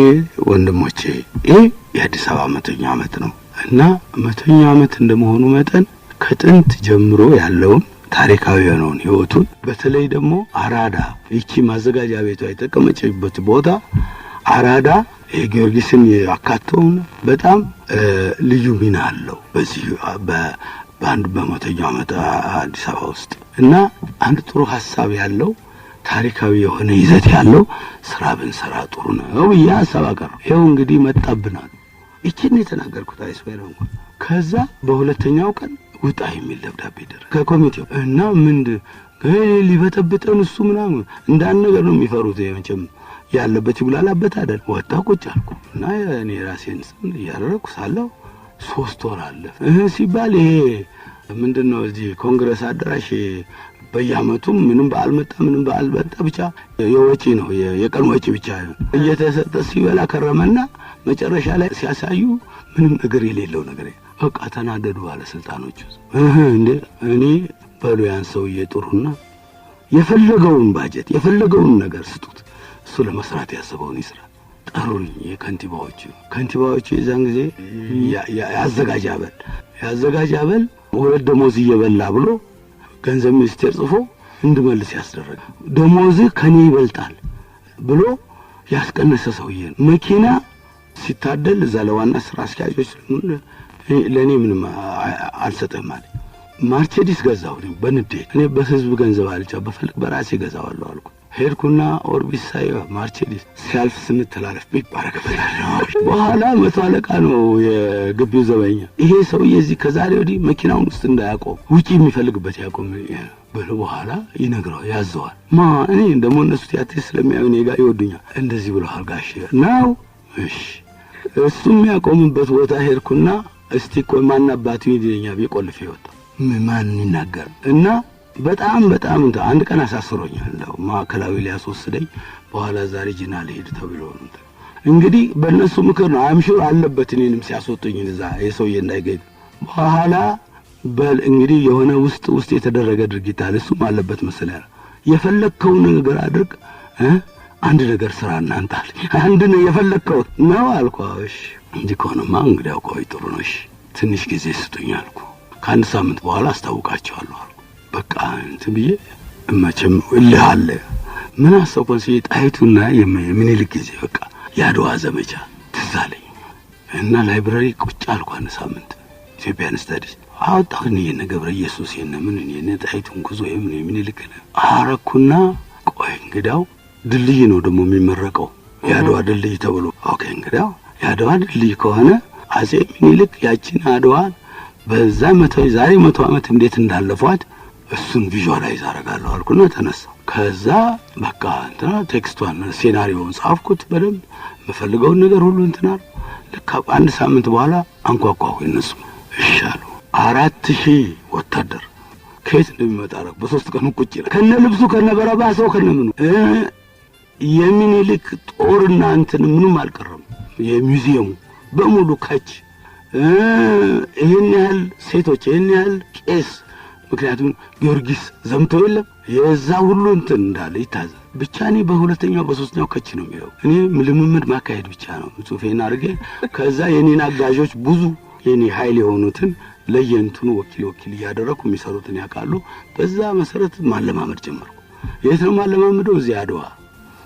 ወንድሞቼ ይሄ የአዲስ አበባ 100ኛው ዓመት ነው እና 100ኛው ዓመት እንደመሆኑ መጠን ከጥንት ጀምሮ ያለውን ታሪካዊ የሆነውን ህይወቱን በተለይ ደግሞ አራዳ ይቺ ማዘጋጃ ቤቷ የተቀመጨበት ቦታ አራዳ የጊዮርጊስን ያካተውን በጣም ልዩ ሚና አለው በዚህ በአንድ በ100ኛው ዓመት አዲስ አበባ ውስጥ እና አንድ ጥሩ ሐሳብ ያለው ታሪካዊ የሆነ ይዘት ያለው ስራ ብንሰራ ጥሩ ነው ብዬ ሐሳብ አቀረብኩ። ይኸው እንግዲህ መጣብናል። እቺን የተናገርኩት አይስበረው። ከዛ በሁለተኛው ቀን ውጣ የሚል ደብዳቤ ደረሰ ከኮሚቴው እና ሊበጠብጠን እሱ ምናምን እንዳን ነገር ነው የሚፈሩት። መቼም ያለበት ይጉላላበት አይደል። ወጣ ቁጭ አልኩ እና እኔ ራሴን ያደረኩ ሳለው 3 ወር አለፈ። ሲባል ይሄ ምንድነው እዚህ ኮንግረስ አዳራሽ በየዓመቱም ምንም በዓል መጣ ምንም በዓል መጣ ብቻ የወጪ ነው የቀን ወጪ ብቻ እየተሰጠ ሲበላ ከረመና መጨረሻ ላይ ሲያሳዩ ምንም ነገር የሌለው ነገር በቃ ተናደዱ ባለስልጣኖቹ። እንዴ እኔ በሉ ያን ሰውዬ ጥሩና የፈለገውን ባጀት የፈለገውን ነገር ስጡት፣ እሱ ለመስራት ያሰበውን ይስራ። ጠሩኝ ከንቲባዎቹ የዛን ጊዜ ያዘጋጅ አበል ወደ ደሞዝ እየበላ ብሎ ገንዘብ ሚኒስቴር ጽፎ እንድመልስ ያስደረገ ደሞዝ ከኔ ይበልጣል ብሎ ያስቀነሰ ሰውዬ ነው። መኪና ሲታደል እዛ ለዋና ስራ አስኪያጆች ለኔ ምንም አልሰጠም ማለት ማርሴዲስ ገዛው በንዴት። እኔ በህዝብ ገንዘብ አልቻ በፈልግ በራሴ ገዛዋለሁ አልኩ። ሄድኩና ኦርቢስ ሳይ ማርሴዲስ ሲያልፍ ስንተላለፍ ቢባረከበታል። በኋላ 100 አለቃ ነው የግቢው ዘበኛ። ይሄ ሰውዬ እዚህ ከዛሬ ወዲህ መኪናውን ውስጥ እንዳያቆም ውጪ የሚፈልግበት ያቆም ብሎ በኋላ ይነግረው ያዘዋል። እኔ እንደሞ እነሱ ቲያትር ስለሚያዩ እኔ ጋር ይወዱኛል። እንደዚህ ብለዋል ጋሽ ነው። እሺ እሱም ያቆምበት ቦታ ሄድኩና እስቲ እኮ ማናባቱ ይደኛ ቢቆልፍ ይወጣ ማን ይናገር እና በጣም አንድ ቀን አሳስሮኛል። እንደው ማዕከላዊ ሊያስወስደኝ በኋላ ዛሬ ጂናል ሄድ ተብሎ ነው እንግዲህ በእነሱ ምክር ነው አምሹር አለበት እኔንም ሲያስወጡኝ እዛ የሰውዬ እንዳይገኝ በኋላ በል እንግዲህ የሆነ ውስጥ የተደረገ ድርጊት አለ። እሱም አለበት መሰለኝ የፈለከው ነገር አድርግ አንድ ነገር ስራ እናንታል አንድ ነው የፈለከው ነው አልኳሽ። እንጂ ኮነማ እንግዲህ አውቀው ጥሩ ነው። እሺ ትንሽ ጊዜ ስጡኝ አልኩ። ከአንድ ሳምንት በኋላ አስታውቃቸዋለሁ አልኩ። በቃ እንትን ብዬ መቼም እልህ አለ ምን አሰብኩን ጣይቱና የምኒልክ ጊዜ በቃ ያድዋ ዘመቻ ትዝ አለኝ እና ላይብራሪ ቁጭ አልኩ። አንድ ሳምንት ኢትዮጵያን ስታዲስ አወጣሁኝ የነ ገብረ ኢየሱስ የነ ጣይቱን ጉዞ የምኒልክ አረኩና ቆይ እንግዳው ድልድይ ነው ደግሞ የሚመረቀው ያድዋ ድልድይ ተብሎ ኦኬ እንግዳው ያድዋ ድልድይ ከሆነ አጼ ምኒልክ ያቺን አድዋን በዛ ዛሬ 100 ዓመት እንዴት እንዳለፏት እሱን ቪዥዋላይዝ አደርጋለሁ አልኩና ተነሳ። ከዛ በቃ ቴክስቷን ሴናሪዮውን ጻፍኩት በደንብ የምፈልገውን ነገር ሁሉ እንትናል ልክ አንድ ሳምንት በኋላ አንኳኳሁ። እነሱ እሻሉ 4000 ወታደር ከየት እንደሚመጣ በ3 ቀን ቁጭ ይላል። ከነ ልብሱ ከነ በረባሰው ከነ ምኑ የሚኒልክ ጦርና እንትን ምንም አልቀረም። የሚውዚየሙ በሙሉ ካች ይሄን ያህል ሴቶች ይሄን ያህል ቄስ፣ ምክንያቱም ጊዮርጊስ ዘምቶ የለም የዛ ሁሉ እንትን እንዳለ ይታዘ ብቻ እኔ በሁለተኛው በሶስተኛው ከች ነው የሚለው። እኔ ልምምድ ማካሄድ ብቻ ነው ጽሁፌን አድርጌ ከዛ የኔን አጋዦች ብዙ የኔ ኃይል የሆኑትን ለየንቱን ወኪል እያደረኩ የሚሰሩትን ያውቃሉ። በዛ መሰረት ማለማመድ ጀመርኩ። የት ነው ማለማመደው? እዚህ አድዋ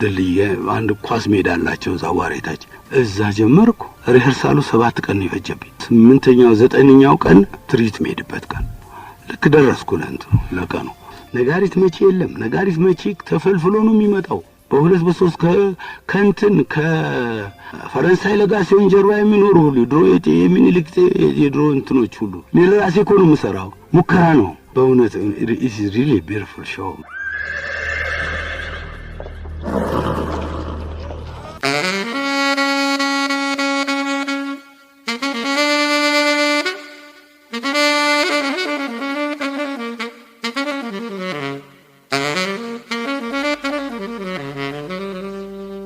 ድልድይ አንድ ኳስ ሜዳ አላቸው እዛ ዋሬታች እዛ ጀመርኩ። ሪሄርሳሉ 7 ቀን ይፈጀብኝ። 8ኛው 9ኛው ቀን ትርኢት ሜድበት ቀን ልክ ደረስኩ ለቀኑ። ነጋሪት መቼ የለም። ነጋሪት መቼ ተፈልፍሎ ነው የሚመጣው። በሁለት በሶስት ከንትን ከፈረንሳይ ለጋሲዮን ጀርባ የሚኖሩ ሁሉ ድሮ የሚኒልክ የድሮ እንትኖች ሁሉ ለራሴ እኮ ነው የምሰራው። ሙከራ ነው በእውነት። ኢዝ ሪሊ ቢዩቲፉል ሾው።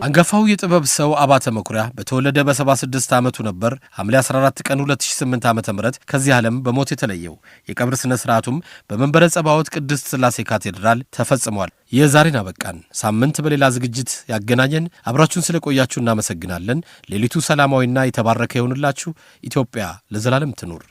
አንጋፋው የጥበብ ሰው አባተ መኩሪያ በተወለደ በ76 ዓመቱ ነበር ሐምሌ 14 ቀን 2008 ዓ.ም ከዚህ ዓለም በሞት የተለየው። የቀብር ስነ ስርዓቱም በመንበረ ጸባዖት ቅድስት ሥላሴ ካቴድራል ተፈጽሟል። የዛሬን አበቃን። ሳምንት በሌላ ዝግጅት ያገናኘን። አብራችሁን ስለቆያችሁ እናመሰግናለን። ሌሊቱ ሰላማዊና የተባረከ ይሁንላችሁ። ኢትዮጵያ ለዘላለም ትኑር።